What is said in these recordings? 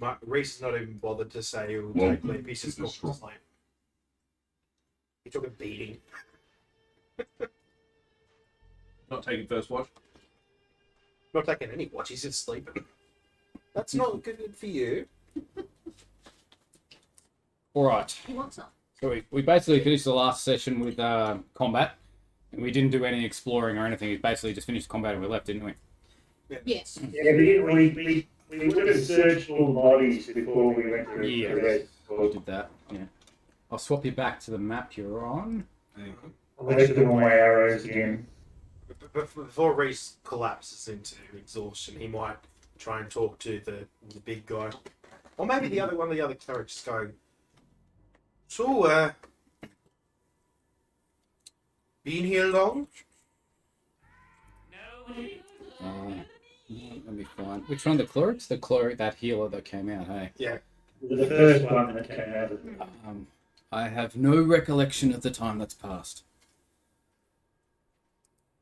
Rhys is not even bothered to say he'll take leave. He's just not to sleep. He took a beating. Not taking first watch. Not taking any watch. He's just sleeping. That's not good for you. All right. He wants some. So we basically finished the last session with combat. And we didn't do any exploring or anything. We basically just finished combat and we left, didn't we? Yes. Yeah, we would have searched all the bodies before we went to Yeah. the rest. We did that, yeah. I'll swap you back to the map you're on. I'll let all my arrows again. Before Rhys collapses into exhaustion, he might try and talk to the big guy. Or maybe one of the other clerics going, so, been here long? Let me find. Which one? The clerics? The cleric, that healer that came out, hey? Yeah. The first one that came out of it. I have no recollection of the time that's passed.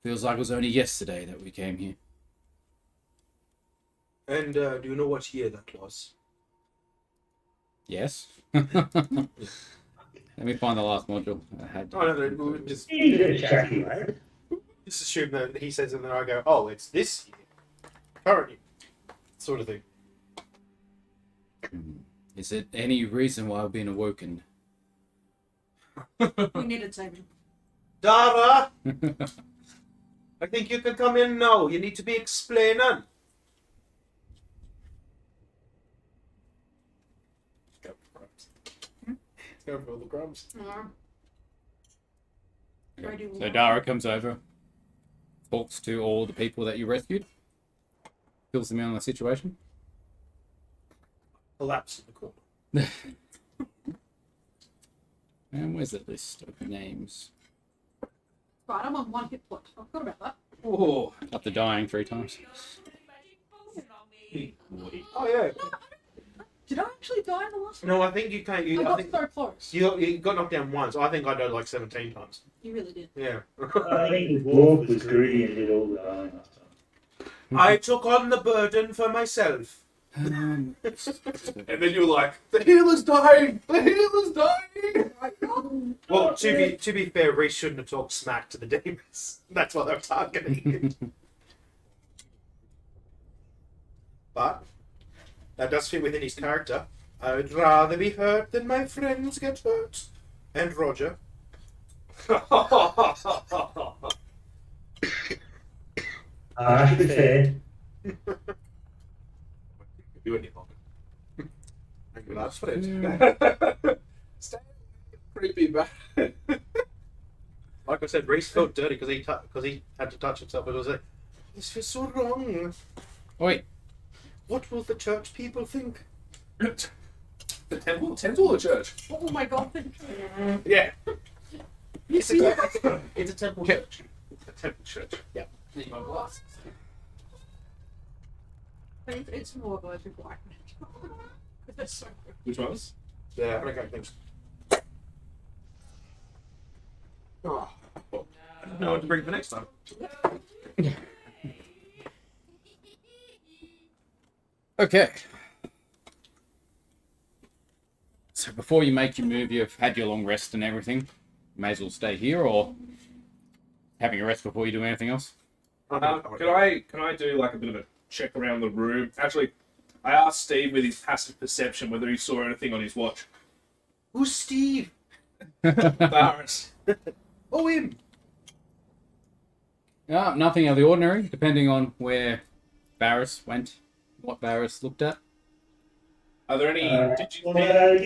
Feels like it was only yesterday that we came here. And do you know what year that was? Yes? Let me find the last module I had. Oh, no, we'll just He's a chatty, right? assume that he says it and then I go, oh, it's this year. Current year. Sort of thing. Is it any reason why I've been awoken? We needed saving. Dara! I think you can come in now. You need to be explaining. Go for crumbs. Go for all the crumbs. So Dara comes over, talks to all the people that you rescued, fills them in on the situation. Collapse in the corner. And where's the list of names? Right, I'm on 1 hit point. I forgot about that. Oh, after dying 3 times. Oh, yeah. Did I actually die in the last one? No, I think you can't. I got so close. You got knocked down once. I think I died like 17 times. You really did. Yeah. I think the dwarf was greedy and did all the dying last time. I took on the burden for myself. Um, And then you're like, the healer's dying! The healer's dying! Well, to be fair, Rhys shouldn't have talked smack to the demons. That's what they're targeting. But that does fit within his character. I'd rather be hurt than my friends get hurt. And Rodger. To be fair, Do any longer. That's what it. Stay creepy, man. Like I said, Rhys felt dirty because he had to touch himself. But it was like, this feels so wrong. wait, What will the church people think? The temple or church? Oh my god. Yeah. It's a temple church. The temple church. Yeah. Need my glasses. It's more of a big white. That's so good. Which ones? Yeah, okay, thanks. Oh, well, I don't know what to bring for next time. okay. So before you make your move, you've had your long rest and everything. May as well stay here, or having a rest before you do anything else. Can I do like a bit of a check around the room? Actually, I asked Steve with his passive perception whether he saw anything on his watch. Who's Steve? Varis. Oh, him. Nothing out of the ordinary, depending on where Varis went, what Varis looked at. Are there any? Did you?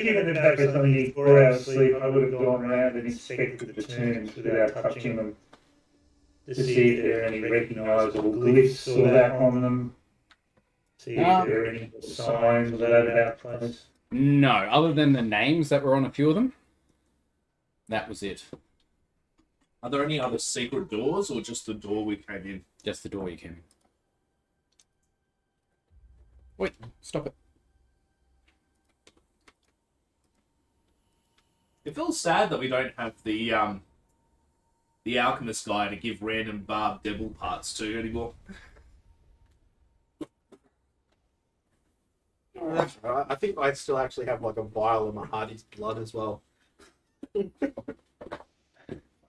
given the fact that only need 4 hours sleep, I would have gone around and inspected the tombs without touching them to see if there are any recognisable glyphs or that on them. See if there are any signs of that about place. No, other than the names that were on a few of them. That was it. Are there any other secret doors, or just the door we came in? Just the door you came in. Wait, stop it. It feels sad that we don't have the alchemist guy to give random barb devil parts to anymore. That's right. I think I still actually have like a vial of my Hardy's blood as well.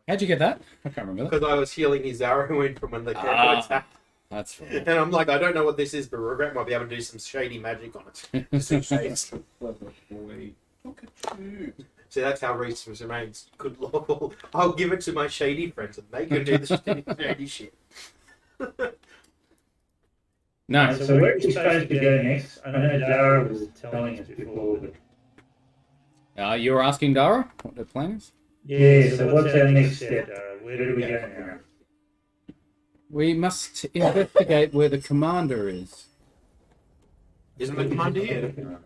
How'd you get that? I can't remember that. Because I was healing his arrow wound from when the character Ah. attacked. That's fine. And I'm like, I don't know what this is, but Regret might be able to do some shady magic on it. Some shades. Clever boy. Look at you. See, that's how Rhys remains good lawful. I'll give it to my shady friends and they can do the shady shit. No. So where are we supposed to go next? I know Dara was telling us before, but You were asking Dara what the plan is? yeah. So what's our next step, Dara? Where do we go now? We must investigate where the commander is. Isn't the commander here?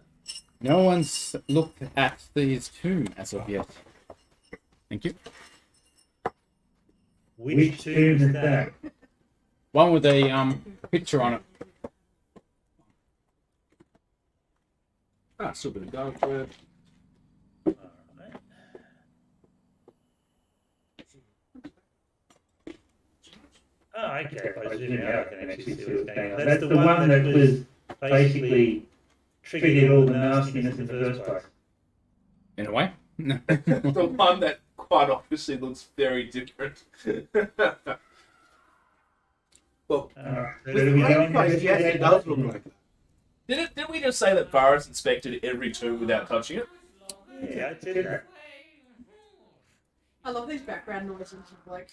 No one's looked at his tomb as of yet. Thank you. Which tomb is that? One with a picture on it. Ah, still a bit of dark red. Oh, okay. If I zoom out, I can actually see what's going on. That's the one that was basically triggered all the nastiness in the first place. In a way. The one that quite obviously looks very different. Well, So with do we the go main and place, yes, it does look like that. Didn't we just say that Varis inspected every tomb without touching it? Yeah, I did that. I love these background noises of like.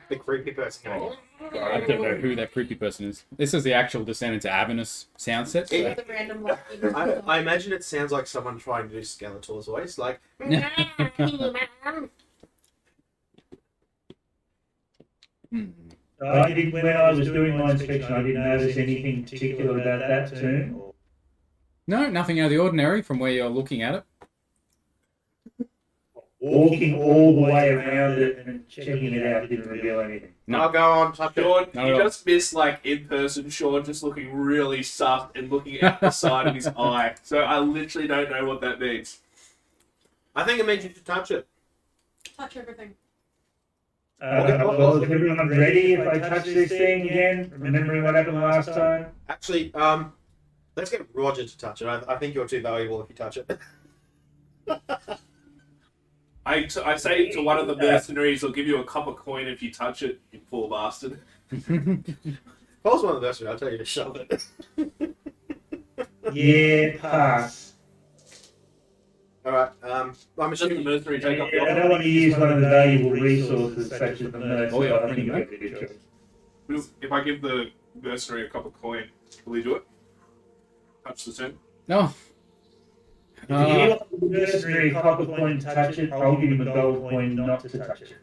The creepy person. I don't know who that creepy person is. This is the actual Descent into Avernus sound set. So. The random like. I imagine it sounds like someone trying to do Skeletor's voice, like. I didn't, when I was doing my inspection, I didn't notice anything particular about that tomb. No, nothing out of the ordinary from where you're looking at it. Walking all the way around it and checking it out didn't reveal anything. No. I'll go on, touch it. Sean, No, you no. just missed like in person Sean just looking really sucked and looking out the side of his eye. So I literally don't know what that means. I think it means you should touch it. Touch everything. Well, is everyone ready if I touch this thing again? Remembering what happened last time? Actually, let's get Rodger to touch it. I think you're too valuable if you touch it. I say to one of the mercenaries, I'll give you a copper coin if you touch it, you poor bastard. If I was one of the best, I'll tell you to shove it. Yeah, pass. Alright, I'm Just the assuming. mercenary take up the I offer. don't want to use one of the valuable resources such as the merc. Oh, yeah, I think I'd be a choice. If I give the mercenary a copper coin, will he do it? Touch the tomb? No. If you want the mercenary a copper coin to touch it, I'll give him a gold coin not to touch it.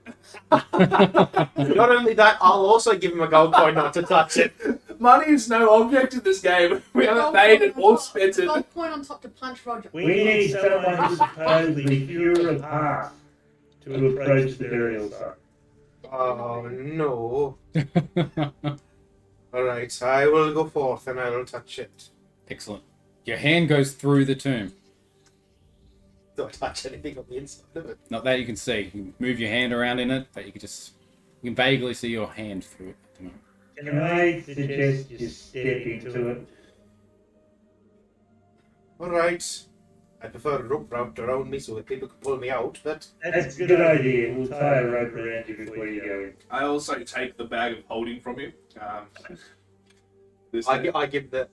Not only that, I'll also give him a gold coin not to touch it. Money is no object in this game. We haven't made it or spent it. Gold point on top to punch Rodger. We need someone who's supposedly pure of heart to approach the burial site. Oh no. Alright, I will go forth and I will touch it. Excellent. Your hand goes through the tomb. Do I touch anything on the inside of it? Not that you can see. You can move your hand around in it, but you can vaguely see your hand through it at the moment. Can I suggest just step into it? Alright. I prefer a rope wrapped around me so that people can pull me out, but That's a good idea. We'll tie a rope around you before you go in. I also take the bag of holding from you. This I give the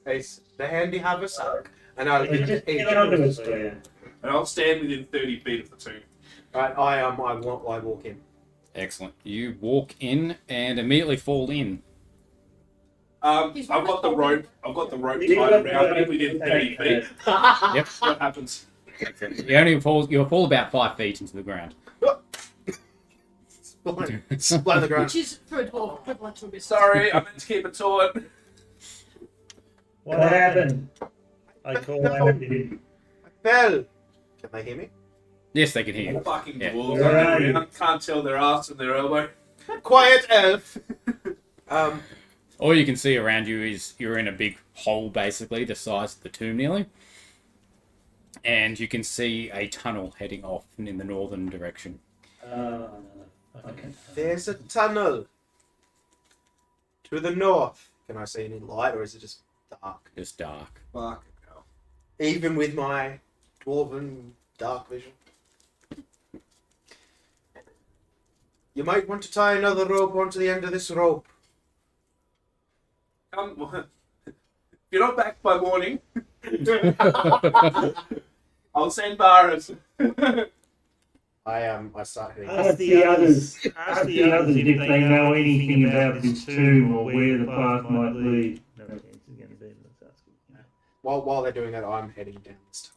handy haversack and I'll give Just it get onto it, so and I'll stand within 30 feet of the tomb. Right, I walk in. Excellent. You walk in and immediately fall in. I've He's got the really rope. I've got the rope You tied got around me the- within 30 feet. Yep. What happens? You'll fall about 5 feet into the ground. Splat the ground. Which is for a dwarf equivalent to a bit. Sorry, I meant to keep it taut. what happened? I call out to him. Fell. Can they hear me? Yes, they can hear you. Fucking Yeah. dwarves. Right. I can't tell their ass and their elbow. Quiet, elf. All you can see around you is you're in a big hole, basically, the size of the tomb nearly. And you can see a tunnel heading off in the northern direction. Okay. There's a tunnel to the north. Can I see any light, or is it just dark? It's dark. Fuck hell. even with my dwarven dark vision. You might want to tie another rope onto the end of this rope. If you're not back by morning, I'll send Varis. I start hitting. Ask the others if they know anything about this tomb or where the path might lead. No chance is going to be. Let's ask them. While they're doing that, I'm heading down this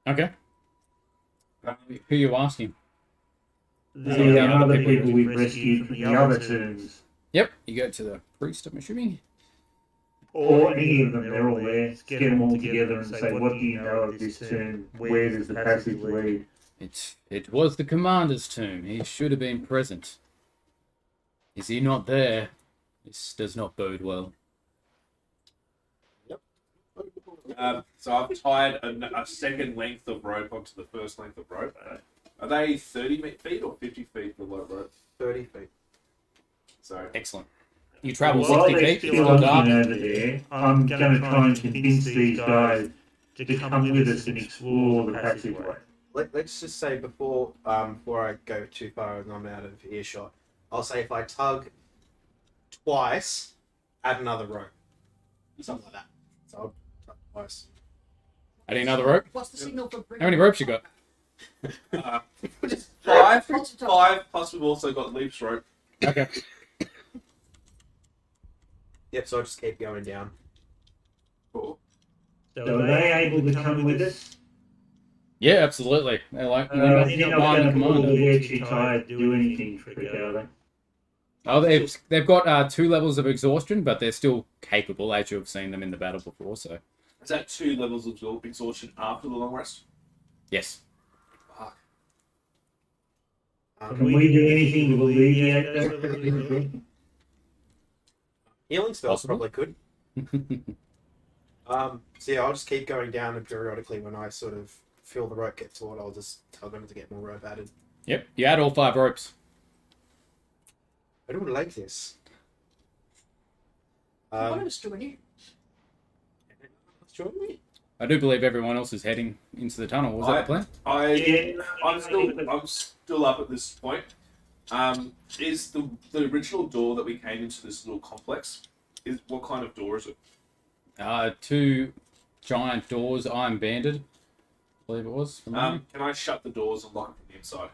Okay. Who are you asking? The other people we've rescued from the other tombs. Yep. You go to the priest, I'm assuming. Or any of them, they're all there. Let's get them all together and say, what do you know of this tomb? Where does the passage lead? It was the commander's tomb. He should have been present. Is he not there? This does not bode well. So I've tied a second length of rope onto the first length of rope. Are they 30 feet or 50 feet below rope? 30 feet. So Excellent. You travel While 60 they're feet. still It's still looking dark. over there, I'm going to try and convince these guys to come with us and explore the passageway. Let's just say before I go too far and I'm out of earshot, I'll say if I tug twice, add another rope. Something like that. So I'll tug twice. Adding another rope. What's the signal for How many ropes you got? five, plus we've also got leaps rope. Okay. Yep, so I'll just keep going down. Cool. So are they able to come with us? Yeah, absolutely. They're like, They're not going to pull the extra tired, do anything for it, are they? Oh, they've got 2 levels of exhaustion, but they're still capable, as you have seen them in the battle before. So, Is that 2 levels of exhaustion after the long rest? yes. Fuck. Can we do anything to alleviate that? Healing spells Possible. probably could. So yeah, I'll just keep going down, and periodically when I sort of feel the rope get taut, I'll just tell them to get more rope added. Yep. You add all 5 ropes. I don't like this. What else do we need? Join me. I do believe everyone else is heading into the tunnel. Was that the plan? I'm still up at this point. Is the original door that we came into this little complex? What kind of door is it? 2 giant doors, iron banded. I believe it was. from memory. Can I shut the doors and lock it from the inside?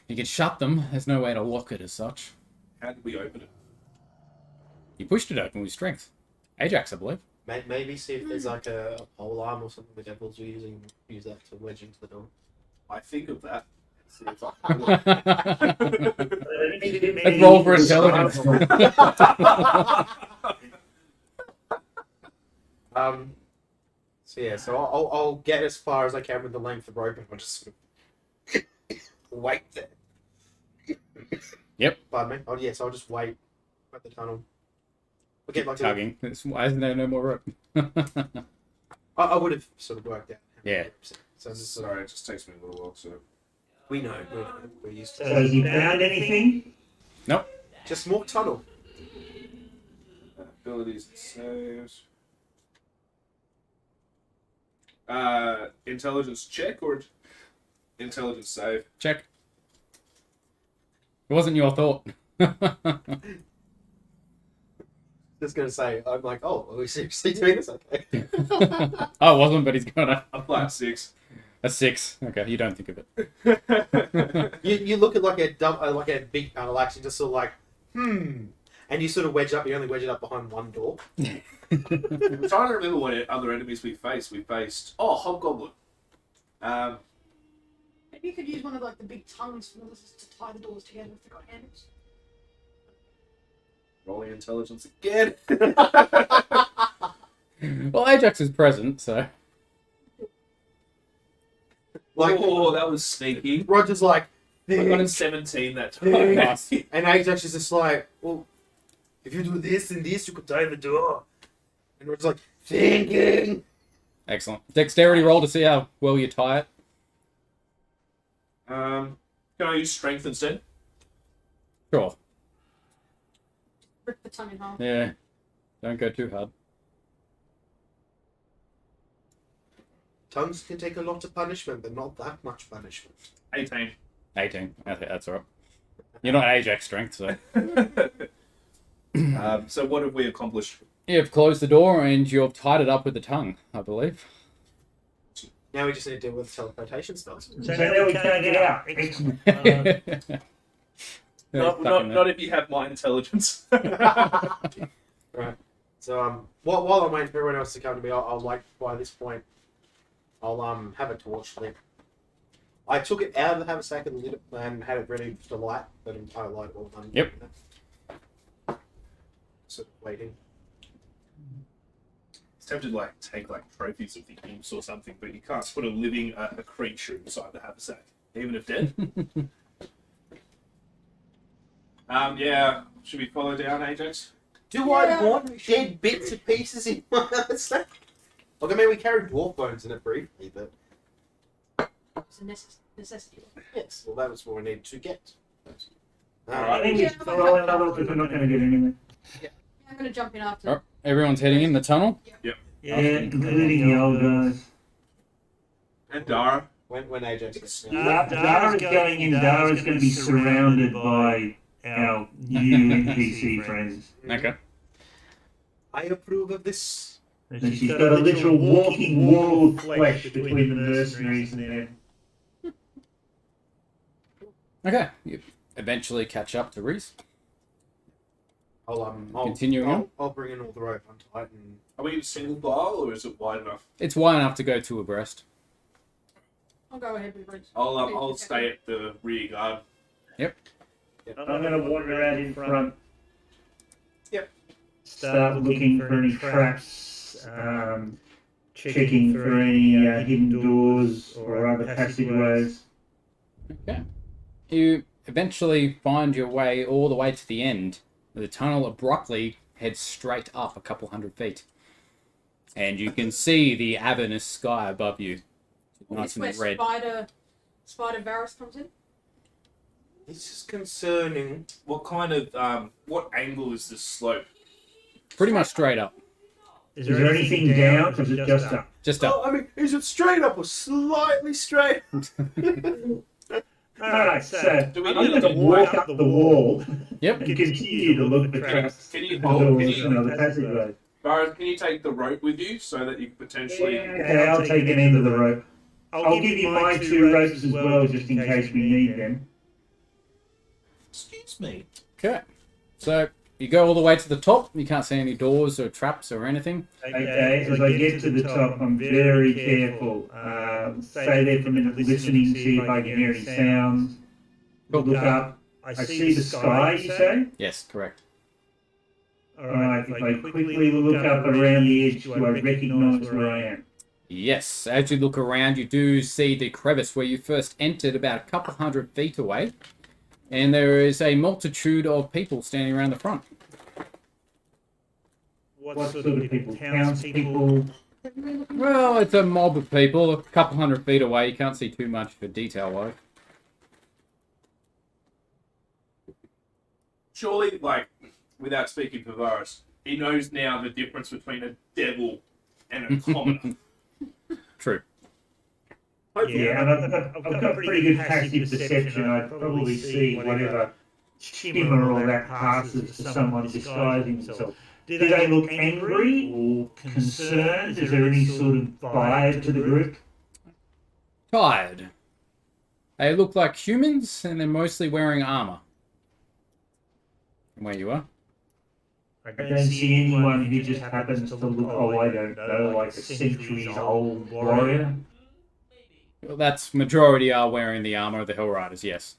You can shut them. There's no way to lock it as such. How did we open it? You pushed it open with strength. Ajax, I believe. Maybe see if there's like a pole arm or something the devils were using. Use that to wedge into the door. I think of that. Let's roll for intelligence. So yeah, so I'll get as far as I can with the length of rope, and I'll just sort of wait there. Yep. Pardon me. Oh yes, I'll just wait at the tunnel. We'll get like Tugging. Why isn't there no more rope? I would have sort of worked out. Yeah. So just Sorry, it just takes me a little while. So we know we're used to. So have you found anything? Nope. Just more tunnel. abilities and saves. Intelligence check or intelligence save? Check. It wasn't your thought. Just gonna say, I'm like, oh, are we seriously doing this? Okay. Oh, it wasn't, but he's gonna. I'm flat 6. A 6. Okay, you don't think of it. You look at like a big panel action, just sort of like, and you sort of wedge up. You only wedge it up behind one door. I'm trying to remember what other enemies we faced. We faced Hobgoblin. Maybe you could use one of like the big tongues for us to tie the doors together if they've got handles. Rolling intelligence again. Well, Ajax is present, so. Like, oh, that was sneaky. Rodger's like, I got a think, 17 that think. time. Nice. And Ajax is just like, well, if you do this and this, you could tie the door. And Rodger's like, thinking. Excellent. Dexterity roll to see how well you tie it. Can I use strength instead? Sure. Rip the tongue in half. Yeah. Don't go too hard. Tongues can take a lot of punishment, but not that much punishment. 18. 18. I think that's all right. You're not Ajax strength, so. So what have we accomplished? You've closed the door and you've tied it up with the tongue, I believe. Now we just need to deal with teleportation spells. So now we can't get out. Excellent. Not if you have my intelligence. Right. So while I'm waiting for everyone else to come to me, I'll like by this point, I'll have a torch lit. I took it out of the haversack and lit it and had it ready to light, but I light all done. Yep. Sort of waiting. It's tempted to take trophies of the imps or something, but you can't put a living a creature inside the haversack, even if dead. Yeah. Should we follow down, Ajax? Do I want dead bits and pieces in my haversack? Look, I mean, we carried dwarf bones in it briefly, but It's a necessity. yes, well, that was what we needed to get. I think it's throw another because we're not going to get anywhere. I'm going to jump in after. Oh, everyone's heading in the tunnel. Yeah, including the old guys. And Dara. When Ajax gets Dara's going in. Dara's going to be surrounded by our new NPC friends. Okay. I approve of this. And she's got a literal walking wall of flesh between the mercenaries and them. Okay. You eventually catch up to Rhys. I'll Continuing on? I'll bring in all the rope untie it and Are we single file or is it wide enough? It's wide enough to go two abreast. I'll go ahead with Rhys. I'll stay at the rear guard. I'm going to wander around in front. Yep. Start looking for any traps, checking for any hidden doors or other passageways. Okay. You eventually find your way all the way to the end. The tunnel abruptly heads straight up a couple 100 feet. And you can see the avernous sky above you. Nice This and where red. Spider Varis comes in. this is concerning. What kind of what angle is this slope? Pretty much straight up. Is there anything down or is it just up? Just up. Oh, I mean, is it straight up or slightly straight? Alright, so Do we I'm need going to walk up the wall Yep. and continue to look for traps. Can you and hold? Can doors and you, other passageways. Barrett, can you take the rope with you so that you could potentially? Okay, I'll take an end of the rope. I'll give you my 2 ropes as well, just in case we need them. Excuse me. Okay. So you go all the way to the top. You can't see any doors or traps or anything. Okay, as I get to the top, I'm very careful. Stay there for a minute, listening, see if I can hear any sounds. Look up. I see the sky, you say? Yes, correct. Alright, if I quickly look up around the edge, do I recognise where I am? Yes, as you look around, you do see the crevice where you first entered about a couple 100 feet away. And there is a multitude of people standing around the front. What sort of people? Townspeople? Well, it's a mob of people, a couple 100 feet away. You can't see too much for detail-wise. Surely, without speaking for Varis, he knows now the difference between a devil and a commoner. True. Yeah, and I've got pretty good passive perception. I'd probably see whatever shimmer or that passes for someone disguising himself. Do they look angry or concerned? Is there any sort of vibe to the group? Tired. They look like humans, and they're mostly wearing armor. From where you are. I don't see anyone who just happens to look, I don't know, like a centuries-old warrior. Well, that's majority are wearing the armor of the Hellriders, yes.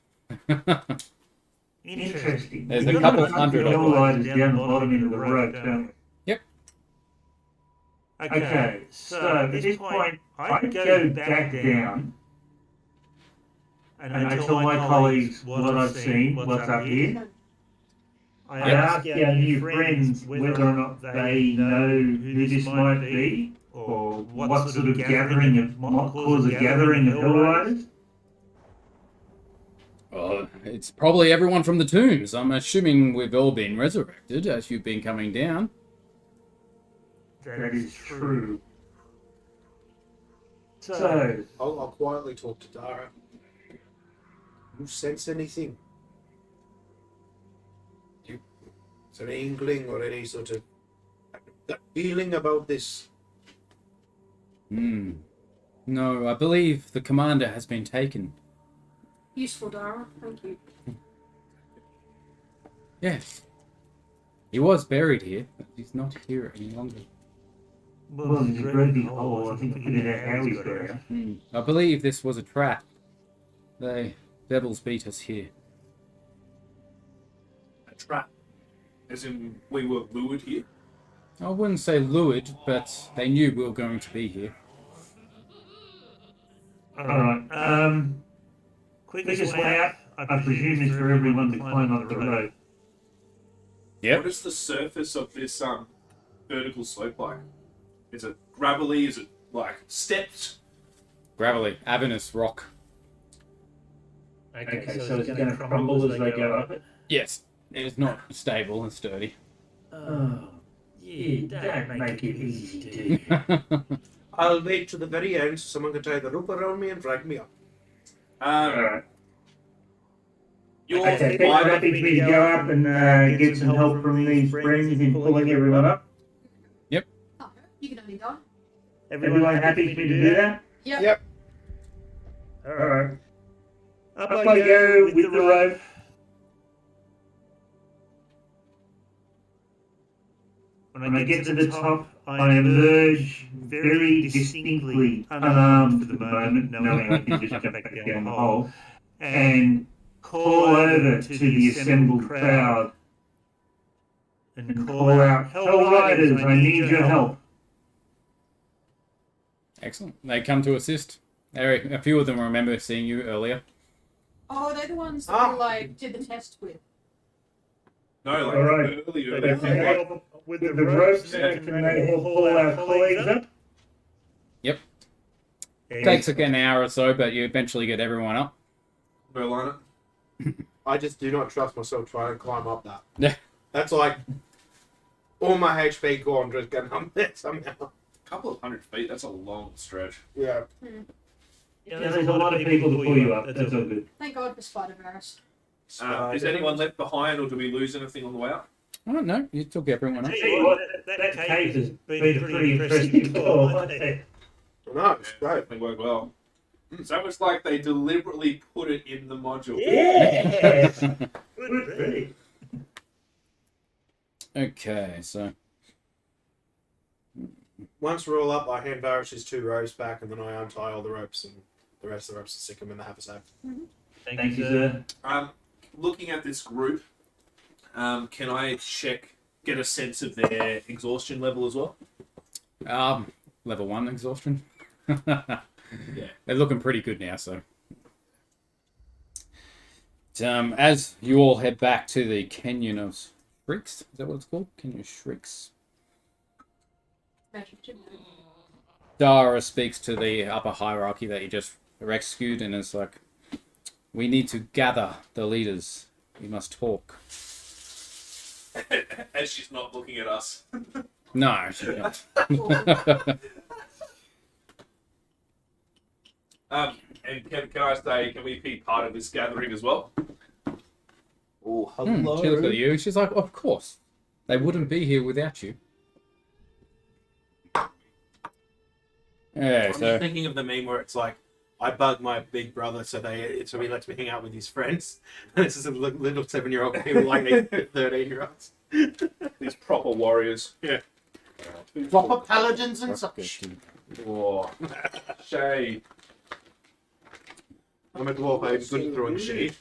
Interesting. There's a couple 100 of them. Hellriders down the bottom end of the rope, don't we? Yep. Okay, so at this point, I go back down and I tell my colleagues what I've seen, what's up here. I ask our new friends whether or not they know who this might be, or what sort of gathering might cause a gathering of Hellriders. Well, it's probably everyone from the tombs. I'm assuming we've all been resurrected as you've been coming down. That is true. So, I'll quietly talk to Dara. You sense anything? Is there any inkling or any sort of feeling about this? No, I believe the commander has been taken. Useful, Dara. Thank you. Yes. He was buried here, but he's not here any longer. well, there's a great big hole. I think we figured out how we got out. I believe this was a trap. The devils beat us here. A trap. As in, we were lured here. I wouldn't say lured, but they knew we were going to be here. Alright, quickest way out, I presume, is for everyone to climb up the road. What is the surface of this vertical slope like? Is it gravelly? Is it like stepped? Gravelly, Avernus rock. Okay, so it's going to crumble as they go up it? Yes, it is not stable and sturdy. Oh, yeah, don't make it easy, do. I'll wait to the very end so someone can tie the rope around me and drag me up. Alright. You're Okay, people wide happy for me to go up and get some help from these friends in pulling everyone up? Oh, you can only die. Everyone happy for me to do that? Yep. Alright. Up I go with the rope. When I get to the top, I emerge very distinctly unarmed for the moment, knowing I can just jump back down the hole, and call over to the assembled crowd and call out, Hellriders, I need your help. Excellent. They come to assist. A few of them remember seeing you earlier. Oh, they're the ones that we like did the test with. No, like Alright. earlier. They can help with the ropes, and can they haul our colleagues up? Yep. Takes like an hour or so, but you eventually get everyone up. Berliner. I just do not trust myself trying to climb up that. Yeah. That's like all my HP gone just getting up there somehow. A couple of 100 feet, that's a long stretch. Yeah. Yeah, there's a lot of people to pull you up, that's all good. Thank God for Spider Varis. Is anyone left behind, or do we lose anything on the way up? Oh, no, you took everyone up. Tell you what, that cave has been a pretty impressive tour, hasn't it? No, it's great. Definitely worked well. So it was like they deliberately put it in the module. Yes! Good be. Okay, so Once we're all up, I hand Varis his 2 ropes back, and then I untie all the ropes, and the rest of the ropes are sick them in the haversack. Thank you, sir. Looking at this group, can I get a sense of their exhaustion level as well? level 1 exhaustion. Yeah. They're looking pretty good now, so. As you all head back to the Canyon of Shrieks, is that what it's called? Canyon of Shrieks. Magic too. Dara speaks to the upper hierarchy that you just rescued, and it's like, we need to gather the leaders. We must talk. As she's not looking at us. No, she's not. And can I say, can we be part of this gathering as well? Oh, She looks at you. She's like, of course. They wouldn't be here without you. Yeah, I'm so just thinking of the meme where it's like, I bug my big brother so he lets me hang out with his friends. And it's just a little 7-year-old people like these 13-year-olds. These proper warriors. Yeah. Proper paladins and such. Whoa. Shade. I'm a dwarf, I'm good at throwing shade.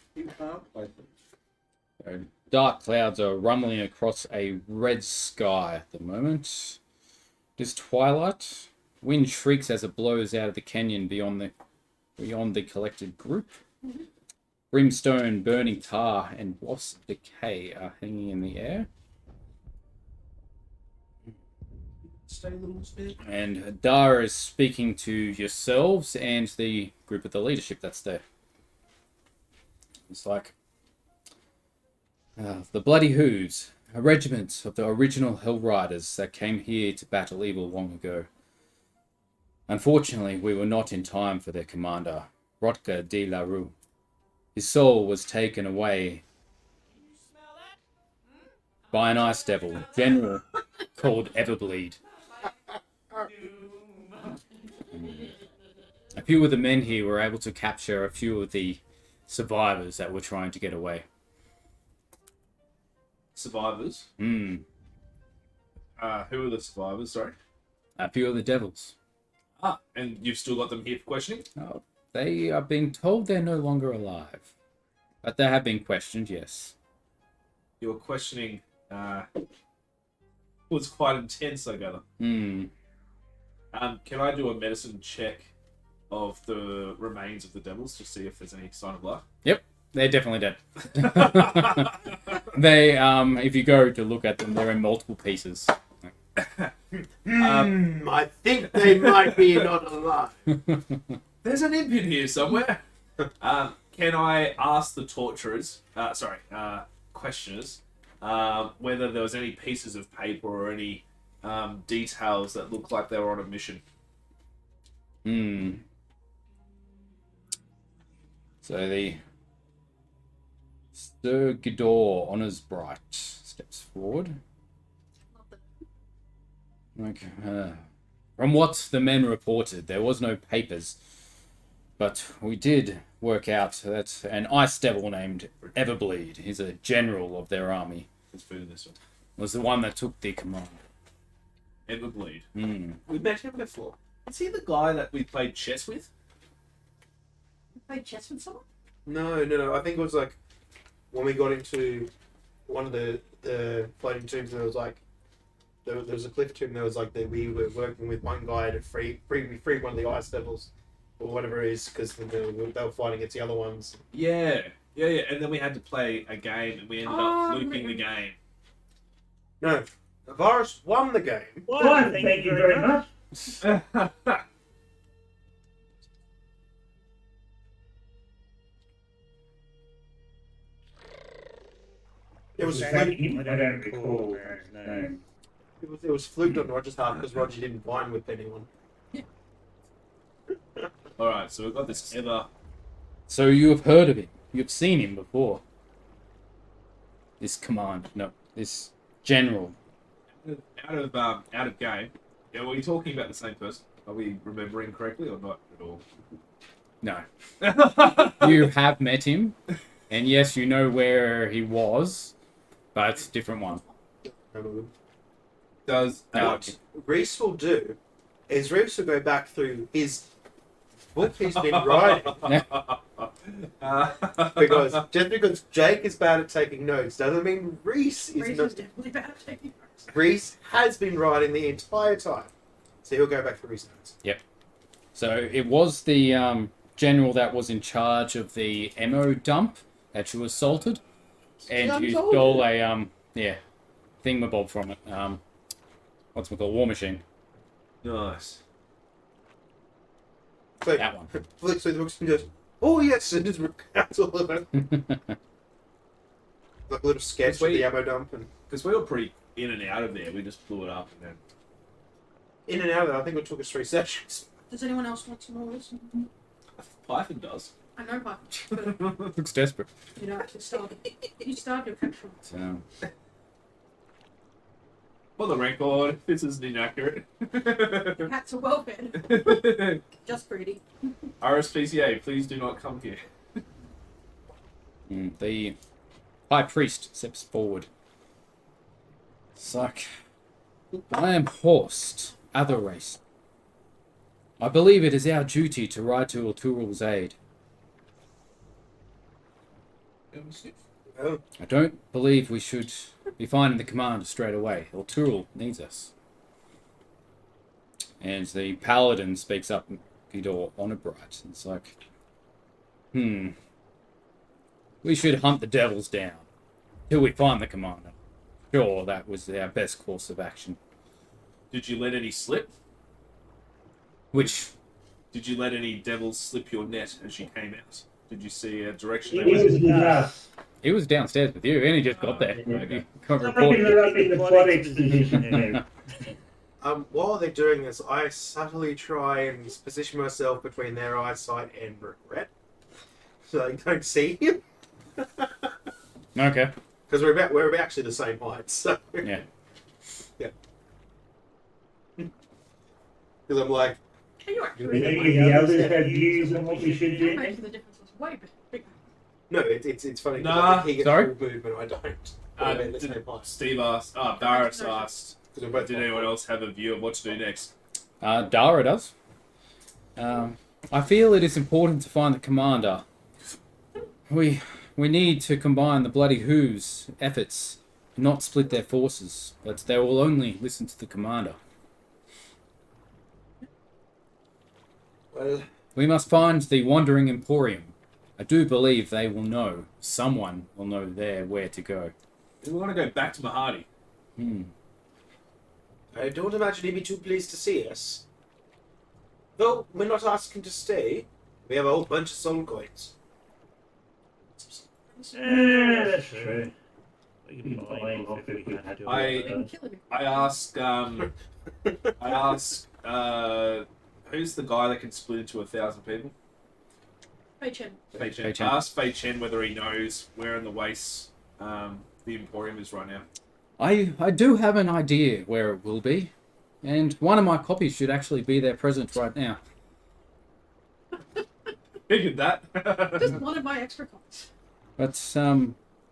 dark clouds are rumbling across a red sky at the moment. It is twilight. Wind shrieks as it blows out of the canyon beyond the collected group. Brimstone, burning tar, and wasp decay are hanging in the air. Stay a little bit. And Dara is speaking to yourselves and the group of the leadership that's there. It's like, the Bloody Hooves, a regiment of the original Hellriders that came here to battle evil long ago. Unfortunately, we were not in time for their commander, Rodger de la Rue. His soul was taken away by an ice devil, general called Everbleed. A few of the men here were able to capture a few of the survivors that were trying to get away. Survivors? Hmm. Who are the survivors, sorry? A few of the devils. And you've still got them here for questioning? Oh, they are being told they're no longer alive. But they have been questioned, yes. Your questioning was quite intense, I gather. Hmm. Can I do a medicine check of the remains of the devils to see if there's any sign of life? Yep, they're definitely dead. They, if you go to look at them, they're in multiple pieces. I think they might be not alive. There's an imp in here somewhere. Can I ask the torturers, questioners, whether there was any pieces of paper or any details that looked like they were on a mission? Hmm. So the Sir Gidor Honors Bright steps forward. From what the men reported, there was no papers, but we did work out that an ice devil named Everbleed, he's a general of their army, Let's put it this one. was the one that took the command. Everbleed. Hmm. We met him before. Is he the guy that we played chess with? You played chess with someone? No. I think it was like when we got into one of the floating tombs. There was like there was a cliff tomb. There was like that we were working with one guy to free one of the ice devils or whatever it is because they were fighting against the other ones. Yeah. And then we had to play a game and we ended up looping the game. No, Varis won the game. Well, thank you very much. It was I fluked. don't recall his name. It was fluked on Roger's half because Roger didn't bind with anyone. Alright, so we've got this ever... So you have heard of him. You've seen him before. This general. Out of game. Yeah, were you talking about the same person? Are we remembering correctly or not at all? No. You have met him, and yes, you know where he was, but it's a different one. Does What Rhys will do is Rhys will go back through his book he's been writing. Because just because Jake is bad at taking notes doesn't mean Rhys is Rhys not. is definitely bad at taking notes. Rhys has been writing the entire time, so he'll go back through his notes. So it was the general that was in charge of the ammo dump that you assaulted, and you stole a thingamabob from it. What's it called? War machine. Nice. So That one. flicks through the books and goes, "Oh yes," and just recounts all of it. Like a little sketch of the ammo dump and Because we were pretty in and out of there. We just blew it up and then... in and out of it. I think it took us 3 sessions. Does anyone else want some more? Python does. I know Python, but Looks desperate. you know, actually started. You started your capture. So For the record, this isn't inaccurate. Cats are well fed, just greedy. RSPCA, please do not come here. the high priest steps forward. It's like, I am Horst, other race. I believe it is our duty to ride to Iltural's aid. Oh, I don't believe we should be finding the commander straight away. Iltural needs us. And the paladin speaks up, Gidor Honorbright. It's like, we should hunt the devils down till we find the commander. Sure, that was our best course of action. Did you let any slip? Which, Did you let any devils slip your net as you came out? Did you see a direction He they was went? with us. he was downstairs with you, and he just got there. Okay. You can't I'm report in it. the body position. While they're doing this, I subtly try and position myself between their eyesight and regret, so they don't see him. Okay. Because we're actually the same height, so Yeah. Because I'm like, Can you Do actually? any of the others have views on what we should I do? imagine the difference was way bigger. no, it's funny. 'Cause Nah, I think he gets sorry? full movement, I don't. But we're the same height. Steve asked, Varis asked, 'Cause we're both did height. anyone else have a view of what to do next? Dara does. I feel it is important to find the commander. We need to combine the bloody Who's efforts, not split their forces, but they will only listen to the commander. Well, We must find the Wandering Emporium. I do believe they will know. Someone will know there where to go. We want to go back to Mahadi. I don't imagine he'd be too pleased to see us. Though we're not asking to stay. We have a whole bunch of soul coins. That's true. We can be buying off if we can do I- They can kill him. I asked, who's the guy that can split into 1,000 people? Hey, Chen. Fei Chen. Fei Chen. I asked Fei Chen whether he knows where in the wastes the Emporium is right now. I do have an idea where it will be, and one of my copies should actually be there present right now. Figured that. Just one of my extra copies. But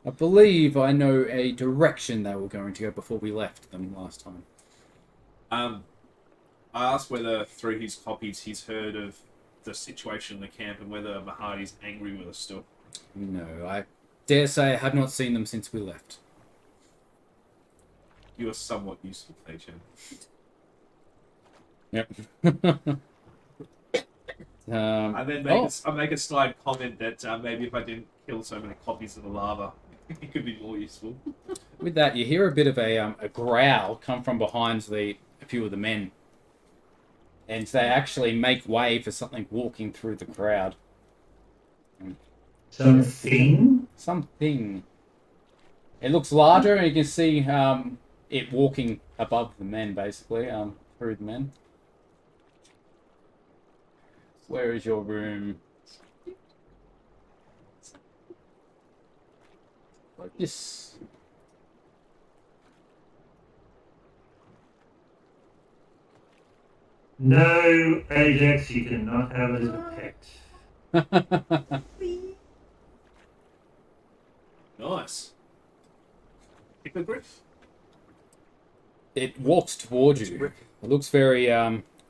I believe I know a direction they were going to go before we left them last time. I asked whether through his copies he's heard of the situation in the camp and whether Mahadi's angry with us still. No, I dare say I have not seen them since we left. You are somewhat useful, Fei Chen. Yep. And then I make a snide comment that maybe if I didn't kill so many copies of the lava, it could be more useful. With that, you hear a bit of a growl come from behind a few of the men. And they actually make way for something walking through the crowd. Something? Something. It looks larger, and you can see it walking above the men, basically, through the men. Where is your room? Yes. No, Ajax, you cannot have it as a pet. Nice. Hippogriff? It walks towards you. It looks very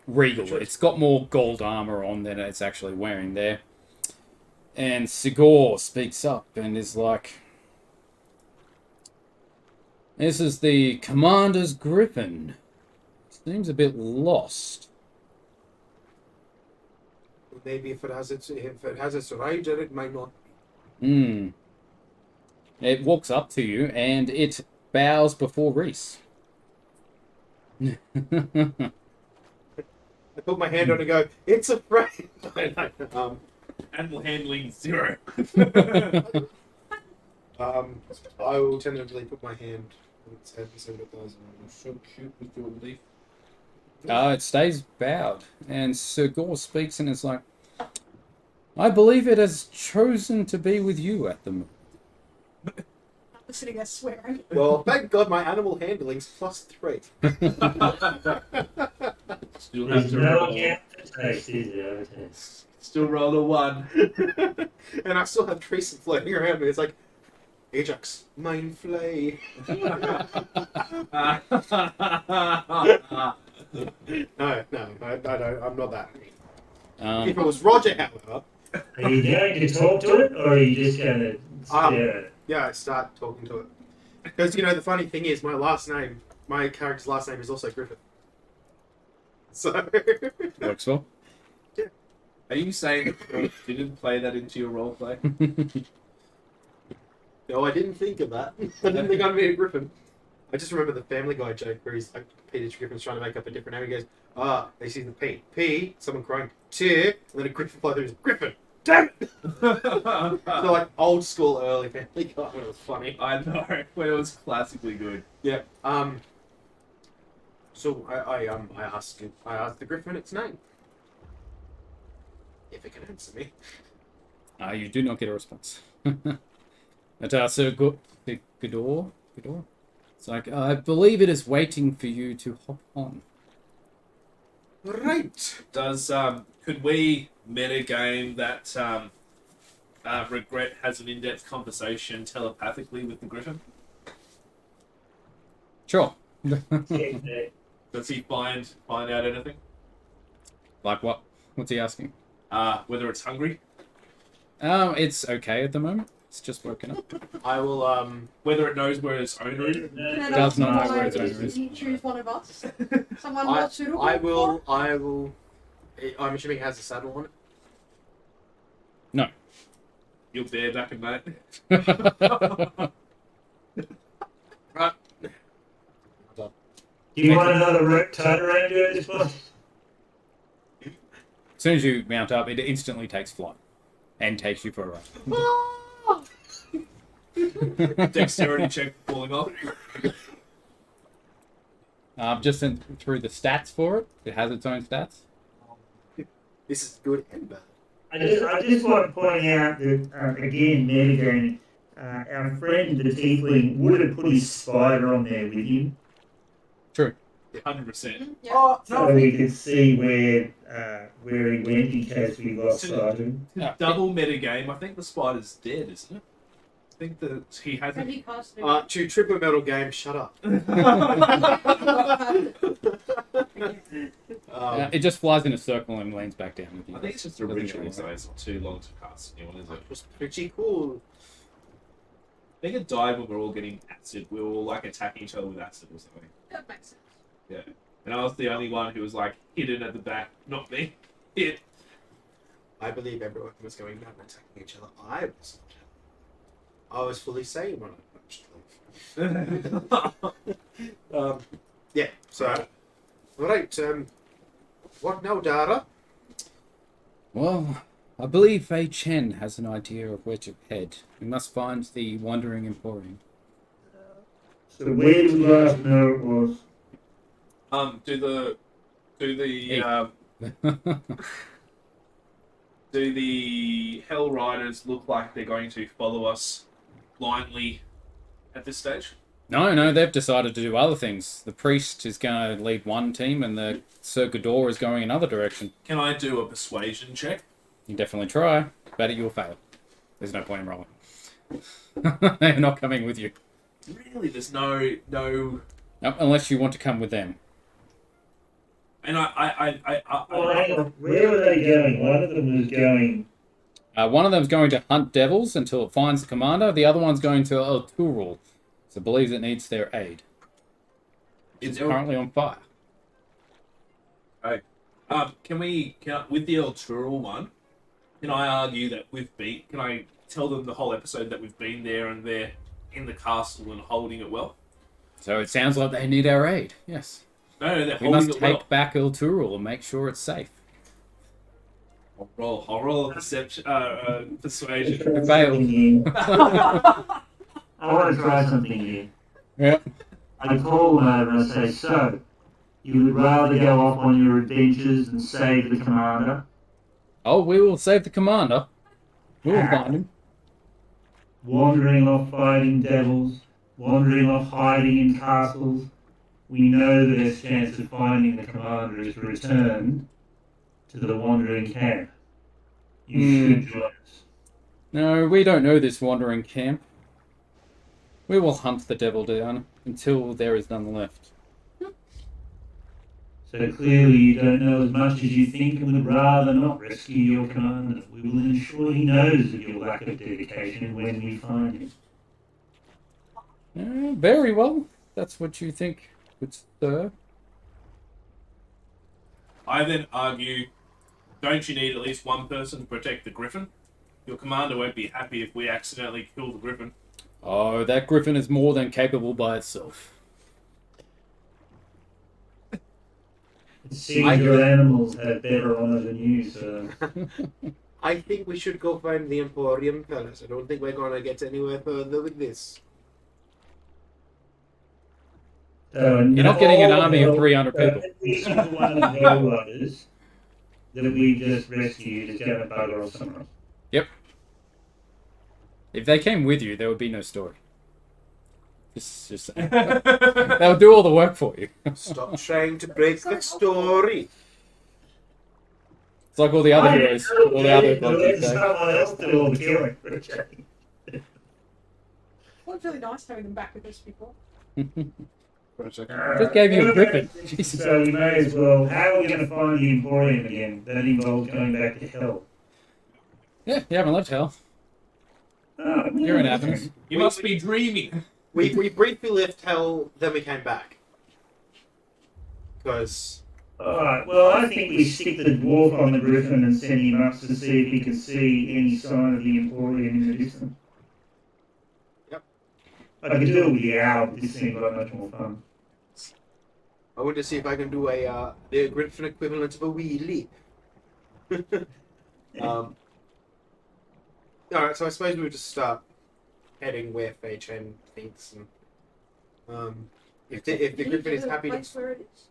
regal. It's got more gold armor on than it's actually wearing there. And Sigor speaks up and is like, "This is the Commander's Griffin. Seems a bit lost." Maybe if it has its rider, it might not. It walks up to you and it bows before Rhys. I put my hand on it and go, "It's afraid." Animal handling 0. I will tentatively put my hand on its head and see what it does. So cute with your leaf. It stays bowed, and Sir Gore speaks and is like, "I believe it has chosen to be with you at the moment." I'm sitting there swearing. Well, thank God my animal handling's +3. Still have There's to no roll. account for taste, is there? Still roll a 1. And I still have Tracy floating around me. It's like, Ajax, mind flay. No, I don't. I'm not that. If it was Rodger, however, Are you going to talk to it, or are you just going to stare at it? yeah, I start talking to it. Because, the funny thing is, my character's last name is also Griffith. So, Works well. Are you saying that you didn't play that into your roleplay? no, I didn't think of that. I didn't think I'd be a Griffin. I just remember the Family Guy joke where he's like, Peter Griffin's trying to make up a different name. He goes, they see the P. P, someone crying, T, and then a Griffin fly through. Griffin! Damn it! So, like, old school early Family Guy when it was funny. I know, when it was classically good. Yeah. So I asked the Griffin its name. If it can answer me. You do not get a response. But Sir Godor? It's like, I believe it is waiting for you to hop on. Right. Does could we metagame that Regret has an in-depth conversation telepathically with the Griffin? Sure. Does he find out anything? Like what? What's he asking? Whether it's hungry? It's okay at the moment. It's just woken up. I will Whether it knows where its owner is? Can I Does not know where ask its owner why is. you choose one of us? Someone more suitable? I will I'm assuming it has a saddle on it. No. You're barebacking, mate. Right. Do you want another tight ranger at this point? As soon as you mount up, it instantly takes flight. And takes you for a ride. Dexterity check falling off. Just through the stats for it. It has its own stats. This is good and bad. I just want to point out that, again, metagaming, our friend the Tiefling would have put his spider on there with him, True. 100%. Yeah. Oh so we could see where he went in case we lost sight of him. Yeah. Double metagame. I think the spider's dead, isn't it? I think that he Can hasn't. he cast it? to triple metal game, shut up. It just flies in a circle and lands back down with you. I think it's just a Doesn't ritual, really so work. it's not too long to cast a new one, is it? It was pretty cool. I think it died when we were all getting acid. We were all like attacking each other with acid or something. That makes sense. Yeah. And I was the only one who was like hidden at the back, not me. Hit. I believe everyone was going down and attacking each other. I was not. I was fully sane when I punched them. Yeah, so. Right, what now, Dara? Well, I believe Fei Chen has an idea of where to head. We must find the Wandering Emporium. So where did we last know it was? Do the Hellriders look like they're going to follow us blindly at this stage? No, they've decided to do other things. The priest is going to lead one team, and the Sir Godor is going another direction. Can I do a persuasion check? You definitely try, but you'll fail. There's no point in rolling. They're not coming with you. Really, there's no. Nope, unless you want to come with them. And Well, hang on. Where were they going? One of them was going. One of them's going to hunt devils until it finds the commander. The other one's going to El Turul, so believes it needs their aid. It's currently on fire. Can with the El Turul one? Can I argue that Can I tell them the whole episode that we've been there and they're in the castle and holding it well? So it sounds like they need our aid. Yes. No, they're We holding must it take well. back El Turul and make sure it's safe. I'll roll a perception, persuasion. It failed. I want to try something here. Yeah. I call them over and I say, so, you would rather go off on your adventures and save the commander? Oh, we will save the commander. We will find him. Wandering off fighting devils, wandering off hiding in castles. We know the best chance of finding the commander is to return to the wandering camp. You should join us. No, we don't know this wandering camp. We will hunt the devil down until there is none left. So clearly you don't know as much as you think and would rather not rescue your commander. We will ensure he knows of your lack of dedication when we find him. Very well. That's what you think, good sir. I then argue, don't you need at least one person to protect the Griffin? Your commander won't be happy if we accidentally kill the Griffin. Oh, that griffin is more than capable by itself. It seems your animals have better honor than you, sir. I think we should go find the Emporium Palace. I don't think we're going to get anywhere further with this. So, You're not getting an army of 300 people. This is one of the Hellriders that we just rescued is going to bugger off somewhere else. If they came with you, there would be no story. Just saying. They'll do all the work for you. Stop trying to break the story. It's like all the other heroes. All the other Let bloody things. someone else do all the killing for a change. Well, it's really nice having them back with us before. Just gave you a griffin. Jesus. So we may as well. How are we going to find the Emporium again? That involves going back to hell. Yeah, you haven't left hell. Oh, You're in Athens. You must be dreaming. We briefly left hell, then we came back. Because Alright, well, I think we stick the dwarf on the griffin and send him up to see if he can see any sign of the Emporium in the distance. Yep. I could do it with the owl, but this seems like much more fun. I want to see if I can do the griffin equivalent of a wee leap. Alright, so I suppose we would just start heading where Fei Chen thinks. And, if the griffin is happy to... Place where it is?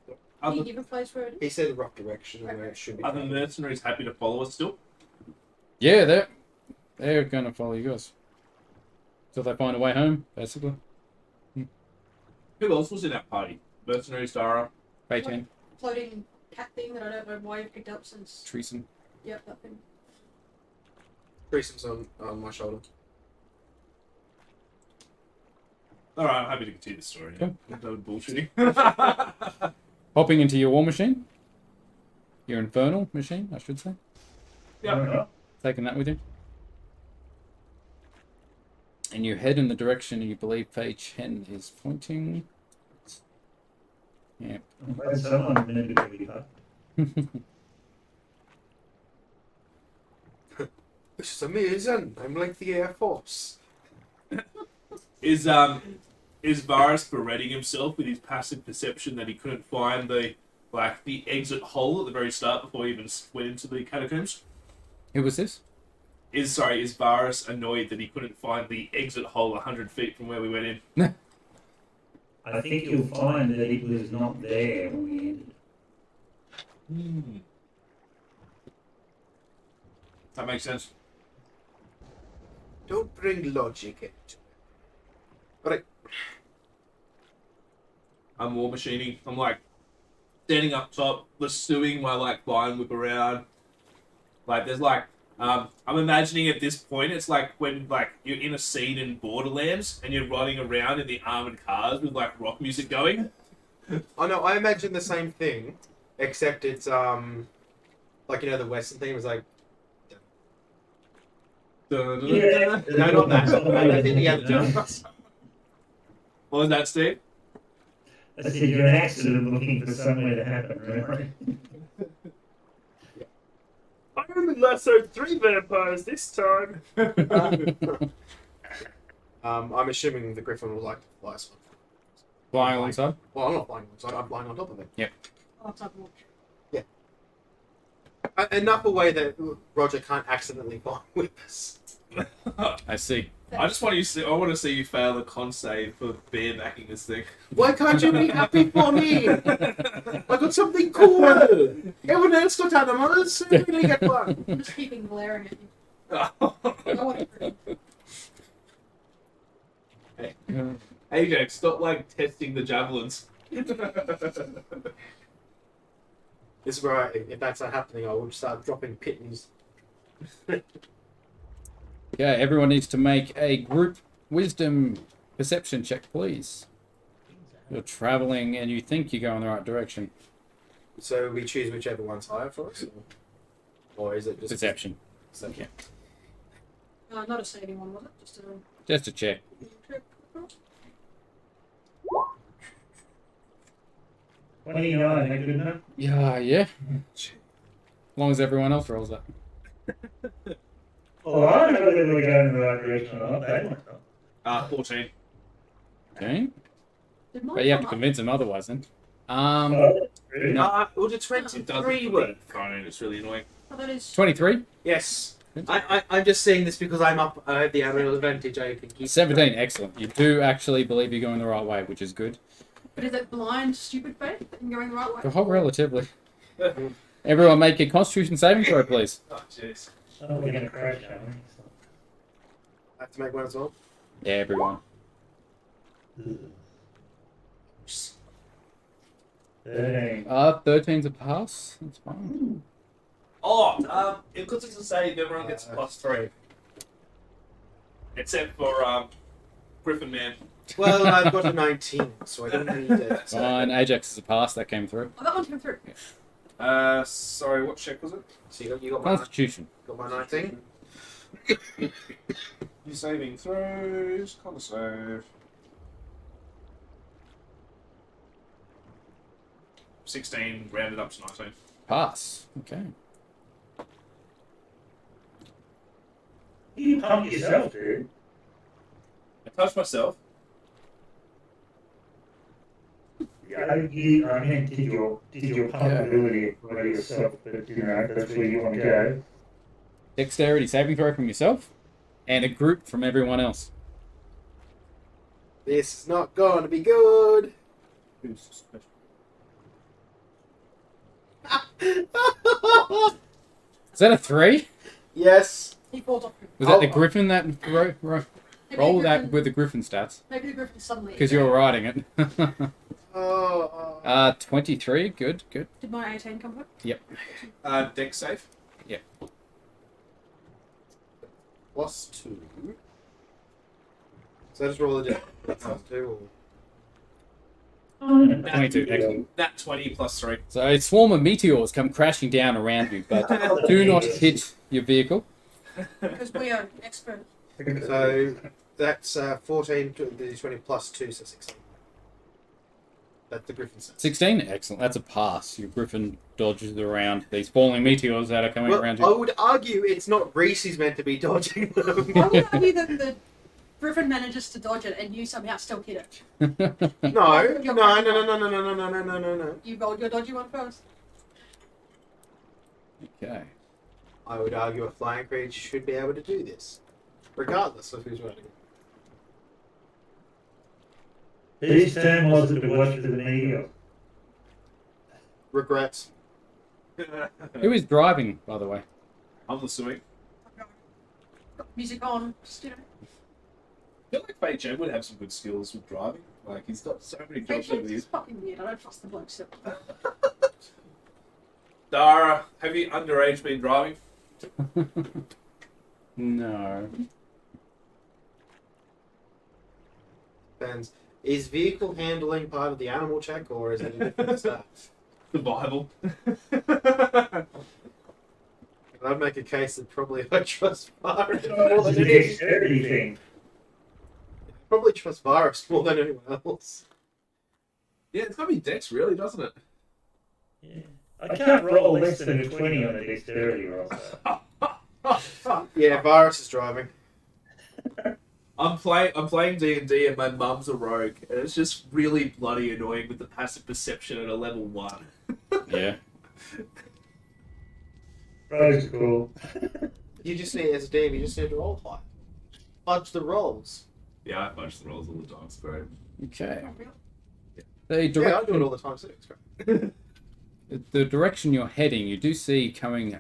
Can Other, you give a place where it He is? said the rough direction and where it should be. are the mercenaries happy to follow us still? Yeah, they're gonna follow you guys. Till they find a way home, basically. Who else was in that party? Mercenaries, Dara. Fei Chen, Floating cat thing that I don't know why you picked up since. Treason. Yep, that thing. Threesome's on my shoulder. Alright, I'm happy to continue the story. Cool. No bullshitting. Hopping into your war machine. Your infernal machine, I should say. Yep. Taking that with you. And you head in the direction you believe Fei Chen is pointing. Yeah. Well, someone meant to be up. This is amazing. I'm like the Air Force. Is Varis bereading himself with his passive perception that he couldn't find the exit hole at the very start before he even went into the catacombs? Who was this? Is Varis annoyed that he couldn't find the exit hole 100 feet from where we went in? I think you'll find that it was not there when we ended. That makes sense. Don't bring logic into it. But I'm war machining. I'm like standing up top, pursuing my vine whip around. There's I'm imagining at this point it's like when you're in a scene in Borderlands and you're riding around in the armored cars with rock music going. oh no, I imagine the same thing, except it's the Western thing was like. Yeah. No, not that. I think the other one. What was that, Steve? I said you're an accident looking for somewhere to happen, remember? I only lassoed 3 vampires this time. I'm assuming the griffin will like to fly as well. Flying alongside? Well, I'm not flying alongside. I'm flying on top of it. Oh, it's like walk. Enough away that Rodger can't accidentally fly with us. I see. I want to see you fail the con save for barebacking this thing. Why can't you be happy for me? I got something cool. Everyone else got animals. So we didn't get one. I'm just keeping glaring at you. I want it. Ajax, stop testing the javelins. This is where, if that's not happening, I will start dropping pittance. Yeah, everyone needs to make a group wisdom perception check, please. You're traveling and you think you're going the right direction. So we choose whichever one's higher for us? Or is it just... Perception. Perception. Not a saving one, was it? Just a... Just a check. Check. 29, that good enough? Yeah. As long as everyone else rolls that. Oh, I don't know whether we're going in the right direction or not. They might not. 14. Okay. Did mine But you have to come up? convince them otherwise then. Oh, really? No. Would a It 23 doesn't work? phone. It's really annoying. Oh, that is... 23? Yes. I'm just saying this because I'm up. I have the aerial advantage. I can keep... 17, excellent. You do actually believe you're going the right way, which is good. But is it blind, stupid faith and going the right way? Oh, relatively. Everyone make a Constitution saving throw, please. Oh, jeez. Oh, we're gonna crash, aren't we? I have to make one as well. Yeah, everyone. 13. 13's a pass. That's fine. Oh, because it's a save, everyone gets +3. Except for Griffin Man. Well, I've got a 19, so I don't need it. Fine. Ajax is a pass. That came through. Oh, that one came through. Sorry, what check was it? So you got my Constitution. 19. You saving throws, con save. 16 rounded up to 19. Pass. Okay. You pump yourself, dude. I touched myself. I mean, did your pumpability apply to yourself, but you know, that's where you want to go. Dexterity saving throw from yourself, and a group from everyone else. This is not going to be good. Who's special? Is that a 3? Yes. He falls off. Was that Oh. the Griffin that roll Maybe that with the Griffin stats? Maybe the Griffin suddenly. Because you're riding it. Oh. 23. Good. Good. Did my 18 come up? Yep. Deck save. +2. So I just roll a deck. That's +2. Or... 22. Excellent. Nat 20 +3. So a swarm of meteors come crashing down around you, but do not hit your vehicle. Because we are expert. So that's 14 to the 20 +2, so 16. That's the Griffin set. 16. Excellent. That's a pass. Your Griffin dodges around these falling meteors that are coming around I you. would argue it's not Rhys who's meant to be dodging them. I would argue that the Griffin manages to dodge it and you somehow still hit it. No. You're No. You rolled your dodgy one first. Okay. I would argue a flying creature should be able to do this, regardless of who's running. Whose turn was it to watch for the meteor? Regrets. Who is driving, by the way? I'm listening. Music on, just, you know. I feel like Fei Chen would have some good skills with driving. Like, he's got so many jobs over the It's years. fucking weird. I don't trust the bloke still. Dara, have you underage been driving? No. Depends. Is vehicle handling part of the animal check, or is it a different stuff? The Bible. I'd make a case that probably I trust Varis It's more a than anyone. dexterity thing. Probably trust Varis more than anyone else. Yeah, it's gotta be Dex, really, doesn't it? Yeah. I can't roll less than a 20 on a dexterity roll. Yeah, Varis is driving. I'm playing D&D and my mum's a rogue, and it's just really bloody annoying with the passive perception at a level 1. Yeah. Rogues are cool. You just need, as a DM, you just need to roll high. Fudge the rolls. Yeah, I fudge the rolls all the time, it's great. Okay. Oh, really? The Yeah, I do direction, it all the time too. It's great. the direction you're heading, you do see coming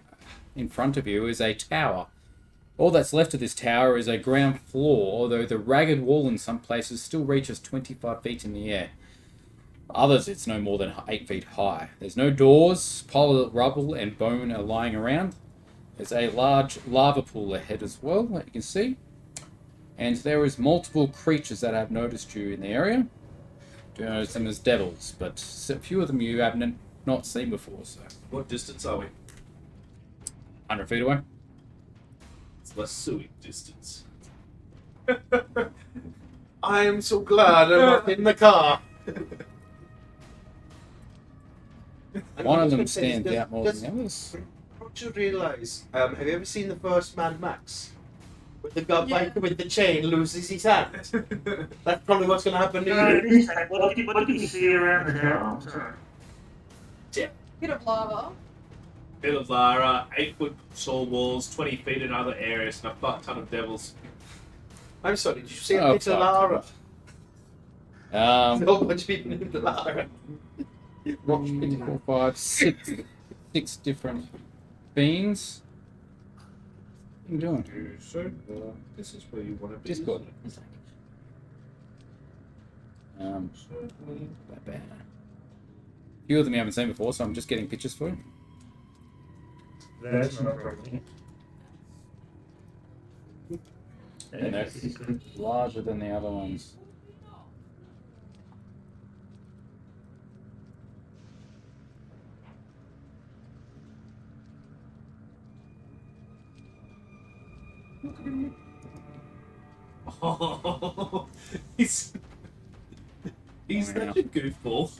in front of you is a tower. All that's left of this tower is a ground floor, although the ragged wall in some places still reaches 25 feet in the air. Others, it's no more than 8 feet high. There's no doors, pile of rubble and bone are lying around. There's a large lava pool ahead as well, that you can see. And there is multiple creatures that have noticed you in the area. Do notice them as devils, but a few of them you have not seen before, so What distance are we? 100 feet away. It's less suing distance. I am so glad I'm not in the car. One of them stands out more than the others. What you realise? Have you ever seen the first Mad Max? With the guy Yeah. biker with the chain loses his hand. That's probably what's going to happen to you. What did you see around the tower? Bit of lava. Bit of Lara, 8-foot tall walls, 20 feet in other areas, and a fuck ton of devils. I'm sorry, did you see a Oh, bit of fuck. Lara? There's a whole bunch of people in the bar. 4, 5, 6 different beans. What are you doing? So, this is where you want to be. Discord. A few of them you haven't seen before, so I'm just getting pictures for you. That's not right. And they're larger than the other ones. Oh, he's such a goofball.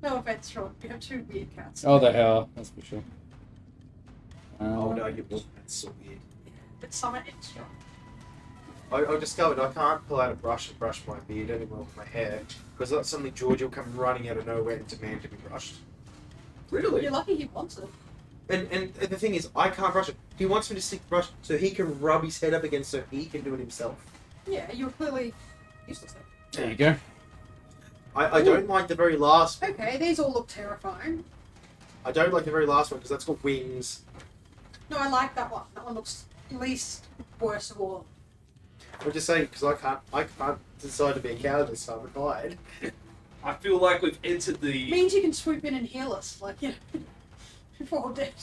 No offense, Ron. You have 2 weird cats. Oh, the hell, that's for sure. Oh no, you wasn't. That's so weird. But some are extra. I discovered I can't pull out a brush and brush my beard anymore with my hair because suddenly George will come running out of nowhere and demand to be brushed. Really? You're lucky he wants it. And the thing is, I can't brush it. He wants me to stick the brush so he can rub his head up against so he can do it himself. Yeah, you're clearly useless there. There you go. I don't like the very last one. Okay, these all look terrifying. I don't like the very last one because that's got wings. No, I like that one. That one looks least worst of all. I'm just saying because I can't decide to be a coward this time and hide. I feel like we've entered It the. means you can swoop in and heal us, like, you know, before we're dead.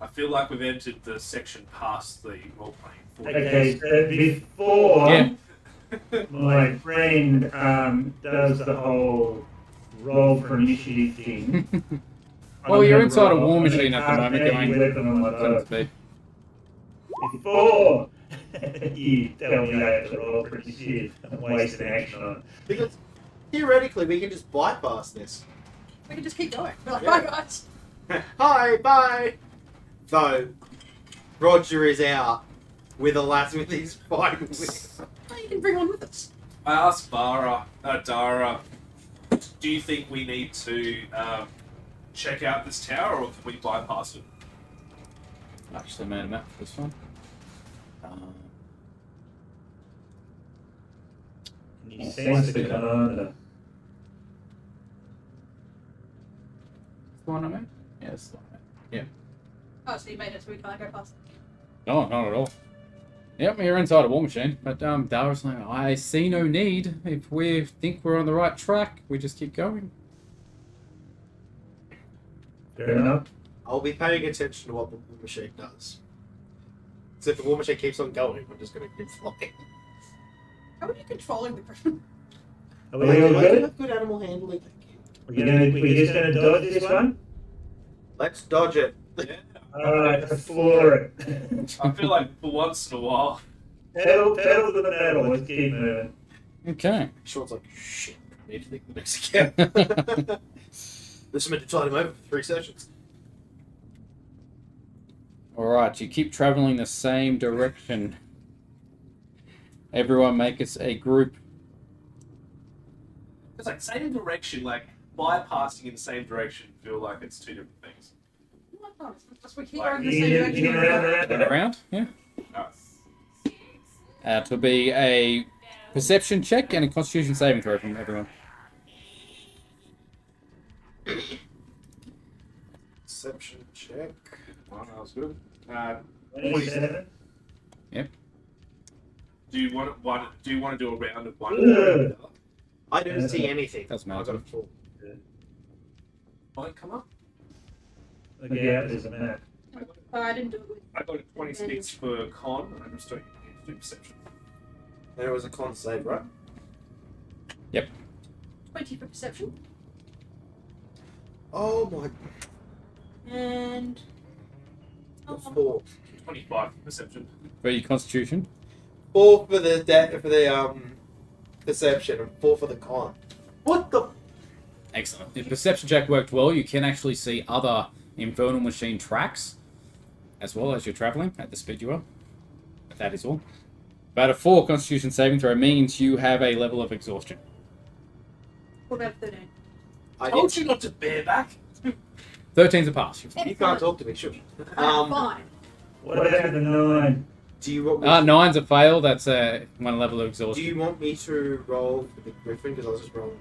I feel like we've entered the section past the role playing. Okay, so before Yeah. my friend does the whole roll for initiative thing. Well, you're I'm inside a gonna war roll. machine at the I'm moment gonna going. have a weapon on my So to bow. speak. Before you tell me I have to roll for initiative, I'm wasting action on it. Because theoretically we can just bypass this. We can just keep going. We're like, Yeah. bye guys. Hi, bye. Though Rodger is out with a lass with his fine wings. Oh, you can bring one with us. I asked Dara, do you think we need to check out this tower or can we bypass it? Actually made a map for this one. He sends the commander. The one I made? Yeah, that's the one I made. Oh, so you made it so we can't go past it. No, not at all. Yep, you're inside a war machine, but Dara's like, I see no need. If we think we're on the right track, we just keep going. Fair enough. I'll be paying attention to what the war machine does. So if the war machine keeps on going, we're just going to keep flying. How are you controlling the griffin? Are we all I good? have good animal handling. Thank you. We're just gonna dodge this one? Let's dodge it. Yeah. Alright, floor it. I feel like for once in a while. pedal to the metal, let's keep moving. Okay. Sean's like, shit, I need to think of the next account. This is meant to tide him over for 3 sessions. Alright, you keep traveling the same direction. Everyone make us a group. It's like same direction, like bypassing in the same direction. Feel like it's 2 different things. No, it's just we keep Like, going the same direction. You around Turn around, yeah. Alright. It'll be a perception check and a constitution saving throw from everyone. Perception check. Well, that was good. 27. Do you want to do a round of one? Ugh. I don't see anything. Doesn't I matter. got a 4. Might come up. Look out, there's a map. Oh, I didn't do it with I got a 26 for con, and I'm just doing perception. There was a con save, right? 20 for perception. Oh my. And... Oh, 4. 25 for perception. For your constitution. 4 for the perception and 4 for the con. What the? Excellent. The perception check worked well. You can actually see other infernal machine tracks as well as you're traveling at the speed you are. But that is all. But a 4 constitution saving throw means you have a level of exhaustion. What about 13? I Told did. you not to bareback. 13's a pass. You can't talk to me, sure. Fine. What about the 9? Do you want me? Nine's a fail. That's one level of Do exhaustion. you want me to roll for the Griffin? Because I was just rolling.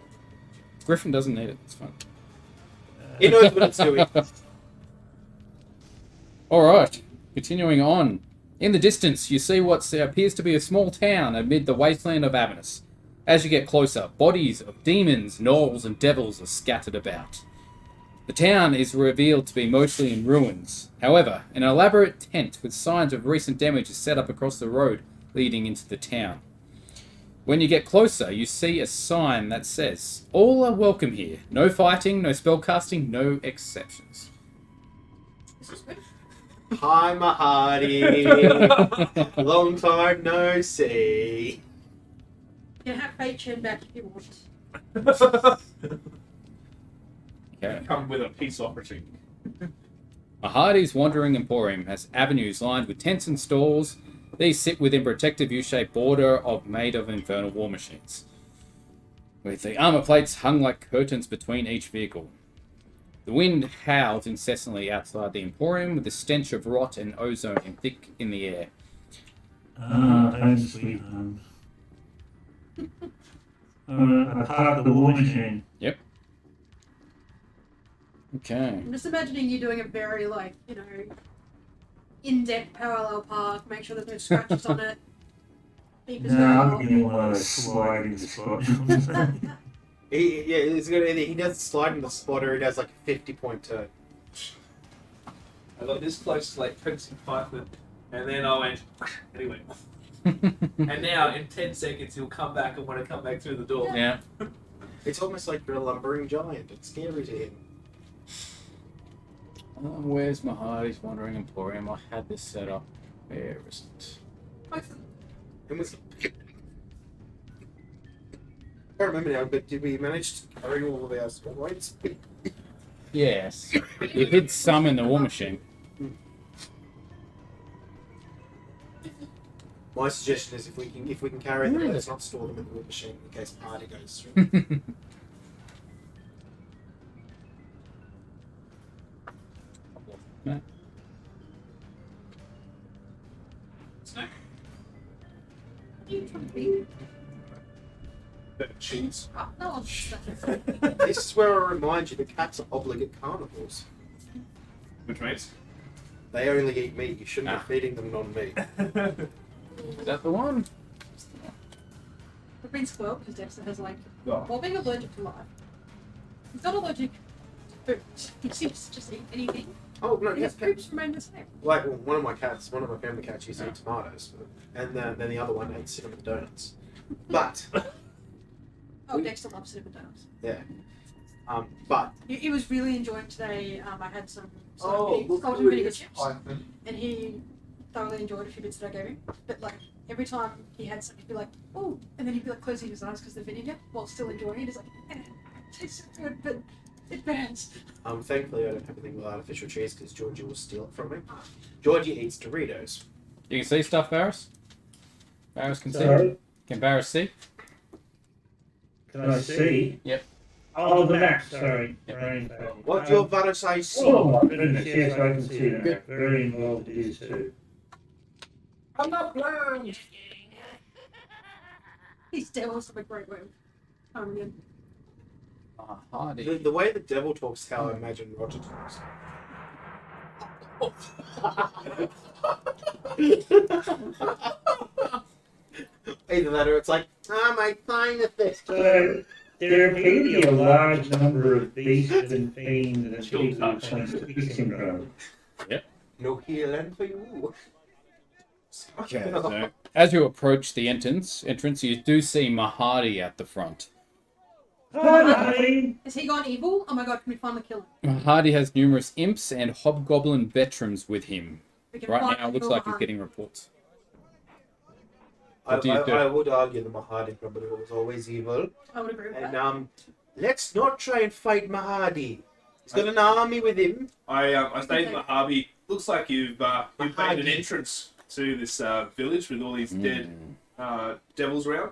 Griffin doesn't need it. It's fine. It knows what it's doing. All right, continuing on. In the distance, you see what appears to be a small town amid the wasteland of Avernus. As you get closer, bodies of demons, gnolls, and devils are scattered about. The town is revealed to be mostly in ruins. However, an elaborate tent with signs of recent damage is set up across the road leading into the town. When you get closer, you see a sign that says, "All are welcome here. No fighting, no spellcasting, no exceptions." Hi, Mahadi. Long time no see. You can have Fate turn back if you want. Okay. Come with a peace offering. Mahadi's Wandering Emporium has avenues lined with tents and stalls. These sit within protective U-shaped border made of infernal war machines, with the armor plates hung like curtains between each vehicle. The wind howls incessantly outside the Emporium, with the stench of rot and ozone thick in the air. Home sweet home. I parked the war machine. Okay. I'm just imagining you doing a very, in-depth parallel park, make sure there's no scratches on it. Beepers No, going I'm off. getting one of those sliding spots. He does slide in the spot, or he does like a 50-point turn. I got this close to like Prince and Python, and then I went, anyway. And now in 10 seconds he'll come back and want to come back through the door. Yeah. It's almost like you're a lumbering giant. It's scary to him. Where's Mahadi's Wandering Emporium? I had this set up. Where is it? It was. I can't remember now, but did we manage to carry all of our spell weights? Yes. You hid some in the war machine. My suggestion is if we can carry them, let's not store them in the war machine in case the party goes through. No. Snack. What are you trying to be? Bit of cheese. Oh, no one's stuck. This is where I remind you the cats are obligate carnivores. Which means? They only eat meat. You shouldn't be Ah. feeding them non-meat. Is that the one? I've been spoiled because Dexter has Oh. well, being allergic to life. He's not allergic to food. He seems to just eat anything. Oh no, And yes, his poops remain the same. like one of my family cats used to eat tomatoes, and then the other one ate cinnamon donuts. But Oh, Dexter loves cinnamon donuts. yeah, but He was really enjoying today. I had some look salt and who it vinegar is, chips, Python. and he thoroughly enjoyed a few bits that I gave him. But every time he had something, he'd be like, "Oh," and then he'd be closing his eyes because of the vinegar while still enjoying it. He's like, "It tastes so good, but it burns." Thankfully I don't have anything with artificial cheese because Georgie will steal it from me. Georgie eats Doritos. You can see stuff, Varis? Varis can see? Sorry? Can Varis see? Can I see? Yep. Oh, the map, sorry. Yep. Brain failure. What's your Varis I see? Oh my goodness, yes, I can see the map. Very involved it is too. I'm not blind! These devils have a great way of coming in. Mahadi. The way the devil talks is how I imagine Rodger talks. Either that or it's like, my fine fist. So, there appear to be a large number of beasts and fiends and people with Poinsettia syndrome. No healing for you. Okay, so as you approach the entrance, you do see Mahadi at the front. Hi! Has he gone evil? Oh my god, can we finally kill him? Mahadi has numerous imps and hobgoblin veterans with him. We can Right finally now, it looks kill like he's Mahadi. getting reports. I What do you do? would argue the Mahadi probably was always evil. I would agree with And that. let's not try and fight Mahadi. He's got an army with him. I stayed in the Harvey. Looks like you've made an Mahadi. entrance to this village with all these dead devils around.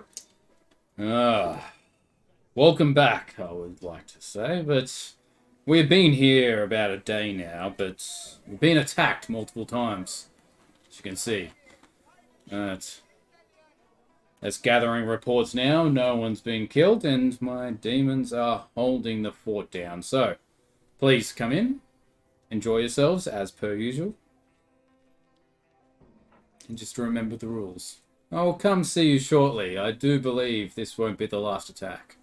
Welcome back, I would like to say, but we've been here about a day now, but we've been attacked multiple times, as you can see. That's gathering reports now. No one's been killed, and my demons are holding the fort down. So, please come in. Enjoy yourselves as per usual. And just remember the rules. I'll come see you shortly. I do believe this won't be the last attack.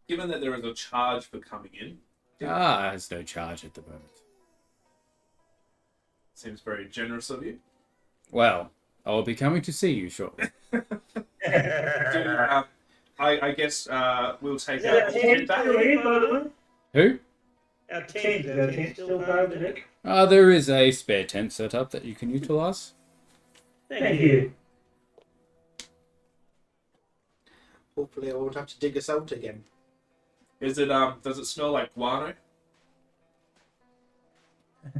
Given that there is a charge for coming in, There's no charge at the moment. seems very generous of you. Well, I will be coming to see you shortly. I guess we'll take Is our our tent back. still here, by the way? Who? Our tent still part of the deck? There is a spare tent set up that you can utilize. Thank you. Hopefully, I won't have to dig us out again. Is it does it smell like guano?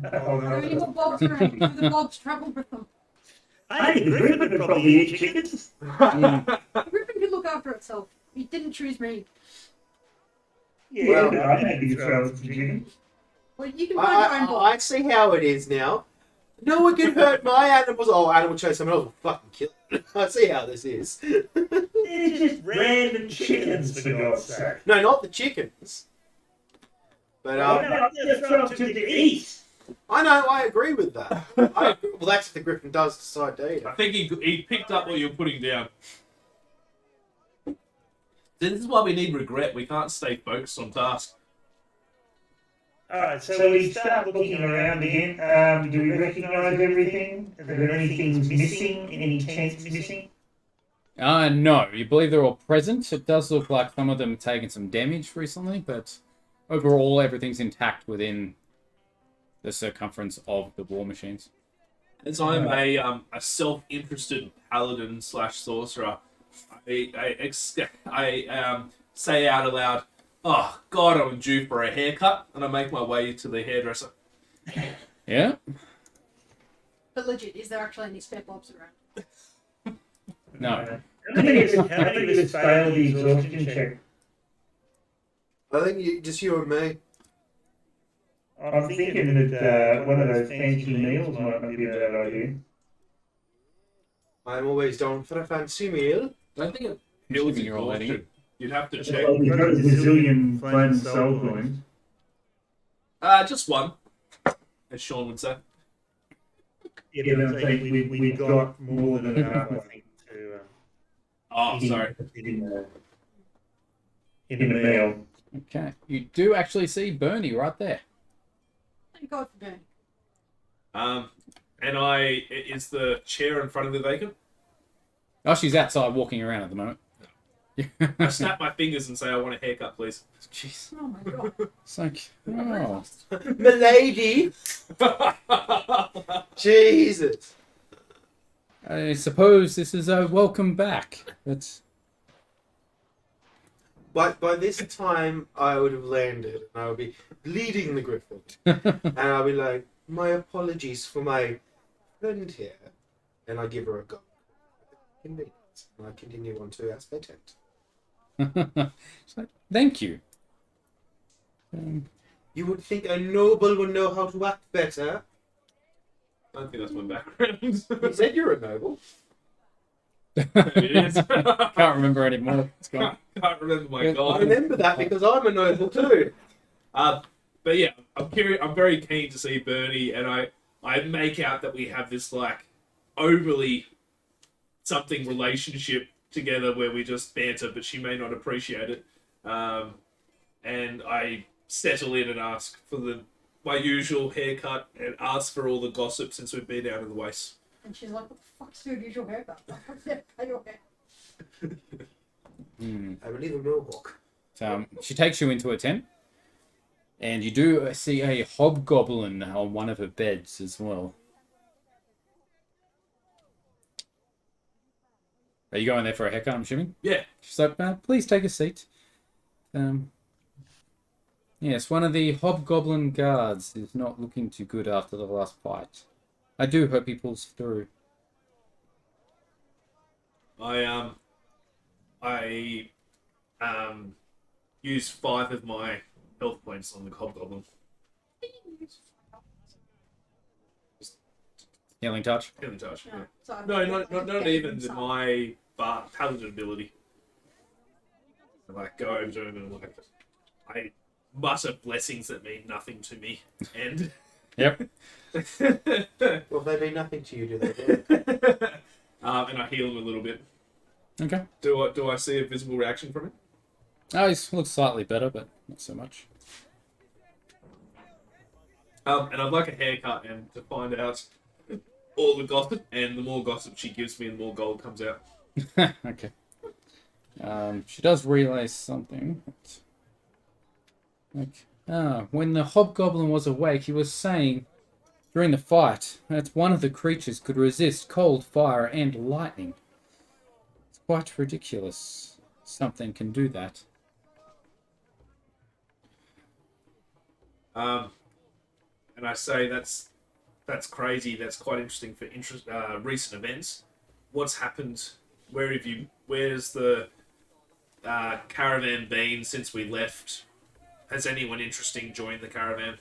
Oh, Are there any more no. blobs around? Do the blobs travel with them? I think the Griffin would probably eat chickens. The Griffin can look after itself. He didn't choose me. Yeah, Well, but I maybe throw some chickens. Well, you can find your own I blob. see how it is now. No one can hurt my animals. Oh, animal chase someone else will fucking kill it. I see how this is. They're just random chickens, for God's sake. No, not the chickens. But Why not just throw them to the east? I know, I agree with that. Well, that's if the Griffin does decide to eat I it. think he picked up what you're putting down. This is why we need regret. We can't stay focused on task. Alright, so we start looking around again. Do we recognise everything? Are there any things missing? Any tents missing? No. You believe they're all present. It does look like some of them have taken some damage recently, but overall everything's intact within the circumference of the war machines. As I'm a self-interested paladin / sorcerer, I say out aloud, "Oh God, I'm due for a haircut," and I make my way to the hairdresser. Yeah? But legit, is there actually any spare blobs around? No. How many of us failed the exhaustion check? I think just you and me. I'm thinking that one of those fancy meals might not be a bad idea. I'm always down for a fancy meal. I don't think it Assuming builds you're all eating exhaustion. You'd have to check. Well, we've got a zillion flame soul coins. Just one, as Sean would say. Yeah, but I'm saying we've got more than enough, I think, to Oh, sorry. in the meal. Okay. You do actually see Bernie right there. Thank God for burning. And is the chair in front of the vacant? Oh, she's outside walking around at the moment. I snap my fingers and say, "I want a haircut, please." Jeez. Oh my God. It's like, oh. Milady! Jesus! I suppose this is a welcome back. But By this time, I would have landed, and I would be leading the Griffin. And I'll be like, "My apologies for my friend here." And I give her a go. Convenience. And I continue on to our spare tent. She's like, thank you. You would think a noble would know how to act better. I don't think that's my background. You said you're a noble. It is. Can't remember anymore. It's gone. Can't remember my Yeah. I god. remember that because I'm a noble too. But yeah, I'm curious. I'm very keen to see Bernie, and I make out that we have this like overly something relationship together where we just banter, but she may not appreciate it. And I settle in and ask for my usual haircut and ask for all the gossip since we've been out of the waste. And she's like, what the fuck's your usual haircut? I've never cut your hair. I believe a mohawk. So, she takes you into a tent, and you do see a hobgoblin on one of her beds as well. Are you going there for a haircut, I'm assuming? Yeah. She's like, please take a seat. Yes, one of the hobgoblin guards is not looking too good after the last fight. I do hope he pulls through. I use 5 of my health points on the hobgoblin. Healing touch. Healing touch. Yeah. Yeah. So I'm No, like, not getting even inside. my talented ability. I like go over to him and like I mutter blessings that mean nothing to me, and Yep. Well, they mean nothing to you, do they? and I heal him a little bit. Okay. Do I see a visible reaction from him? Oh, he looks slightly better, but not so much. And I'd like a haircut and to find out all the gossip, and the more gossip she gives me, the more gold comes out. Okay. She does relay something. When the hobgoblin was awake, he was saying during the fight that one of the creatures could resist cold, fire, and lightning. It's quite ridiculous. Something can do that. And I say that's crazy. That's quite interesting for recent events. What's happened? Where's the caravan been since we left? Has anyone interesting joined the caravan?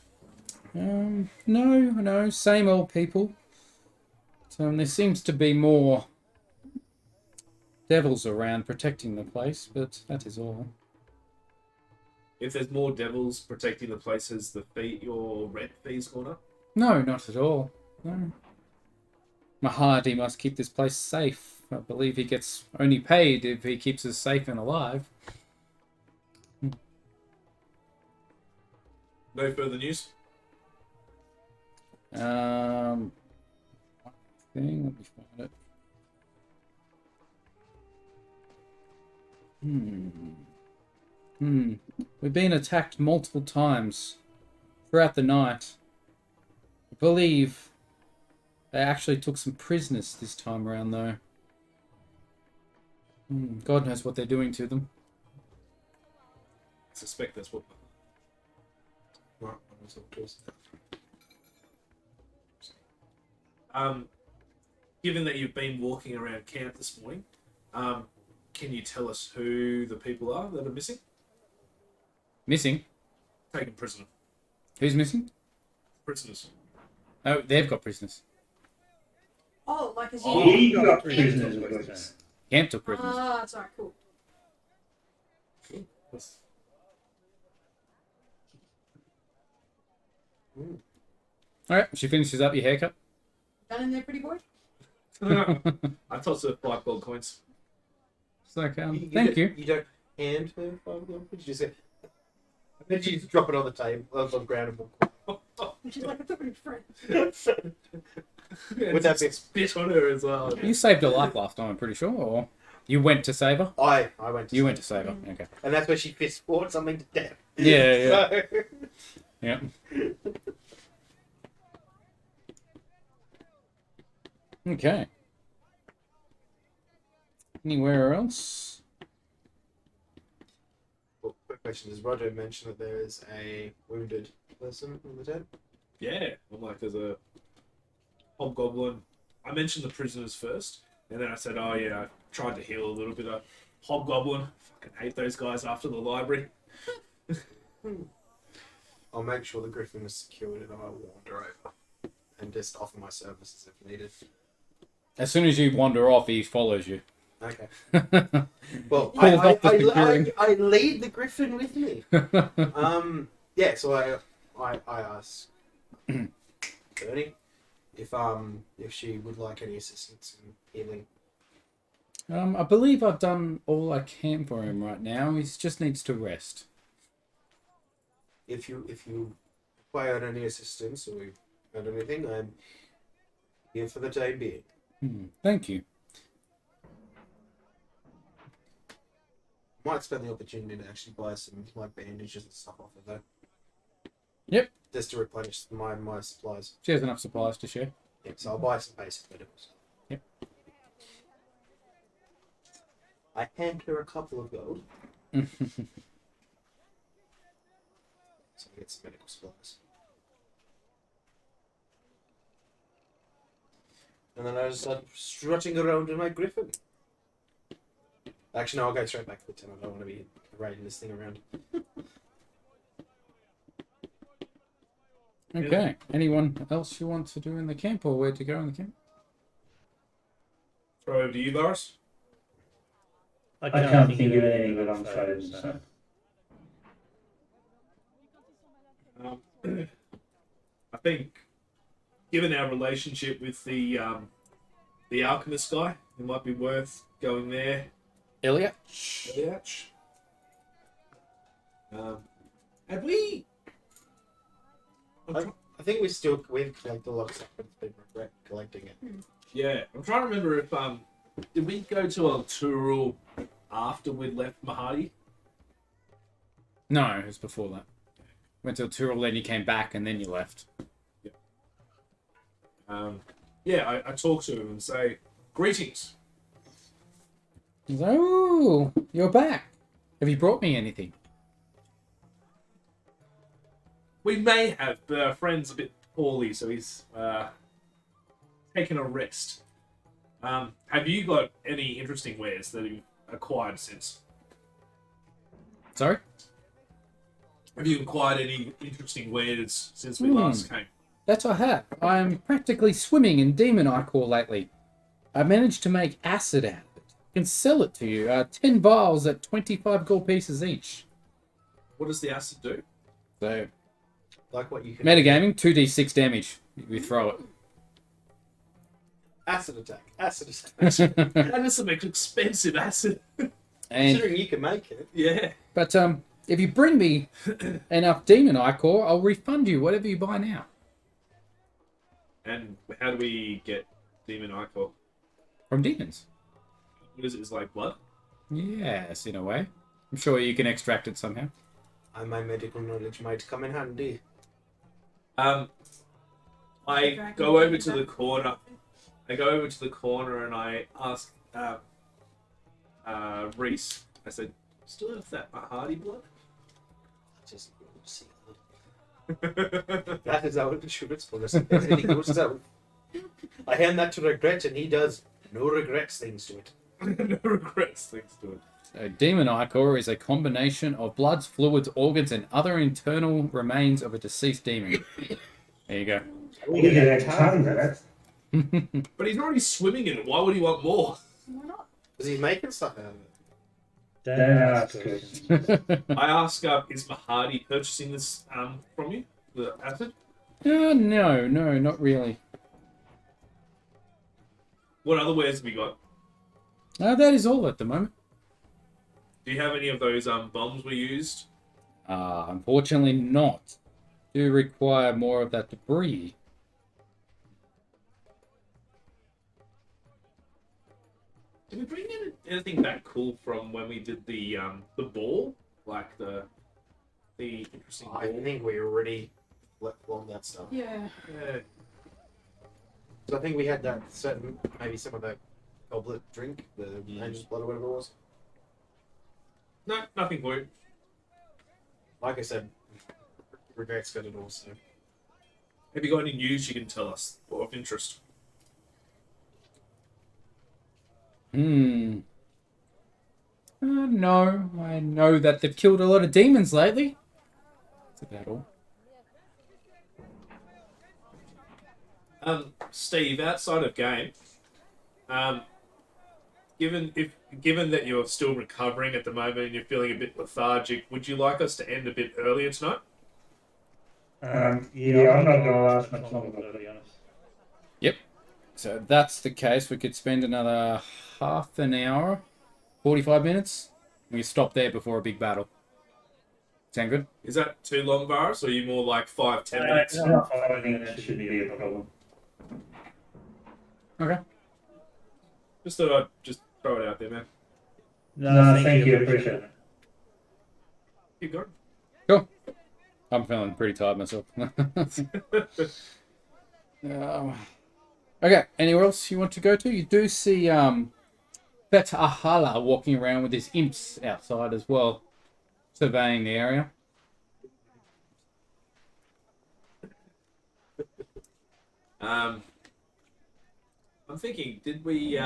No, same old people. There seems to be more devils around protecting the place, but that is all. If there's more devils protecting the place, has your rent fees gone up? No, not at all. No. Mahadi must keep this place safe. I believe he gets only paid if he keeps us safe and alive. No further news? Let me find it. We've been attacked multiple times throughout the night. I believe they actually took some prisoners this time around, though. God knows what they're doing to them. I suspect that's what. Right, Given that you've been walking around camp this morning, can you tell us who the people are that are missing? Missing? Taken prisoner. Who's missing? Prisoners. Oh, they've got prisoners. Oh, like as Oh. He got prisoners with us. Camp took prisoners. Ah, sorry, cool. That's- Alright, she finishes up your haircut. Done in there, pretty boy? I toss her 5 gold coins. It's like, thank you. You don't hand her 5 gold. Did you just say? I bet you just drop it on the table, on the ground, and walk. Which is like a pretty friend. Would that be? Spit on her as well. You saved her life last time, I'm pretty sure, or you went to save her? I went to. You say- went to save her, okay. And that's where she fist fought something to death. Yeah. So- Yeah. Okay. Anywhere else? Well, quick question: does Rodger mention that there is a wounded person in the tent? Yeah, I'm like, there's a hobgoblin. I mentioned the prisoners first, and then I said, oh yeah, I tried to heal a little bit of hobgoblin. Fucking hate those guys after the library. I'll make sure the griffin is secured, and I'll wander over and just offer my services if needed. As soon as you wander off, he follows you. Okay. Well, Pulls off the securing. I lead the griffin with me. Yeah. So I asked Bernie if she would like any assistance in healing. I believe I've done all I can for him right now. He just needs to rest. If you require any assistance or anything, I'm here for the time being. Thank you. Might spend the opportunity to actually buy some like bandages and stuff off of her. Yep. Just to replenish my supplies. She has enough supplies to share. Yeah, so I'll buy some basic medicals. Yep. I hand her a couple of gold. So I get some medical supplies. And then I was strutting around in my griffin. Actually, no, I'll go straight back to the tent. I don't want to be parading this thing around. Okay. Anyone else you want to do in the camp, or where to go in the camp? Throw over to you, Varis. I can't think of anything that I'm excited to say. I think, given our relationship with the alchemist guy, it might be worth going there. Elliot? Ajax. Have we? I think we've collected a lot of stuff, but it's been regret collecting it. Yeah, I'm trying to remember if did we go to Alturul after we'd left Mahadi? No, it was before that. Went to Tyrrell, then you came back, and then you left. Yeah, I talk to him and say, greetings. He's like, "Oh, you're back. Have you brought me anything?" We may have, but our friend's a bit poorly, so he's taken a rest. Have you got any interesting wares that you've acquired since? Sorry? Have you acquired any interesting wares since we last came? That I have. I'm practically swimming in demon ichor lately. I managed to make acid out of it. I can sell it to you. 10 vials at 25 gold pieces each. What does the acid do? So, Like what you can. metagaming, 2d6 damage. We throw it. Acid attack. Acid attack. That is some expensive acid. And Considering you can make it. Yeah. but if you bring me enough demon ichor, I'll refund you whatever you buy now. And how do we get demon ichor? From demons. What is it? Is it like blood? Yes, in a way. I'm sure you can extract it somehow. And my medical knowledge might come in handy. I go over to the corner. I go over to the corner and I ask Rhys. I said, "Still have that Mahadi blood?" Just see. That is our insurance policy. Everything goes out. I hand that to Regret, and he does no regrets things to it. No regrets, thanks to it. So demon ichor is a combination of bloods, fluids, organs, and other internal remains of a deceased demon. There you go. We get tons of that. But he's already swimming in it. Why would he want more? Why not? Is he making stuff out of it? Don't ask questions. I ask, is Mahadi purchasing this from you? The acid? No, not really. What other wares have you got? That is all at the moment. Do you have any of those bombs we used? Unfortunately not. Do require more of that debris. Did we bring anything that cool from when we did the ball? Like the interesting ball? I think we already let along that stuff. Yeah. Yeah. So I think we had that certain, maybe some of that goblet drink, the angel's blood or whatever it was. No, nothing for you. Like I said, Regret's got it all, so. Have you got any news you can tell us or of interest? No, I know that they've killed a lot of demons lately. That's about all. Steve, outside of game, given that you're still recovering at the moment and you're feeling a bit lethargic, would you like us to end a bit earlier tonight? Yeah, I'm not going to last much longer, to be honest. Yep. So if that's the case, we could spend another half an hour, 45 minutes. We can stop there before a big battle. Sound good? Is that too long, Varis, or are you more like 5-10 minutes? I think that shouldn't be a problem. Okay. Just thought I'd just throw it out there, man. No, thank you, appreciate it. Keep going. Cool. I'm feeling pretty tired myself. Okay, anywhere else you want to go to? You do see Bet Ahala walking around with his imps outside as well, surveying the area. I'm thinking, did we,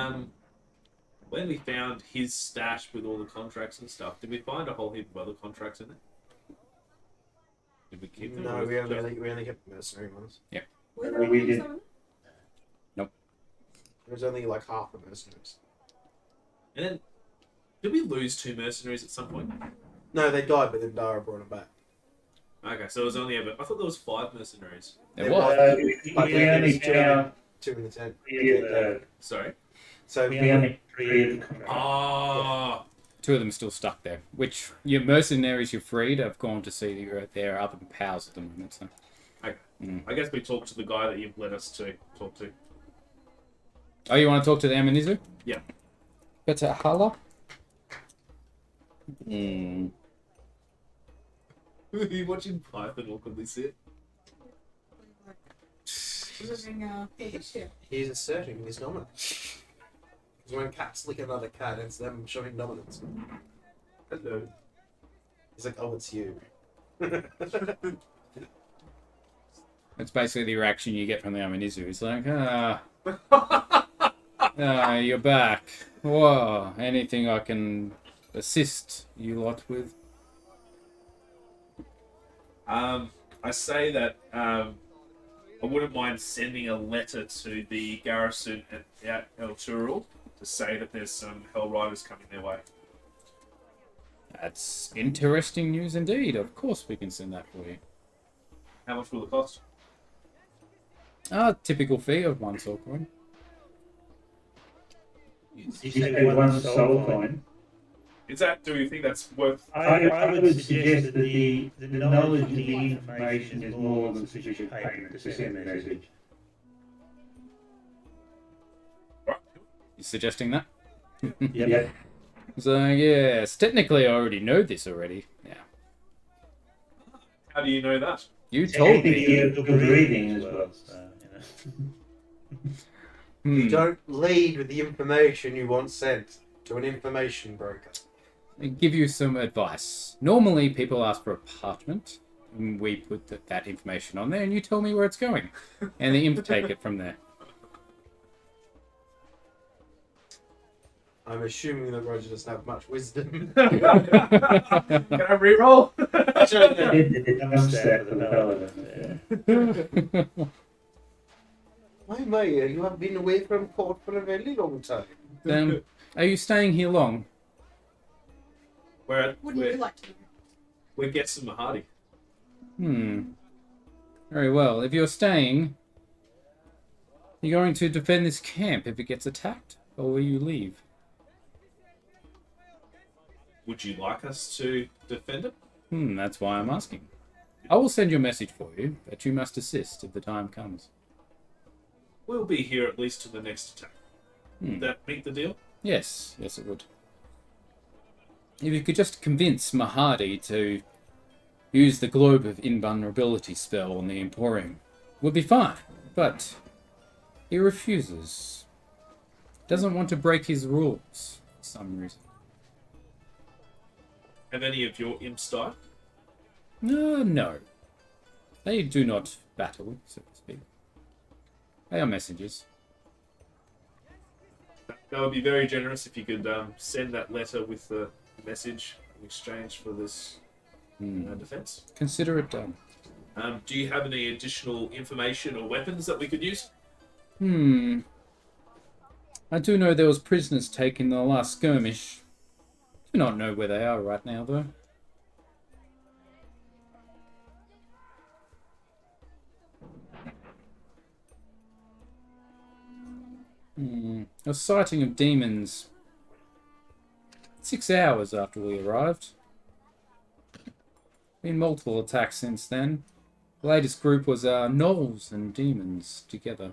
when we found his stash with all the contracts and stuff, did we find a whole heap of other contracts in there? Did we keep them? No, we only kept the mercenary ones. Were there We only did. 7? There was only like half the mercenaries. And then, did we lose 2 mercenaries at some point? No, they died, but then Dara brought them back. Okay, so it was only ever. I thought there was 5 mercenaries. There was. was. We only found Two in the tent. 3 of the. Sorry. So We only 3 of the contract. Oh, 2 of them still stuck there. Which your mercenaries you freed have gone to see their other powers at the moment. So. I guess we talked to the guy that you've led us to talk to. Oh, you want to talk to the Amanizu? Yeah. Better Hala? Hmm. Are you watching Python awkwardly sit? he's asserting his dominance. Because when cats lick another cat, it's them showing dominance. Hello. He's like, oh, it's you. That's basically the reaction you get from the Amanizu. It's like, you're back. Whoa, anything I can assist you lot with? I say that I wouldn't mind sending a letter to the garrison at El Turul to say that there's some Hellriders coming their way. That's interesting news indeed. Of course we can send that for you. How much will it cost? Typical fee of 1 soul coin. You say 1 soul coin. Is that? Do you think that's worth? I would suggest that the knowledge of the information is more than sufficient payment to send the message. Right. You suggesting that? Yeah. So yes, technically I already know this already. Yeah. How do you know that? You told me. You're good reading as well. So, You don't lead with the information you want sent to an information broker. I give you some advice. Normally people ask for a parchment, and we put that information on there, and you tell me where it's going. And the imp take it from there. I'm assuming that Roger doesn't have much wisdom. Can I re-roll? Why, Maya, you have been away from court for a very long time. Are you staying here long? We're Wouldn't you like to know? we're Getson Mahadi. Very well. If you're staying, you're going to defend this camp if it gets attacked, or will you leave? Would you like us to defend it? That's why I'm asking. I will send you a message for you, but you must assist if the time comes. We'll be here at least to the next attack. Would that make the deal? Yes, it would. If you could just convince Mahadi to use the Globe of Invulnerability spell on the Emporium, would be fine, but he refuses. Doesn't want to break his rules for some reason. Have any of your imps died? No. They do not battle, so to speak. They are messengers. That would be very generous if you could send that letter with the message in exchange for this defense. Consider it done. Do you have any additional information or weapons that we could use? I do know there was prisoners taken in the last skirmish. Do not know where they are right now, though. A sighting of demons 6 hours after we arrived. Been multiple attacks since then. The latest group was gnolls and demons together.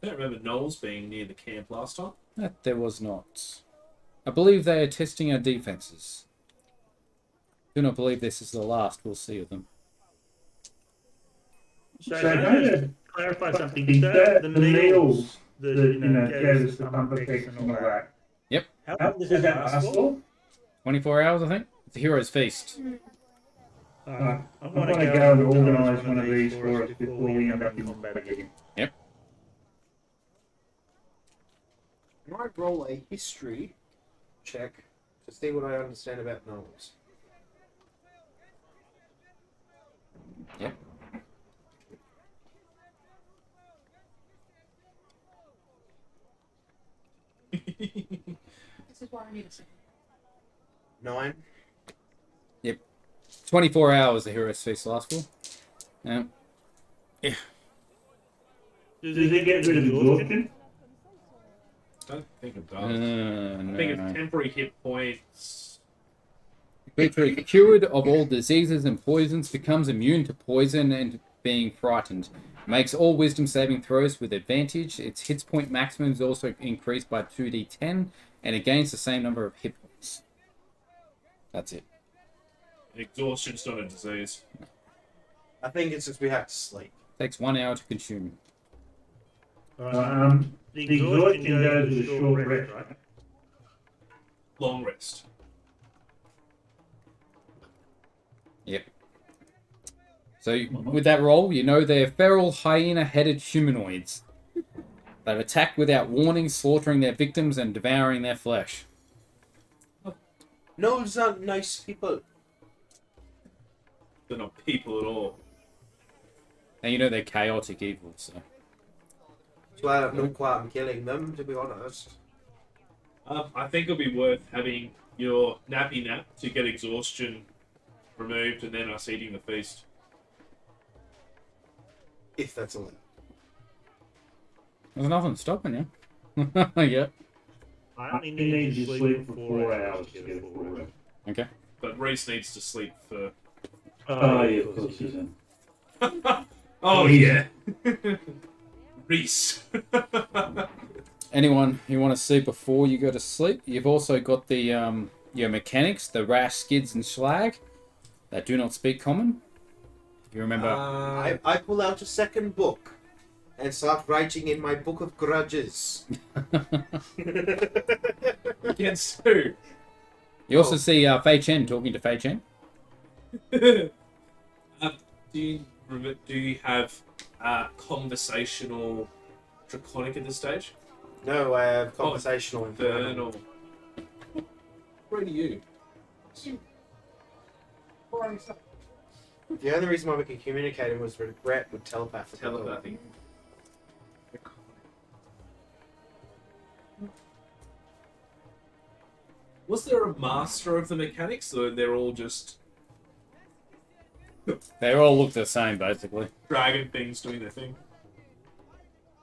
I don't remember Knowles being near the camp last time. That there was not. I believe they are testing our defences. Do not believe this is the last we'll see of them. So can I just clarify something? The needles that gave us the pump effects and all that. Yep. How long does that last for? 24 hours, I think. It's a hero's feast. I want to go and organise one of these for us before we end up in combat again. Yep. Can I roll a history check to see what I understand about gnolls? Yep. This is why I need a second. 9. 24 hours the Hero's Feast lasts for. Does it get rid of exhaustion? Don't think it does. I No. think it's temporary hit points. Creature cured of all diseases and poisons becomes immune to poison and being frightened. Makes all wisdom saving throws with advantage. Its hit point maximum is also increased by 2d10 and it gains the same number of hit points. That's it. Exhaustion's not a disease. I think it's just we have to sleep. Takes 1 hour to consume. The exhaustion goes with a short rest, right? Long rest. Yep. So with that roll, you know they're feral hyena-headed humanoids. They've attacked without warning, slaughtering their victims and devouring their flesh. Gnolls aren't nice people. They're not people at all. And you know they're chaotic evil, so... That's why I have no qualm killing them, to be honest. I think it'll be worth having your nappy nap to get exhaustion removed and then us eating the feast. If that's all. There's nothing stopping you. Yep. I only need to sleep for 4 hours to get a full rest. Okay. But Rhys needs to sleep for... Oh, yeah, of course he does. Oh, yeah. Rhys. Anyone you want to see before you go to sleep? You've also got the your mechanics, the rash, skids, and slag that do not speak common. You remember? I pull out a second book and start writing in my book of grudges. Against who? You also see Fei Chen talking to Fei Chen. Do you have conversational draconic at this stage? No, I have conversational infernal. Infernal. Where do you? Boring stuff. The only reason why we could communicate was regret with telepathy. Telepathy. Was there a master of the mechanics, or they're all just They all look the same, basically. dragon things doing their thing?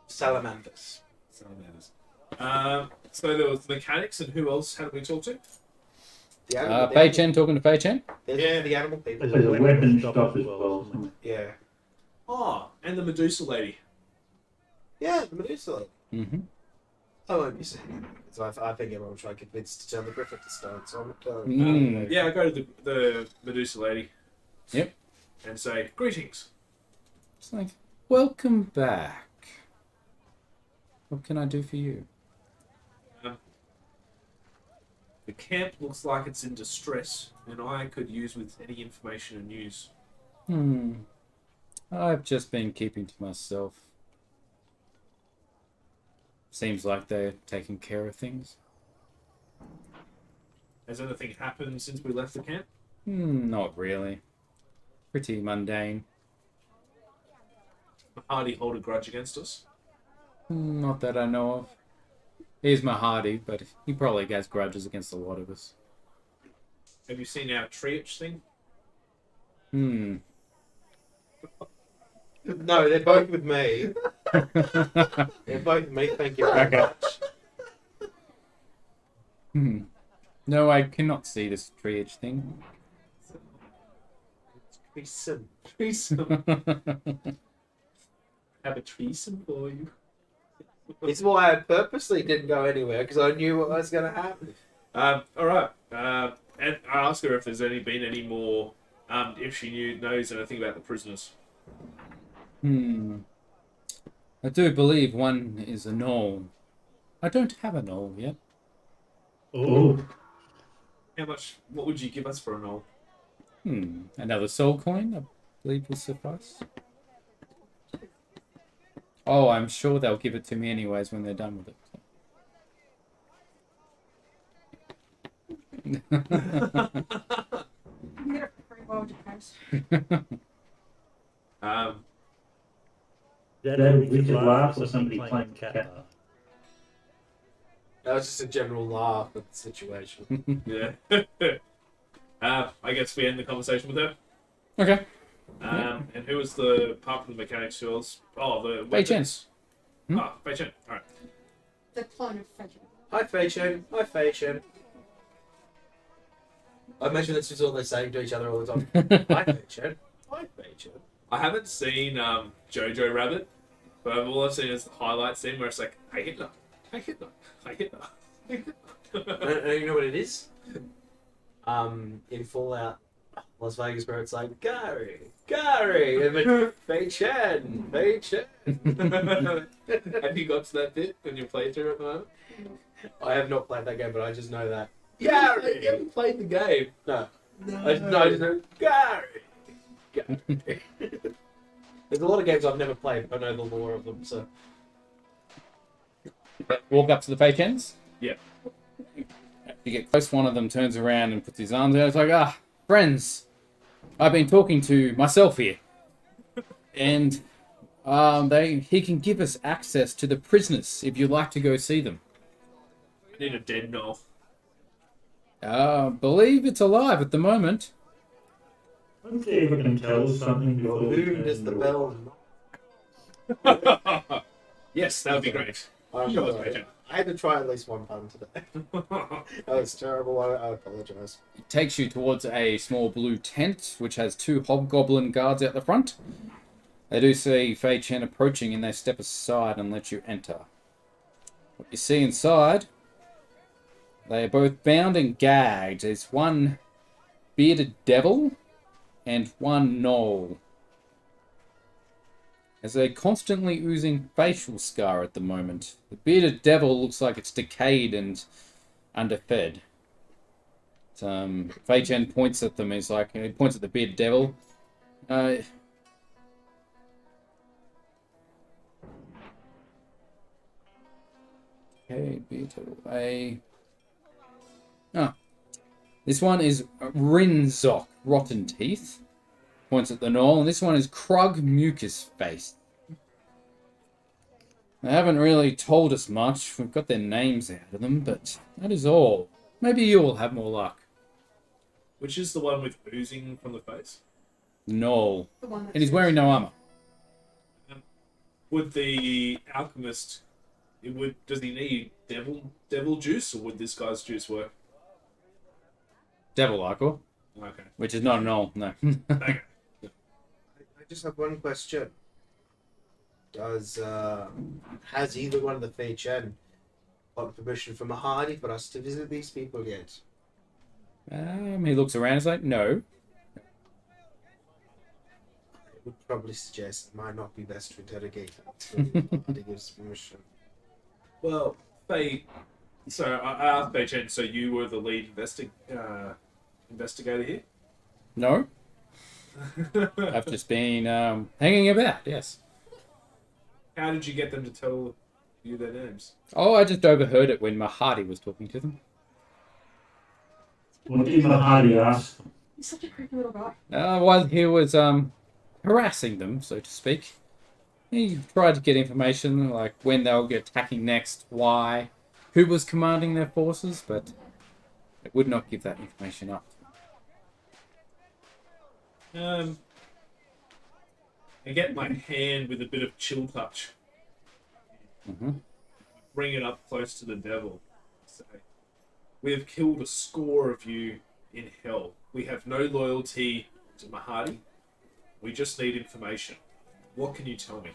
Salamanders. Salamanders. So there was mechanics, and who else had we talk to? The animal. Fei Chen talking to Fei Chen. Yeah, the animal people. There's a weapon shop as well. Yeah. Oh, and the Medusa lady. Yeah, the Medusa. Mm-hmm. I won't be saying it. So I think everyone will try to convince to turn the Griffin to stone, so I'm not going. Yeah, I go to the Medusa lady. Yep. And say, greetings. It's like, welcome back. What can I do for you? The camp looks like it's in distress, and I could use with any information and news. I've just been keeping to myself. Seems like they're taking care of things. Has anything happened since we left the camp? Not really. Pretty mundane. Hardy hold a grudge against us? Not that I know of. He's Mahadi, but he probably has grudges against a lot of us. Have you seen our triage thing? No, they're both with me. They're both with me, thank you very much. No, I cannot see this triage thing. Threesome. Threesome. Have a threesome for you. It's why I purposely didn't go anywhere, because I knew what was going to happen. Alright. And I asked her if there's been any more, if she knows anything about the prisoners. I do believe one is a knoll. I don't have a knoll yet. Oh. What would you give us for a knoll? Another soul coin, I believe, will suffice. Oh, I'm sure they'll give it to me anyways when they're done with it. You get it for free, why would you post? Is that a wicked laugh or somebody playing cat laugh? That was just a general laugh at the situation. Yeah. I guess we end the conversation with her. Okay. And who was the, apart from the mechanics, who else? Oh, the Fei Chen. weapons. Ah, Fei Chen. Alright. The clone of Frederick. Hi, Fei Chen. Hi, Fei Chen. I imagine that's just all they're saying to each other all the time. Hi, Fei Chen. Hi, Fei Chen. I haven't seen Jojo Rabbit, but all I've seen is the highlight scene where it's like, hey Hitler, hey Hitler, hey Hitler, hey Hitler. And you know what it is? In Fallout Las Vegas, where it's like, Gary, and then Fei Chen. Have you got to that bit in your playthrough at the moment? I have not played that game, but I just know that. Gary! You haven't played the game. No. I just know, Gary. There's a lot of games I've never played, but I know the lore of them, so. Walk up to the Fei Chens. Yeah. You get close, one of them turns around and puts his arms out. It's like, friends, I've been talking to myself here. And he can give us access to the prisoners if you'd like to go see them. I need a dead knoll. Believe it's alive at the moment. Let's see if I can tell us something before we Who turn does the door. bell? Yes, that would be great. I'm Sure, sorry. Fei Chen. I had to try at least one pun today. That was terrible. I apologise. It takes you towards a small blue tent, which has 2 hobgoblin guards out the front. They do see Fei Chen approaching, and they step aside and let you enter. What you see inside, they are both bound and gagged. There's one bearded devil and one gnoll. There's a constantly oozing facial scar at the moment. The bearded devil looks like it's decayed and underfed. Fei Chen points at them. He's like, he points at the bearded devil. Okay, bearded devil. This one is Rinzok, Rotten Teeth. Points at the gnoll, and this one is Krug Mucus Face. They haven't really told us much. We've got their names out of them, but that is all. Maybe you will have more luck. Which is the one with oozing from the face? Gnoll. The one that And he's wearing no armor. Would the alchemist... Does he need devil juice, or would this guy's juice work? Devil Arcor. Okay. Which is not a gnoll, no. Okay. I just have one question. Has either one of the Fei Chen got permission from Mahadi for us to visit these people yet? He looks around and is like, no. I would probably suggest it might not be best to interrogate until Mahadi gives permission. Well, so I asked Fei Chen, so you were the lead investigator here? No. I've just been hanging about, yes. How did you get them to tell you their names? Oh, I just overheard it when Mahadi was talking to them. What did Mahadi ask them? He's such a creepy little guy. While he was harassing them, so to speak, he tried to get information, like when they'll get attacking next, why, who was commanding their forces, but it would not give that information up. I get my hand with a bit of chill touch. Mm-hmm. Bring it up close to the devil. Say, we have killed a score of you in hell. We have no loyalty to Mahadi. We just need information. What can you tell me?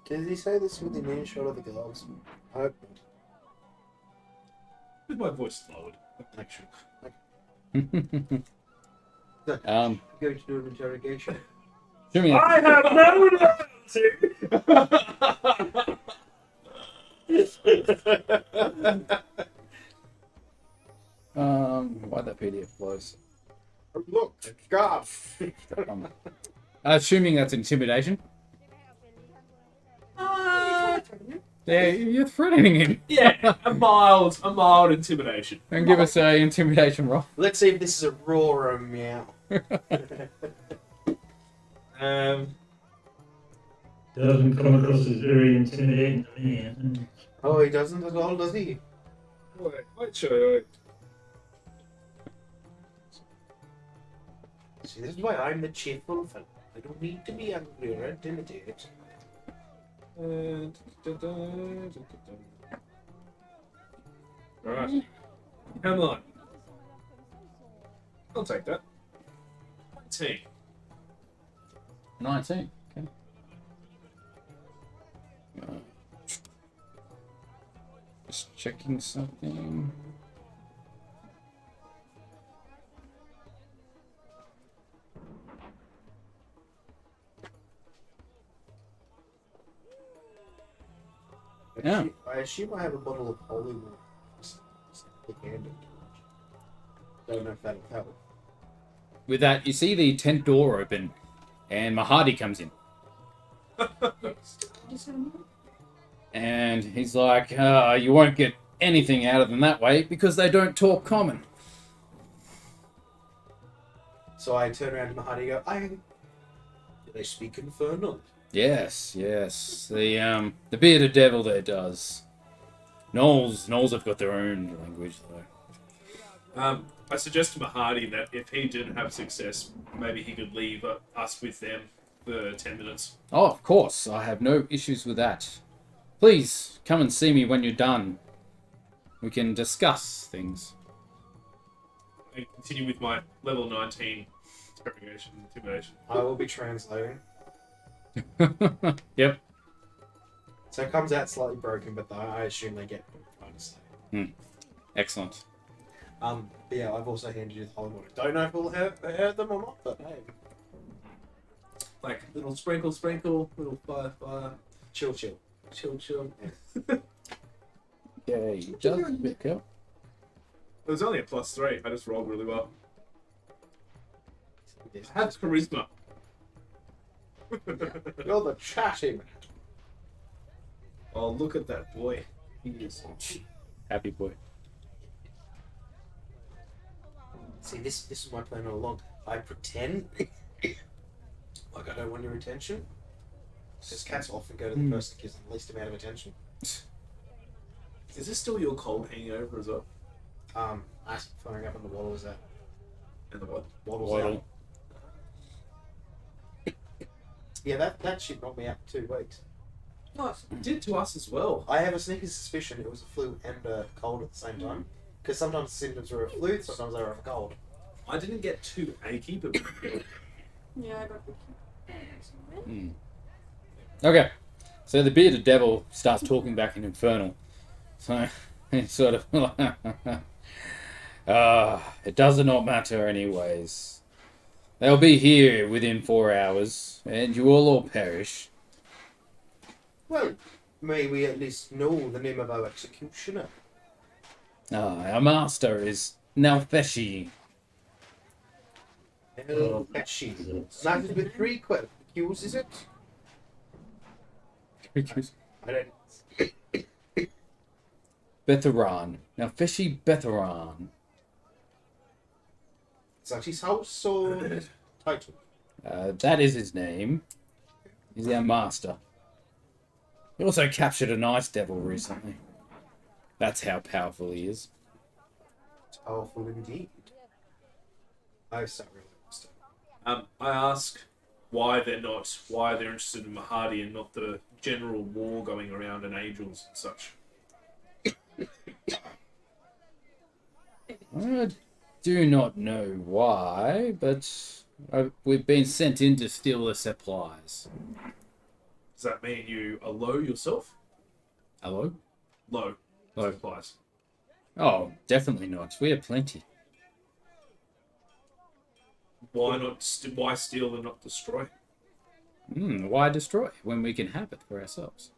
Did he say this with the earshot of the gloves? I hope not. With my voice lowered. Make sure. Going to do an interrogation. Jimmy, I have no loyalty. why'd that PDF close? Look, God. Assuming that's intimidation. Yeah, you're threatening him. Yeah, a mild intimidation. And give us a intimidation roll. Let's see if this is a roar or a meow. Doesn't come across as very intimidating to me. Hasn't it? Oh, he doesn't at all, does he? Wait, sure. See, this is why I'm the cheerful fellow. I don't need to be angry or intimidated. Alright. Come on. I'll take that. 19. 19. Okay. Just checking something. Yeah. I assume I have a bottle of holy water. Don't know if that'll help. With that, you see the tent door open, and Mahadi comes in. And he's like, you won't get anything out of them that way because they don't talk common. So I turn around to Mahadi and go, do they speak infernal? Yes. The bearded devil there does. Gnolls have got their own language though. I suggest to Mahadi that if he didn't have success, maybe he could leave us with them for 10 minutes. Oh, of course. I have no issues with that. Please, come and see me when you're done. We can discuss things. I continue with my level 19 interrogation, intimidation. I will be translating. Yep. So it comes out slightly broken, but I assume they get what I'm trying to say. Excellent. But yeah, I've also handed you the holy water. Don't know if we'll hurt them or not, but hey. Like, little sprinkle, little fire. Chill. Yeah. Yeah, you just pick up. It was only a +3. I just rolled really well. I have charisma. You're the chatty man. Oh, look at that boy. He is. Happy boy. See, this is my plan all along. I pretend like I don't want your attention. Because cats often go to the person who gives them the least amount of attention. Is this still your cold hanging over as well? I firing up on the waddle is that. And the what? Waddle's Waddle. out. Yeah, that shit knocked me out for 2 weeks. Nice. It did to us as well. I have a sneaky suspicion it was a flu and a cold at the same time. Because sometimes the symptoms were a flu, sometimes they were a cold. I didn't get too achy, but Yeah, I got it. Okay. So the bearded devil starts talking back in Infernal. So it's sort of it does not matter anyways. They'll be here within 4 hours, and you will all perish. Well, may we at least know the name of our executioner? Our master is Nalfeshi. Petshi. That is with 3 Q's, is it? I don't... Betheron. Nalfeshi Betheron. Is that his house or his title? That is his name. He's our master. He also captured a nice devil recently. That's how powerful he is. Powerful indeed. I so really lost it. I ask why they're interested in Mahadi and not the general war going around in Angels and such. I do not know why, but we've been sent in to steal the supplies. Does that mean you are low yourself? Hello? Low. Low. Supplies. Oh, definitely not. We have plenty. Why not? Why steal and not destroy? Why destroy when we can have it for ourselves?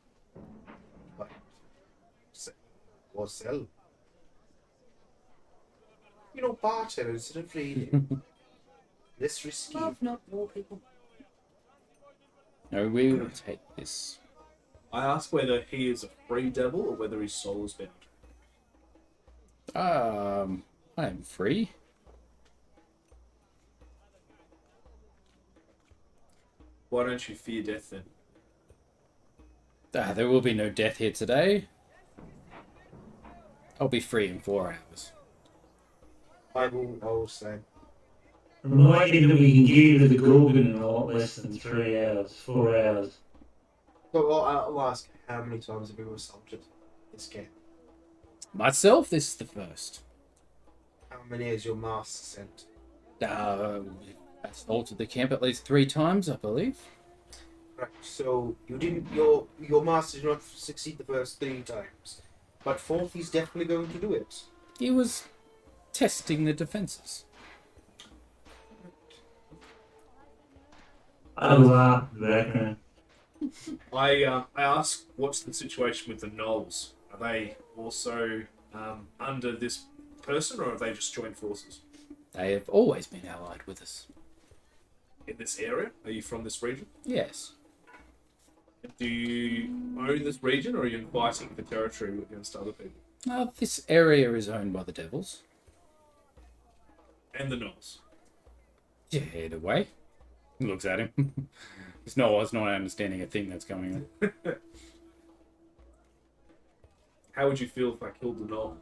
Or sell. You know, barter instead of trading. Less risky. Love, not war, people. No, we will take this. I ask whether he is a free devil or whether his soul is bound. I am free. Why don't you fear death then? There will be no death here today. I'll be free in 4 hours. I will say. Remind him that we can get you to the Gorgon in a lot less than 3 hours, 4 hours. So I'll ask, how many times have you assaulted this camp? Myself, this is the first. How many has your master sent? Assaulted the camp at least 3 times, I believe. Right, so you didn't. Your master did not succeed the first 3 times, but 4th he's definitely going to do it. He was testing the defenses. I laugh in the background. I ask, what's the situation with the Knolls? Are they also under this person, or have they just joined forces They have always been allied with us. in this area? Are you from this region? Yes. Do you own this region, or are you fighting for territory against other people? This area is owned by the devils. And the Knolls. Yeah, in a way. He looks at him. He's not understanding a thing that's going on. How would you feel if I killed the Knoll?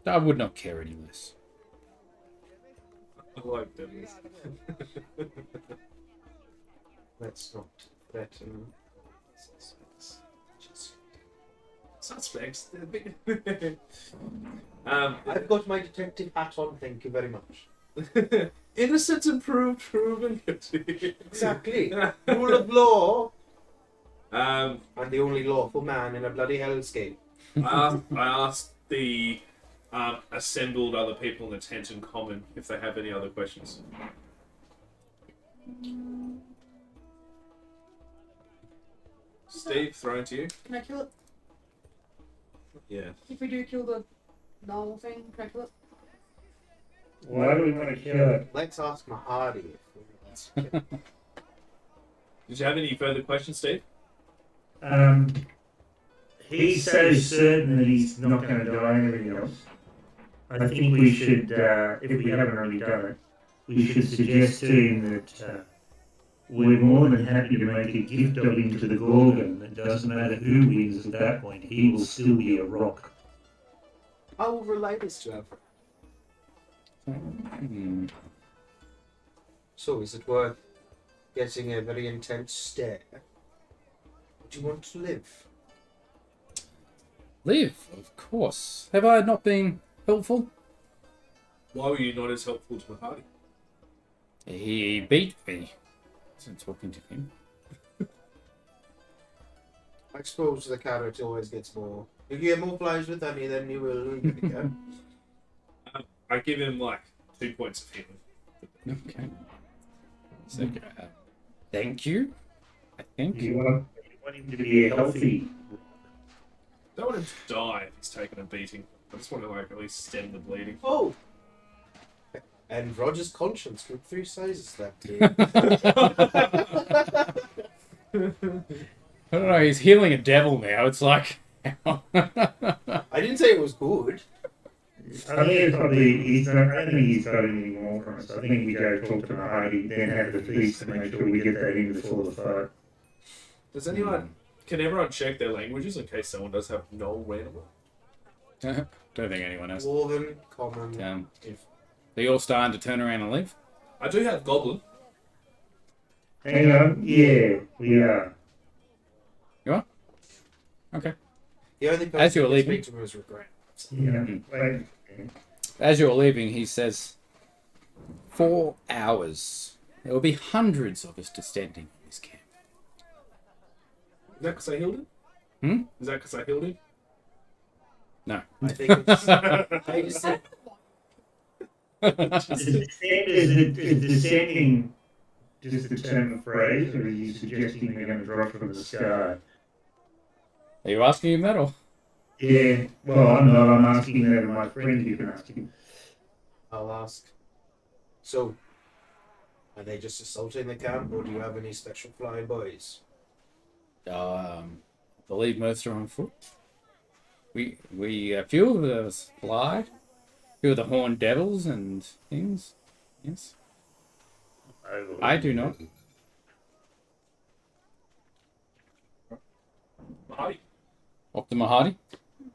I would not care any less. I like devils. Let's not threaten Suspects. I've got my detective hat on, thank you very much. Innocent and proven guilty. Exactly. Rule of law. Um, I'm the only lawful man in a bloody hellscape. I asked the assembled other people in the tent in common if they have any other questions. Steve, thrown to you. Can I kill it? Yeah. If we do kill the null thing, can I kill it? Why do we want to kill it? Let's ask Mahadi if we Did you have any further questions, Steve? He's so certain that he's not going to die and everything else. I think we should, if we haven't already done it, we should suggest to him that we're more than happy to make a gift of him to the Gorgon. It doesn't matter who wins at that point, he will still be a rock. I will relay this to her. So, is it worth getting a very intense stare? Do you want to live? Live, of course. Have I not been helpful? Why were you not as helpful to Mahadi? He beat me. Since talking to him. I suppose the carrot always gets more. You get more flies with honey than you will give a cat. I give him like 2 points of healing. Okay. So, thank you. I think. You want him to be healthy. Don't want him to die if he's taken a beating. I just want to like at least stem the bleeding. Oh! And Rodger's conscience with 3 sizes left. I don't know, he's healing a devil now. It's like... I didn't say it was good. I think it's probably, I don't think he's got any more from us. I think we go talk to Mahadi, then have the feast to make sure we get that in before the fight. Does anyone... Can everyone check their languages in case someone does have no randomly? Don't think anyone has. Dwarven, common. Are you all starting to turn around and leave? I do have Goblin. Hang on, yeah, we are. You are? Okay. The only person As you're who can leaving. speak to him is regret. Yeah, wait. As you're leaving, he says, 4 hours. There will be hundreds of us descending in this camp. Is that because I healed him? Hmm? Is that because I healed him? No. I think it's... I just said... Is descending just the term of phrase, or are you suggesting they're going to drop from the sky? Are you asking him that or? Yeah, well, I'm not. I'm asking that of my friend. You can ask him. I'll ask. So, are they just assaulting the camp, or do you have any special flying boys? I believe most are on foot. We a few of us fly. A few of the horned devils and things. Yes. I do not. Mahadi. Optima Hardy?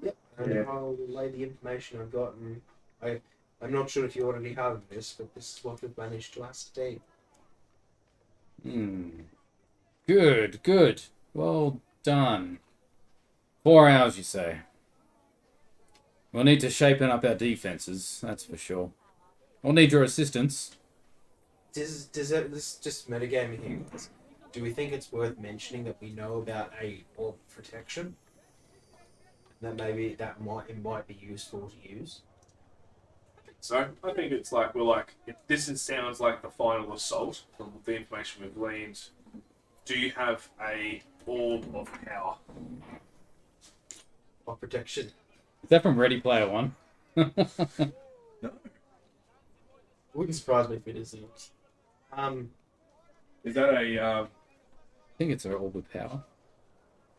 Yep. And Yeah. I'll relay the information I've got, and I'm not sure if you already have this, but this is what we've managed to ascertain. Good, good. Well done. 4 hours, you say? We'll need to shapen up our defenses, that's for sure. We'll need your assistance. This is just metagaming here. Do we think it's worth mentioning that we know about a orb protection? That maybe it might be useful to use. So I think it's like sounds like the final assault from the information we've gleaned. Do you have a orb of power? Orb protection. Is that from Ready Player One? No. Wouldn't surprise me if it isn't. Is that a I think it's an orb of power.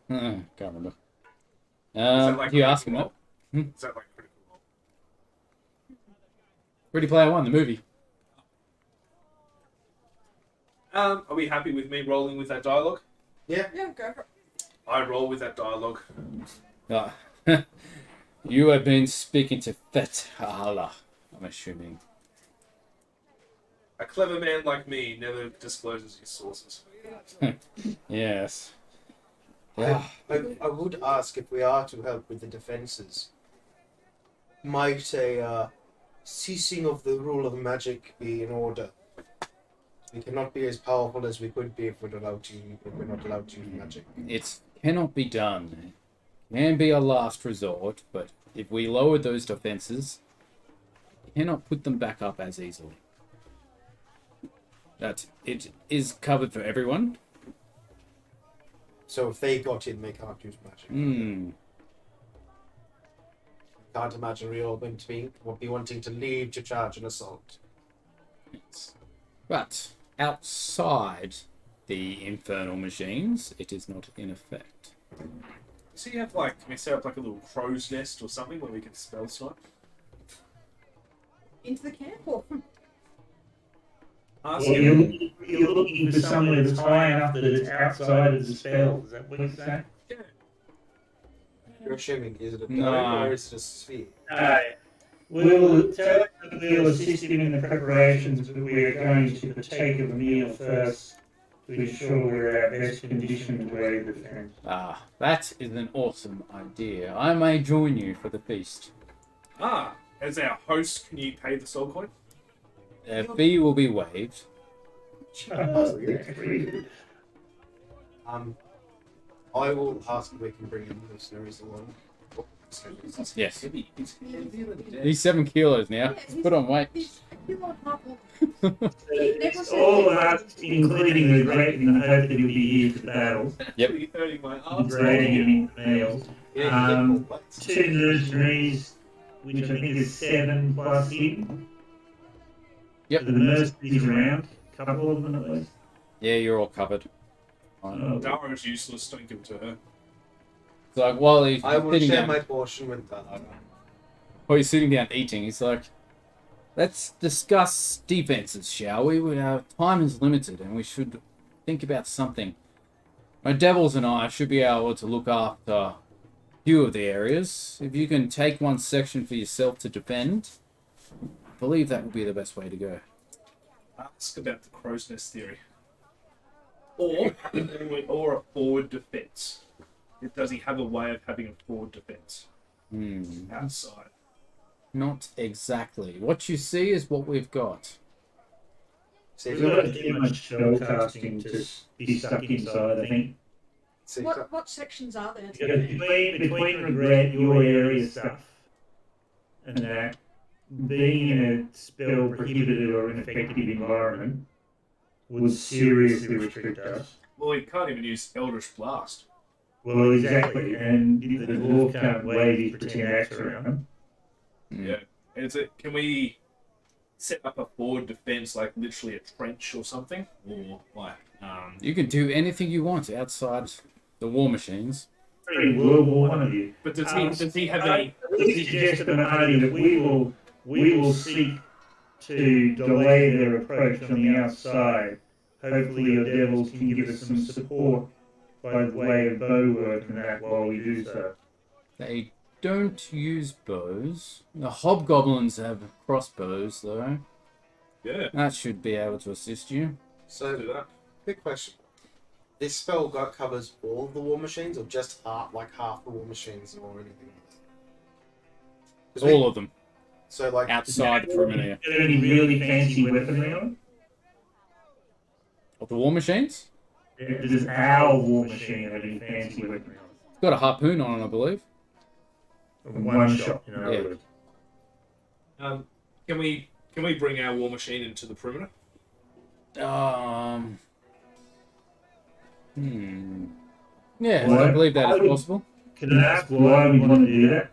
Can't remember. is that like You ask him critical that. roll? Is that like critical roll? Ready Player One, the movie. Are we happy with me rolling with that dialogue? Yeah, go for it. I roll with that dialogue. Ah. You have been speaking to Fethala, I'm assuming. A clever man like me never discloses his sources. Yes. I would ask if we are to help with the defences. Might a ceasing of the rule of magic be in order? We cannot be as powerful as we could be if we're not allowed to use magic. It cannot be done. It can be a last resort, but if we lower those defenses, we cannot put them back up as easily. That it is covered for everyone. So if they got in, they can't use magic. Can't imagine we all going to be wanting to leave to charge an assault. Yes. But outside the infernal machines, it is not in effect. So you have can we set up like a little crow's nest or something where we can spell snipe? Into the camp or Ask Well, him. you're looking for somewhere that's high enough that it's outside of the spell. Is that what you're saying? You're assuming, is it a dome No. or is it a sphere? We'll tell him that we'll assist him in the preparations, but we are going to partake of a meal first to ensure we're at best condition to aid the defense. Ah, that is an awesome idea. I may join you for the feast. As our host, can you pay the soul coin? A fee will be waived. I will ask if we can bring in mercenaries along. Yes. Heavy. He's heavier than dead. He's 7 kilos now. Put on weight. He's a kilo and a half long. All of us, including the great, in the hope that he'll be here for battle, Yep. Really hurting my arms. grading him in meals. Yeah, you get more plates. 2 mercenaries, which I think is 7 plus him. Yep. So the mercenaries around, a couple of them at least. Yeah, you're all covered. Oh. Dara's useless, don't give it to her. It's like while he's I will sitting share down, my portion with Dara. while he's sitting down eating, he's like, "Let's discuss defenses, shall we? Our time is limited, and we should think about something. My devils and I should be able to look after a few of the areas. If you can take one section for yourself to defend, I believe that would be the best way to go." Ask about the crow's nest theory. Or a forward defense. Does he have a way of having a forward defense outside? Not exactly. What you see is what we've got. See, We've got too much spell casting to be stuck inside, I think. see, What sections are there? Between regret, your area stuff, and that, being in a spell prohibited or ineffective environment would seriously restrict us. Well, he can't even use Eldritch Blast. Well, exactly, and the dwarf can't wave his pretend axe around. Yeah. Can we set up a forward defense, like literally a trench or something? Or You can do anything you want outside the war machines. Pretty World War One of you. But does he have any? I would suggest to Mahadi that we will seek to delay their approach on the outside. Hopefully your devils can give us some support by the way of bow work and that while we do so. They don't use bows. The hobgoblins have crossbows, though. Yeah. That should be able to assist you. Do So, that. quick question. This spell covers all of the war machines, or just half the war machines, or anything else? 'Cause All of them. So, like, Outside the perimeter. Is there any really fancy weaponry on Of the war machines? it? Does our war machine have any fancy weaponry on It's got a harpoon on it, I believe. it? One shot, in other Yeah. words. Can we bring our war machine into the perimeter? Yeah, What? I believe that is possible. Can I ask why we want to do that?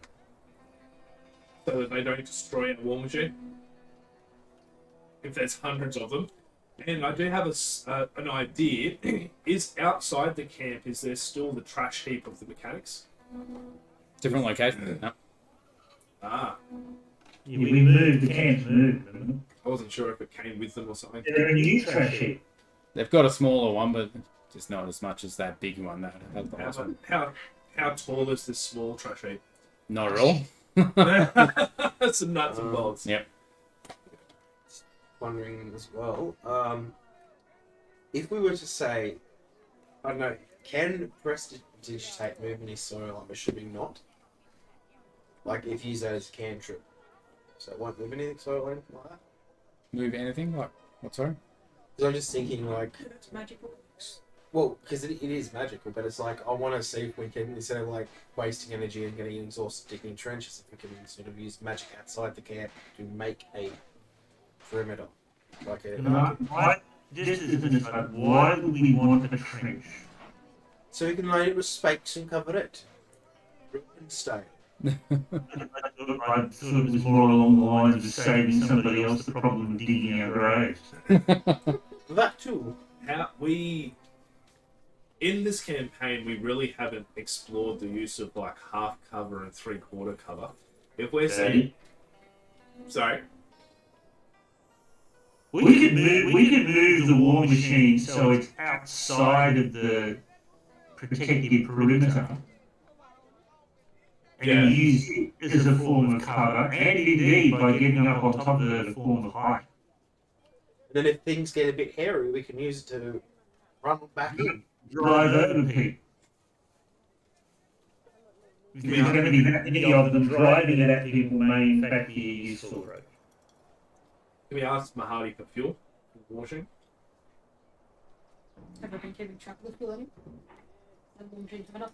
So that they don't destroy our war machine. If there's hundreds of them. And I do have an idea. Is outside the camp, is there still the trash heap of the mechanics? Different location. No. Ah, Yeah, we moved, the camp's moved. Remember? I wasn't sure if it came with them or something. They're a new trash heap. They've got a smaller one, but just not as much as that big one that had the last one. How tall is this small trash heap? Not at all. That's some nuts and bolts. Yep. wondering as well, if we were to say, I don't know, can prestidigitate move any soil? I'm assuming not. Like, if you use that as a cantrip. So it won't move anything soil or anything like that? Move anything? Like, what, sorry? Because I'm just thinking, like, It's magical. well, because it is magical, but it's like, I want to see if we can, instead of like wasting energy and getting exhausted digging trenches, if we can sort of use magic outside the camp to make a perimeter. Like a. Why, just as an aside, why would we want a trench? So we can line it with spikes and cover it. Ruin style. I thought it was more along the lines of saving somebody else the problem of digging our graves. That too. In this campaign, we really haven't explored the use of like half cover and 3/4 cover. If we're saying, sorry, We could move the war machine so it's outside of the protective perimeter. And Yeah. use it as a form of cover, and indeed by getting up on top of it, a form of height. And then if things get a bit hairy, we can use it to run back in. Drive over people. If there's going to be that many of them, driving it at people may in fact be a useful approach. can we ask Mahadi for fuel? Washing? Have I been keeping track of the building? And the machines have enough?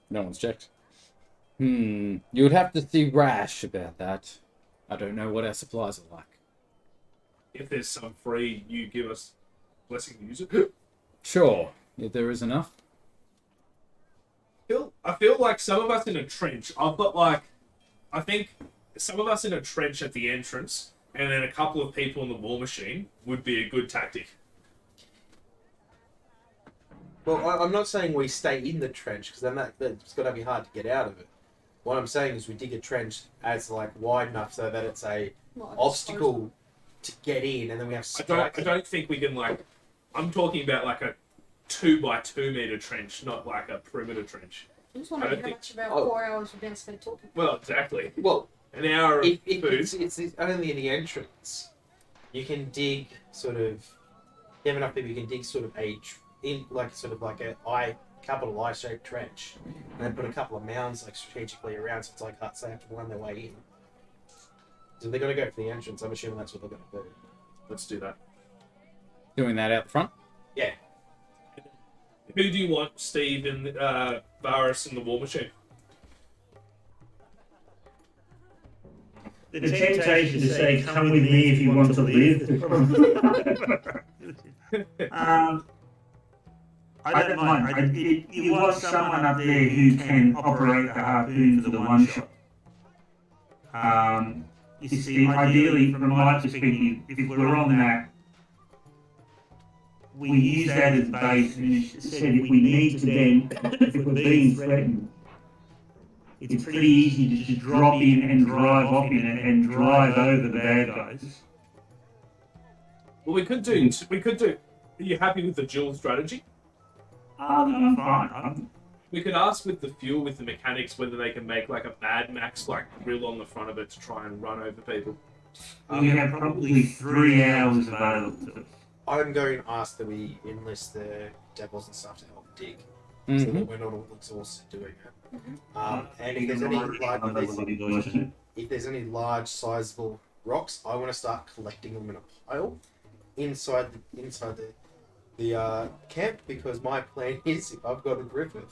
No one's checked. You would have to see Rash about that. I don't know what our supplies are like. If there's some free, you give us blessing to use it. Sure, if there is enough. I feel like some of us in a trench. I think some of us in a trench at the entrance, and then a couple of people in the war machine would be a good tactic. Well, I'm not saying we stay in the trench, because then that's got to be hard to get out of it. What I'm saying is we dig a trench as like wide enough so that it's a obstacle to get in, and then we have. I don't think we can like. I'm talking about like a 2x2 meter trench, not like a perimeter trench. I just wondering how much of our 4 hours we're going to spend talking. Well, exactly. Well, An hour of if food. it's only the entrance, you can dig sort of. You have enough people, you can dig sort of a capital I shaped trench, and then put a couple of mounds like strategically around, so it's like huts they have to run their way in. So they're going to go for the entrance. I'm assuming that's what they're going to do. Let's do that. Doing that out the front? Yeah. Who do you want, Steve and Varis and the war machine? The temptation to say, come with me if you want to live. I don't mind. You want someone up there who can operate the harpoon for the one shot. You see, ideally, from my perspective, if we're on that, we use that as base, and said if we need to then, if we're being threatened, it's pretty easy to just drop in and drive off in it and drive over the bad guys. Well, we could do. Are you happy with the dual strategy? I'm fine. We could ask with the fuel, with the mechanics, whether they can make like a Mad Max like grill on the front of it to try and run over people. We have probably 3 hours available to us. I'm going to ask that we enlist the devils and stuff to help dig, so Mhm. that we're not all exhausted doing it. And if there's any large, sizable rocks, I want to start collecting them in a pile inside the camp, because my plan is, if I've got a griffin,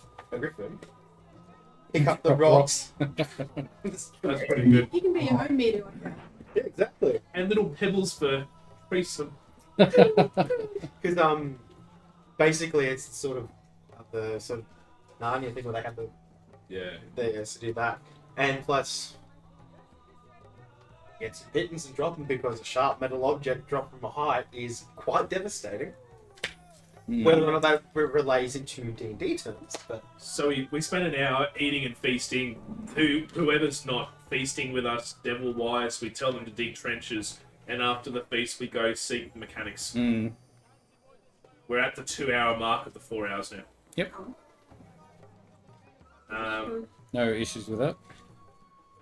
pick up the rocks. That's pretty good. You can be your own meter on that. Yeah, exactly. And little pebbles for Rhys. Because basically it's sort of the sort of Narnia thing where they have they used to do that, and plus get some hittings and dropping, because a sharp metal object dropped from a height is quite devastating. Whether or not that relays into D&D terms, but So we spent an hour eating and feasting. Whoever's not feasting with us, devil-wise, we tell them to dig trenches, and after the feast, we go seek the mechanics. Mm. We're at the 2-hour mark of the 4 hours now. Yep. No issues with that.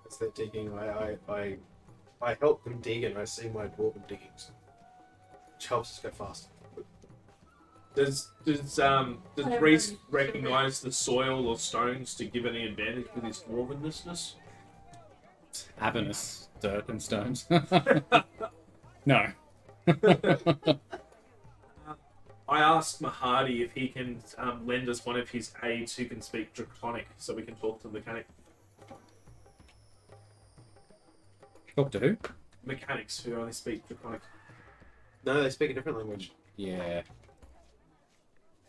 as they're digging, I help them dig, and I see my dwarven diggings, which helps us go faster. Does Rhys recognise the soil or stones to give any advantage with his dwarvenness? Avernus, dirt and stones. No. I asked Mahadi if he can lend us one of his aides who can speak Draconic, so we can talk to the mechanic. Talk to who? Mechanics who only speak Draconic. No, they speak a different language. Yeah.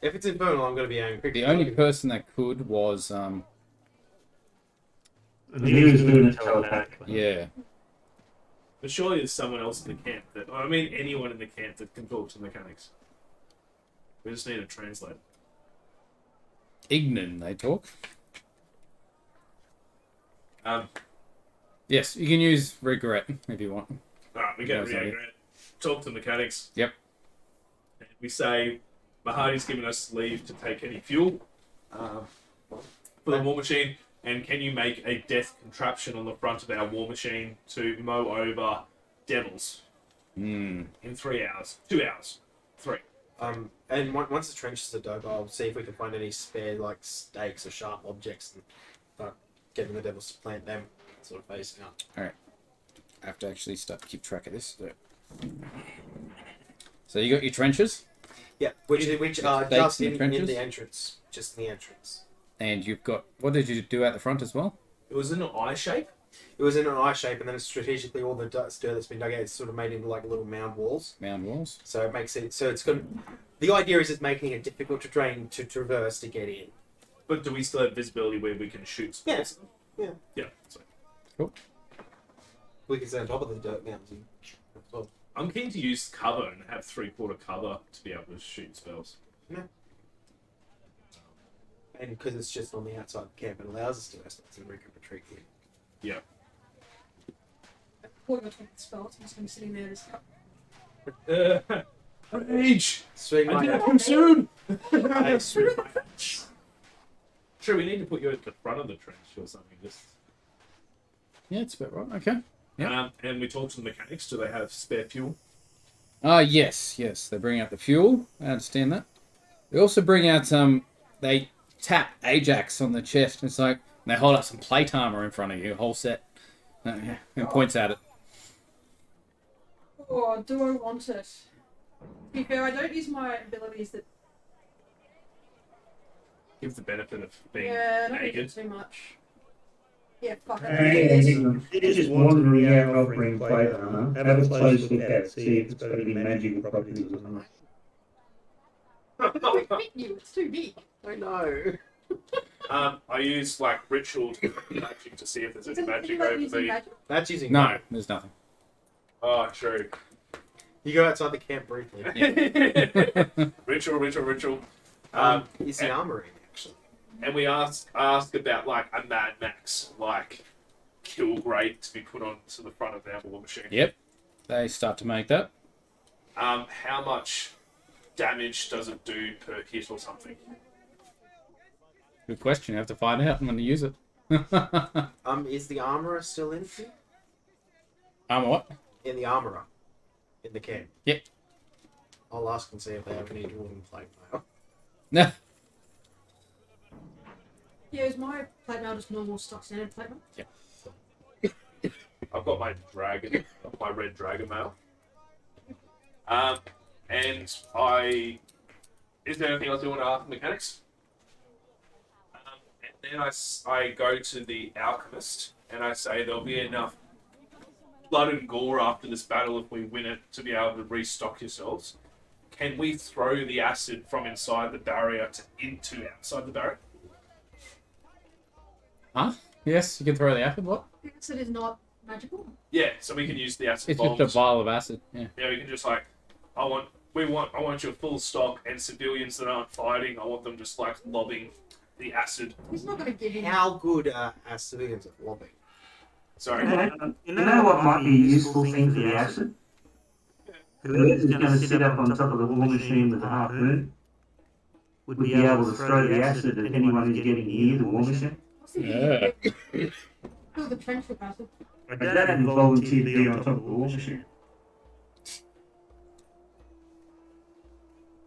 If it's infernal, I'm going to be angry. The only person that could was He was doing it telepathically. yeah. But surely there's someone else in the camp that, I mean, anyone in the camp that can talk to mechanics. We just need a translator. Ignan, they talk. Alright, Yes, you can use regret if you want. we get Yeah, sorry. talk to mechanics. Yep. And we say, Mahadi's given us leave to take any fuel for the war machine, and can you make a death contraption on the front of our war machine to mow over devils Hmm. in 3 hours? 2 hours. 3. And once the trenches are dug, I'll see if we can find any spare like stakes or sharp objects, and start getting the devils to plant them, sort of facing up. I have to actually start to keep track of this. So you got your trenches, Yeah, which are Stakes just in the in trenches? the entrance, just in the entrance. and you've got, what did you do at the front as well? It was in an eye shape. It was in an eye shape, and then strategically all the dirt that's been dug out is sort of made into like little mound walls. Mound walls. So it makes it so it's good. The idea is it's making it difficult to drain to traverse to get in. But do we still have visibility where we can shoot spells? Yeah. Yeah. So We can sit on top of the dirt mounds. Well, I'm keen to use cover and have 3/4 cover to be able to shoot spells. and because it's just on the outside of the camp, it allows us to rest and retreat here. Yeah. Before you're talking spells, I'm just going to be sitting there as Rage! Swing I my did it too soon! Hey, swing my Sure, we need to put you at the front of the trench or something. Just Yeah, it's about right. Okay. Yep. and we talk to the mechanics. Do they have spare fuel? Yes. They bring out the fuel. I understand that. They also bring out they tap Ajax on the chest. It's like they hold up some plate armor in front of you, a whole set, and points at it. or do I want it? To be fair, I don't use my abilities that. Give the benefit of being Yeah, I don't use naked. it too much. Yeah, fuck And it. it's just wandering out offering plate armor. Have a close look at it, see if it's got any magical properties or something. It won't fit you, it's too big. I know. I use like ritual magic to see if there's any magic like over using the. magic? That's using. No, there's nothing. Oh, true. You go outside the camp briefly. Ritual. It's the armory actually. And we ask about like a Mad Max like kill grate to be put onto the front of our war machine. Yep. They start to make that. How much damage does it do per hit or something? Good question. You have to find out when to use it. Is the armorer still in here? What? In the armorer. In the camp. Yep. I'll ask and see if they have any dwarven plate mail. No. Yeah, is my plate mail just normal stock standard plate mail? I've got my red dragon mail. And is there anything else you want to ask the mechanics? And then I go to the alchemist and I say there'll be enough blood and gore after this battle if we win it to be able to restock yourselves. Can we throw the acid from inside the barrier into outside the barrier? Huh? Yes, you can throw the acid. What? The acid is not magical. Yeah, so we can use the acid It's bombs. just a vial of acid. Yeah. Yeah, we can just like, I want your full stock and civilians that aren't fighting. I want them just like lobbing the acid. He's not going to give him. How good are our civilians at lobbing? Sorry. You know what might be a useful thing for the acid? Whoever's going to sit up on top of the war machine with a harpoon would be able to throw the acid at anyone who's getting near the war machine. What's the Yeah. Fill the trench with acid. I don't volunteer to be on top of the war machine.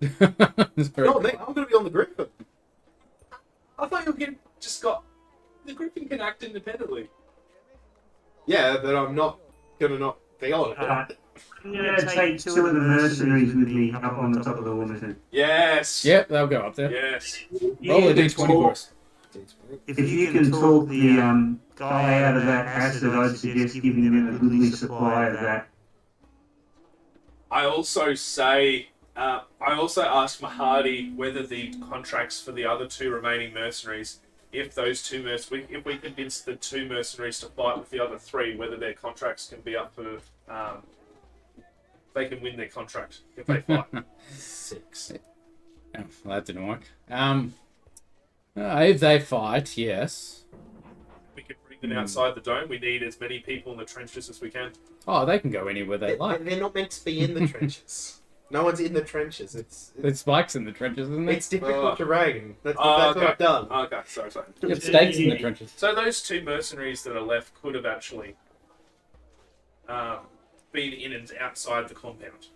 It's very No, mate, I'm going to be on the Griffin. I thought you just got the Griffin can act independently. Yeah, but I'm not going to not be on it. I'm going to take two of the mercenaries with me up on the top of the war machine. Yes. Yep, they'll go up there. Yes. Roll a d20 for us. If you can talk the guy out of that acid, I'd suggest giving him a goodly supply of that. I also say, I also asked Mahadi whether the contracts for the other two remaining mercenaries, if those two if we convince the two mercenaries to fight with the other three, whether their contracts can be up for, they can win their contract if they fight. 6. Oh, well, that didn't work. If they fight, yes. We can bring them outside the dome. We need as many people in the trenches as we can. Oh, they can go anywhere they like. They're not meant to be in the trenches. No one's in the trenches. There's spikes in the trenches, isn't there? It's difficult terrain. That's what okay. I've done. Okay, sorry. You have stakes in the trenches. So those two mercenaries that are left could have actually been in and outside the compound.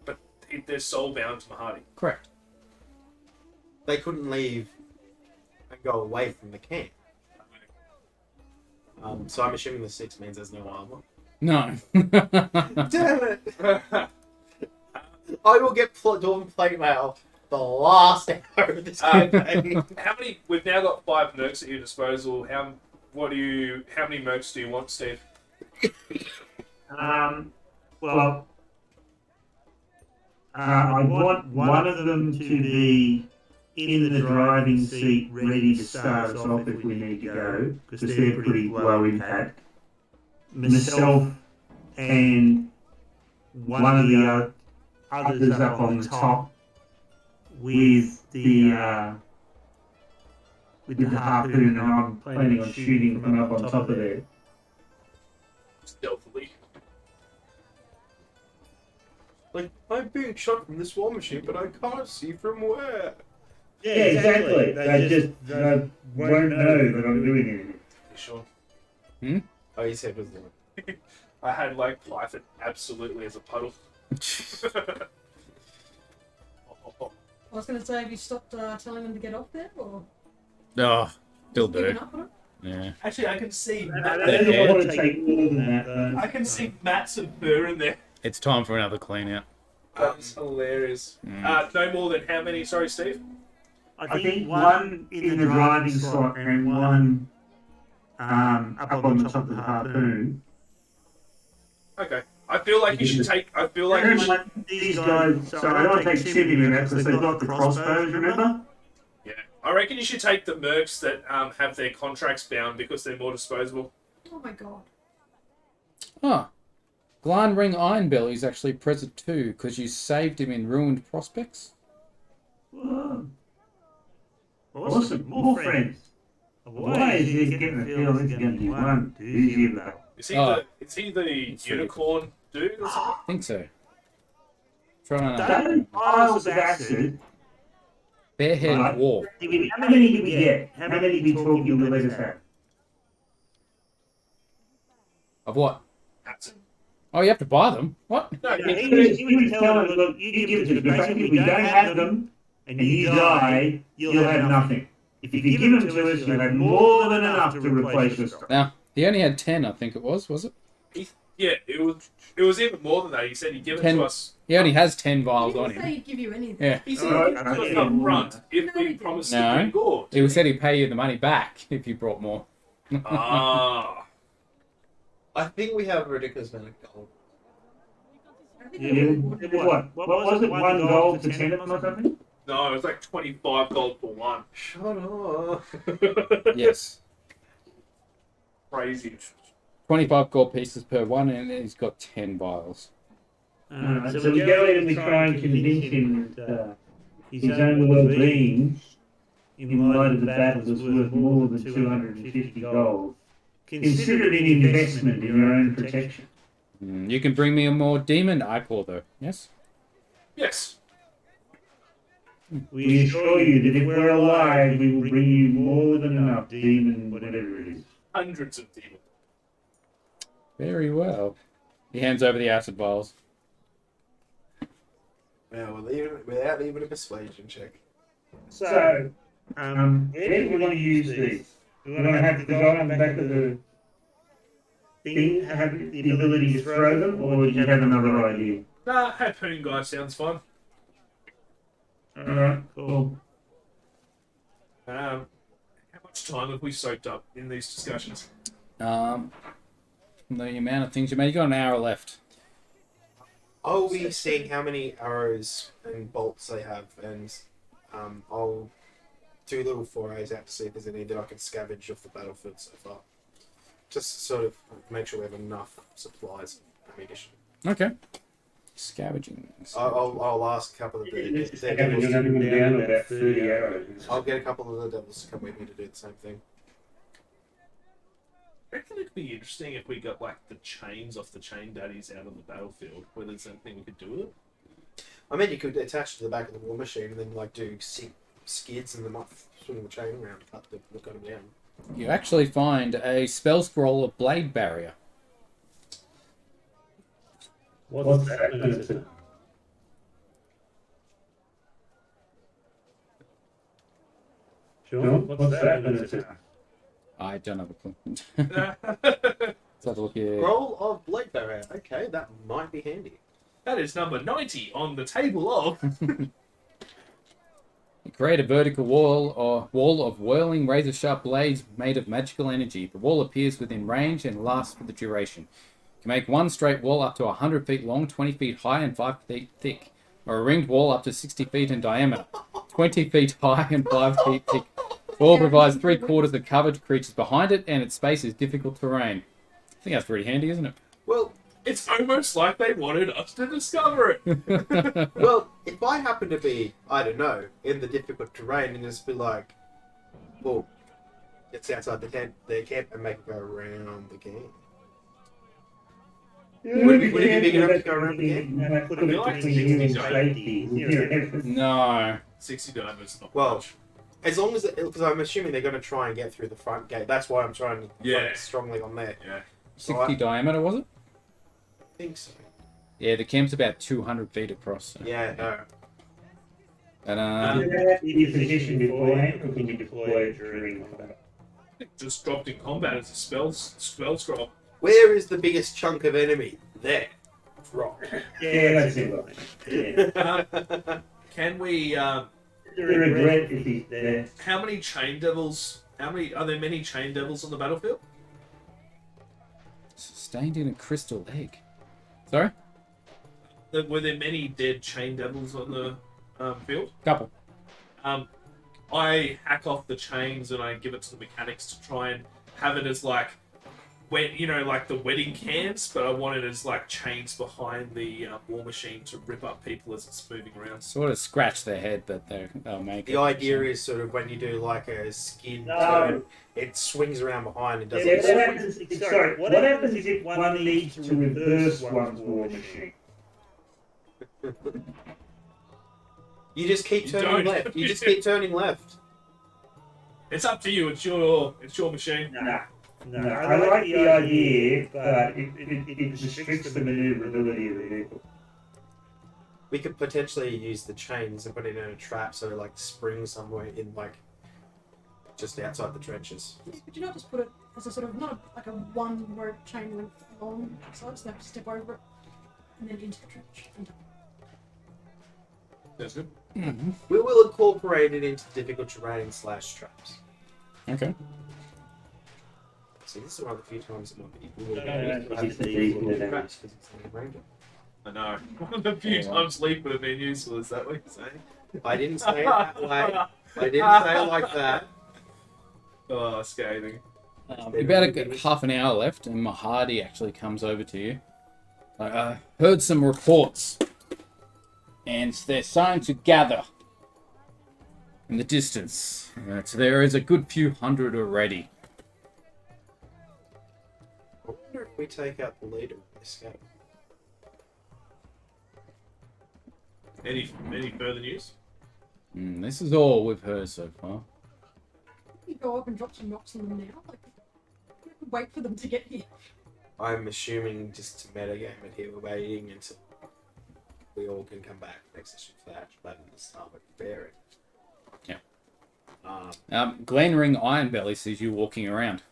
But they're soul bound to Mahadi. Correct. They couldn't leave and go away from the camp. So I'm assuming the 6 means there's no armor. No. Damn it! I will get Dwarven plate mail the last hour of this campaign. How many? We've now got 5 mercs at your disposal. How many mercs do you want, Steve? Well, I want one of them to be in the driving seat, ready to start us off if we need to go, because they're pretty low impact. Myself and one of the others up on the top with the harpoon, and I'm planning on shooting from up on top of there. Stealthily. Like, I'm being shot from this war machine, but I can't see from where. Yeah, exactly. They won't know that I'm doing anything. You sure? Oh, you said was the one. I had like Python absolutely as a puddle. I was going to say, have you stopped telling them to get off there, or Oh, still given do. up on it? Yeah. Actually, I can see. I don't want to take more than that, though. I can see mats of fur in there. It's time for another clean out. That's hilarious. No more than how many? Sorry, Steve. I think one in the driving slot and one up on the top of the harpoon. Okay. I feel like you should take. I feel like you should. These guys, so I don't take shooting in that because they've got the crossbows, remember? Yeah. I reckon you should take the mercs that have their contracts bound because they're more disposable. Oh my god. Oh. Glan Ring Ironbelly is actually present too, because you saved him in Ruined Prospects. Whoa. Awesome, more friends. Why is he getting the feel he's going to be one doozy of that? Is he the unicorn dude or something? I think so. Trying to... Don't piles of acid Barehead Right. dwarf. How many did we get? How many did we talk you let us have? Of what? Hats. Oh, you have to buy them. What? No, He was telling us, look, you give it to us. Basically, if we don't have them and you die, you'll have nothing. If you give them to us, you'll have more than enough to replace your stock. Now, he only had 10, I think it was it? yeah, it was even more than that. He said he'd give it 10. to us. He only has 10 He vials didn't on say him. he'd give you anything. Yeah. He said Alright, he'd give it to us yeah. up front if No, we he promised didn't. to bring gore. He said he'd pay you the money back if you brought more. Ah. I think we have a ridiculous amount of gold. I think Yeah, what was it? 1 gold to 10 or something? No, it was like 25 gold for one. Shut up. Yes. Crazy. 25 gold pieces per one, and he's got 10 vials. Alright, so we go in and we try and convince him that his own well-being, in light of the battle, is worth more than 250 gold. Consider it an investment in your own protection. You can bring me a more demon icor, though. Yes? Yes. We assure you that if we're alive, we will bring you more than enough demon, whatever it is. Hundreds of demons. Very well. He hands over the acid vials. Well, without even a persuasion check. So, where do we want to use these? Do we want to have the guy on the back of the thing have the ability to throw them, or do you have another idea? Nah, harpoon guy sounds fun. Alright, cool. How much time have we soaked up in these discussions? The amount of things you made. You got an hour left. I'll be seeing how many arrows and bolts they have, and I'll do little forays out to see if there's any that I can scavenge off the battlefield so far. Just to sort of make sure we have enough supplies and ammunition. Okay. Scavenging. I'll ask a couple of the Scavenge devils. them down to about 30 arrows. I'll get a couple of the devils to come with me to do the same thing. I reckon it'd be interesting if we got like the chains off the chain daddies out on the battlefield. Whether there's anything we could do with it. I mean, you could attach to the back of the war machine and then like do skids and then like swing the chain around, cut them down. You actually find a spell scroll of blade barrier. What's that? Sure. What's that? I don't have a clue. Let's have a look here. Scroll of blade barrier. Okay, that might be handy. That is number 90 on the table of. You create a vertical wall of whirling razor-sharp blades made of magical energy. The wall appears within range and lasts for the duration. You can make one straight wall up to 100 feet long, 20 feet high, and 5 feet thick, or a ringed wall up to 60 feet in diameter, 20 feet high and 5 feet thick. The wall provides 3/4 of cover to creatures behind it, and its space is difficult terrain. I think that's pretty handy, isn't it? Well, It's almost like they wanted us to discover it. well, if I happen to be, I don't know, in the difficult terrain and just be like, well, it's outside the camp and make it go around the camp. Would it be big enough to go around the camp? Put it between you and safety. No. 60 diamonds, not Well, much. as long as, because I'm assuming they're going to try and get through the front gate. That's why I'm trying to Yeah. focus strongly on there. Yeah. 60 diameter, was it? I think so. Yeah, the camp's about 200 feet across. So. Yeah, no. And, Does it have to be positioned beforehand, or can you deploy it during combat? It just dropped in combat as a spell scroll. Where is the biggest chunk of enemy? There. Rock. Yeah, that's it. Yeah. Can we? The regret if he's there. How many chain devils? Are there many chain devils on the battlefield? sustained in a crystal egg. Sorry? Were there many dead chain devils on the field? Couple. I hack off the chains and I give it to the mechanics to try and have it as like, like the wedding cans, but I want it as like chains behind the war machine to rip up people as it's moving around. Sort of scratch their head, but they'll make it. The idea is sort of when you do like a skid No. turn, it swings around behind and does Yeah, it. what happens if one needs to reverse one's war machine? You just keep turning don't. left. You just keep turning left. It's up to you. It's your machine. No, I like the idea, but it restricts the maneuverability of the vehicle. We could potentially use the chains and put it in a trap so it like springs somewhere in like just outside the trenches. Yeah, could you not just put it as a sort of, not like a one rope chain length long outside, so they have to step over it and then into the trench? That's good. Mm-hmm. We will incorporate it into difficult terrain / traps. Okay. See, this is one of the few times it might be No, I know. One of the few times Leap would have been useful. Is that what you're saying? I didn't say it that way. I didn't say it like that. Oh, scathing. About a good half an hour left, and Mahadi actually comes over to you. I heard some reports, and they're starting to gather in the distance. So there is a good few hundred already. I wonder if we take out the leader of this game. Any further news? This is all we've heard so far. You go up and drop some rocks on them now. Like, wait for them to get here. I'm assuming just to metagame it here, we're waiting until we all can come back next session for that. But the start with bearing. Yeah. Glenring Ironbelly sees you walking around.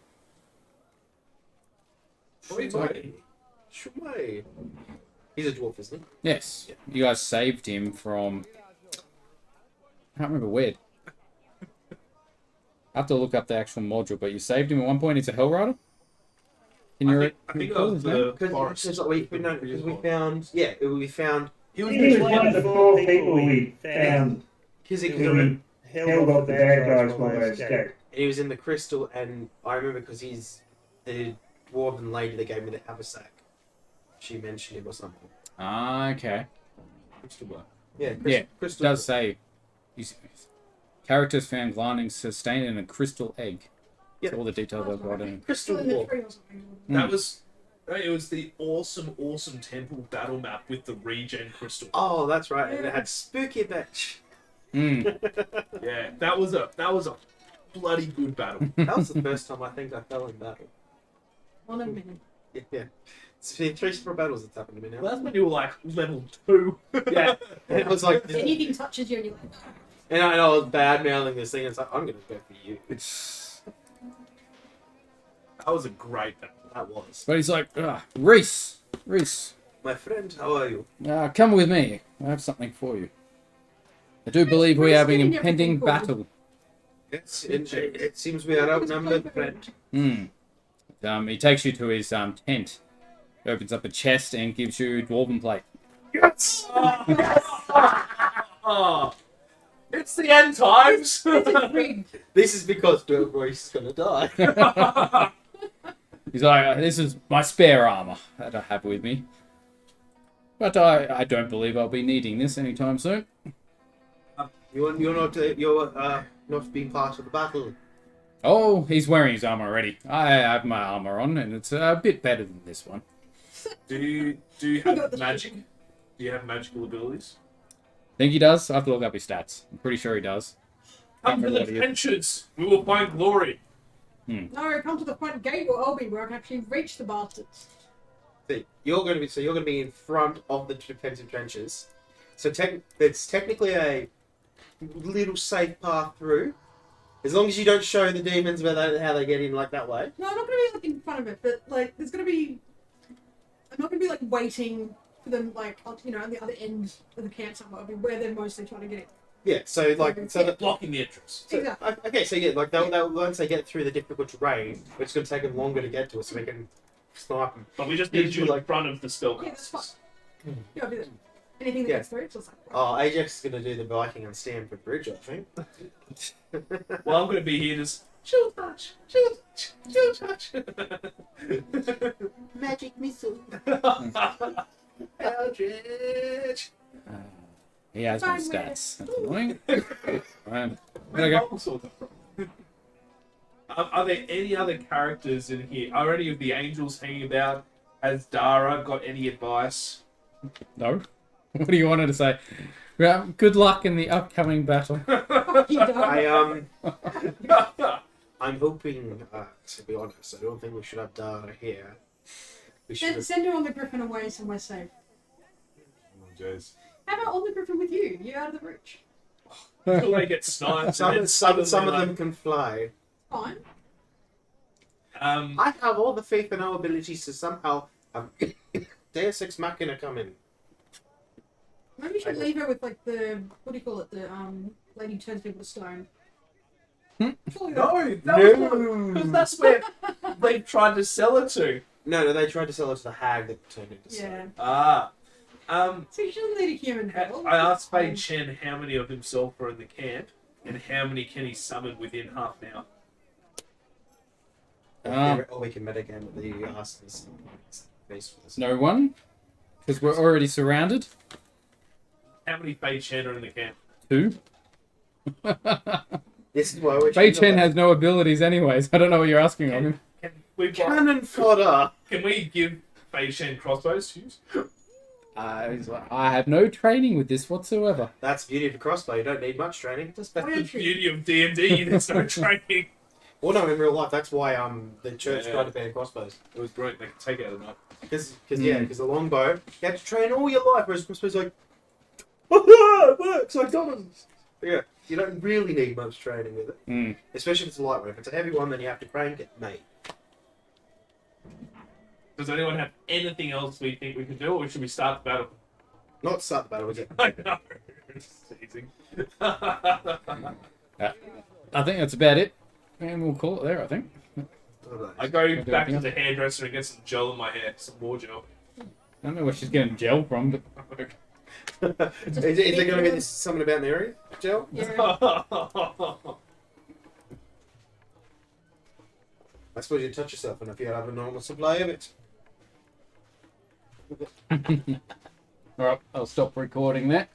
Shumai. He's a dwarf, isn't he? Yes. You guys saved him from... I can't remember where. I have to look up the actual module, but you saved him at one point. He's a Hellrider? Can you I think it recall was his name? the forest. Because we found... Yeah, we found... He was one of the 4 people we found Because who held off the bad guys while they escaped. he was in the crystal, and I remember because he's the dwarven lady that gave me the haversack. She mentioned him or something. Ah, okay. Crystal blood. Yeah, Yeah, it crystal. does say... Characters found landing sustained in a crystal egg. Yeah. That's all the details I've got in. Crystal Still in the dwarf. tree or something. That was. It was the awesome temple battle map with the regen crystal. Oh, that's right. And it had spooky bitch. Yeah, that was a bloody good battle. That was the first time I think I fell in battle. One in a minute. Yeah. It's been 3 separate battles that's happened to me now. Well, that's when you were like level 2. Yeah. And it was like... Anything touches you and you're like, And I was bad-mouthing this thing. It's like, I'm going to go for you. That was a great battle. That was. But he's like, Rhys, My friend, how are you? come with me. I have something for you. I do believe we have an impending battle. It seems we are outnumbered, friend. He takes you to his tent, opens up a chest, and gives you dwarven plate. Yes! Oh, it's the end times! This is because Rhys is going to die. He's like, this is my spare armor that I have with me. But I don't believe I'll be needing this anytime soon. You're not being part of the battle. Oh, he's wearing his armor already. I have my armor on, and it's a bit better than this one. Do you have magic? Do you have magical abilities? Think he does? I have to look up his stats. I'm pretty sure he does. Come to the trenches! We will find glory! no, come to the front gate or I'll be where I can actually reach the bastards. See, you're going to be in front of the defensive trenches. So it's technically a little safe path through, as long as you don't show the demons how they get in like that way. No, I'm not going to be like in front of it, but like there's going to be. I'm not going to be like waiting for them, like on the other end of the camp somewhere. I'll be where they're mostly trying to get in. Yeah. So Blocking the entrance. Exactly. Okay. So yeah, like they'll once they get through the difficult terrain, it's going to take them longer to get to us, so we can snipe them. But we just need you in front of the spellcasters. Yeah, that's fine. Yeah, I'll do that. Anything that Yeah. gets through, it's just like. Oh, Ajax is going to do the Viking on Stamford Bridge, I think. Well, I'm going to be here just... Shield touch! Magic missile. Eldritch. He has my Fine, stats. That's annoying. Right. Where Okay. the sword come from? Are there any other characters in here? Are any of the angels hanging about? Has Dara got any advice? No. What do you want her to say? Well, good luck in the upcoming battle. Fuck you, dog. I'm hoping, to be honest, I don't think we should have Dara here. We should have... Send her on the Griffin away somewhere safe. Oh, jeez. How about on the Griffin with you? You're out of the reach. Until they get sniped. Some of them can fly. Fine. I have all the faith in our abilities to somehow have Deus Ex Machina come in. Maybe you should leave her with like the what do you call it? The lady who turns people to stone. Surely that- Because that's where they tried to sell it to. No, they tried to sell it to the hag that turned into Yeah. So So she doesn't need a human devil. I asked Fei Chen how many of himself are in the camp and how many can he summon within half an hour. Or we can metagame with the Arsenal's face for this. No one? Because we're already surrounded. How many Fei Chen are in the camp? 2. This is why we're Fei Chen has no abilities anyways. I don't know what you're asking of him. cannon fodder. Can we give Fei Chen crossbows to use? I have no training with this whatsoever. That's the beauty of a crossbow. You don't need much training. Just That's the beauty of D&D. There's no training. Well, no, in real life, that's why the church tried to ban crossbows. It was brilliant. They could take it out of the night. Because the longbow, you have to train all your life, whereas crossbow's like, it works, I got it. Yeah, you don't really need much training with it. Especially if it's a light one. If it's a heavy one, then you have to crank it, mate. Does anyone have anything else we think we can do, or should we start the battle? Not start the battle, is it? I know. It's teasing. I think that's about it. And we'll call it there, I think. I go back to the hairdresser and get some gel in my hair, some more gel. I don't know where she's getting gel from, but... is there going to be something about the area, Joe? Yeah. I suppose you touch yourself enough, you have a normal supply of it. Alright, I'll stop recording that.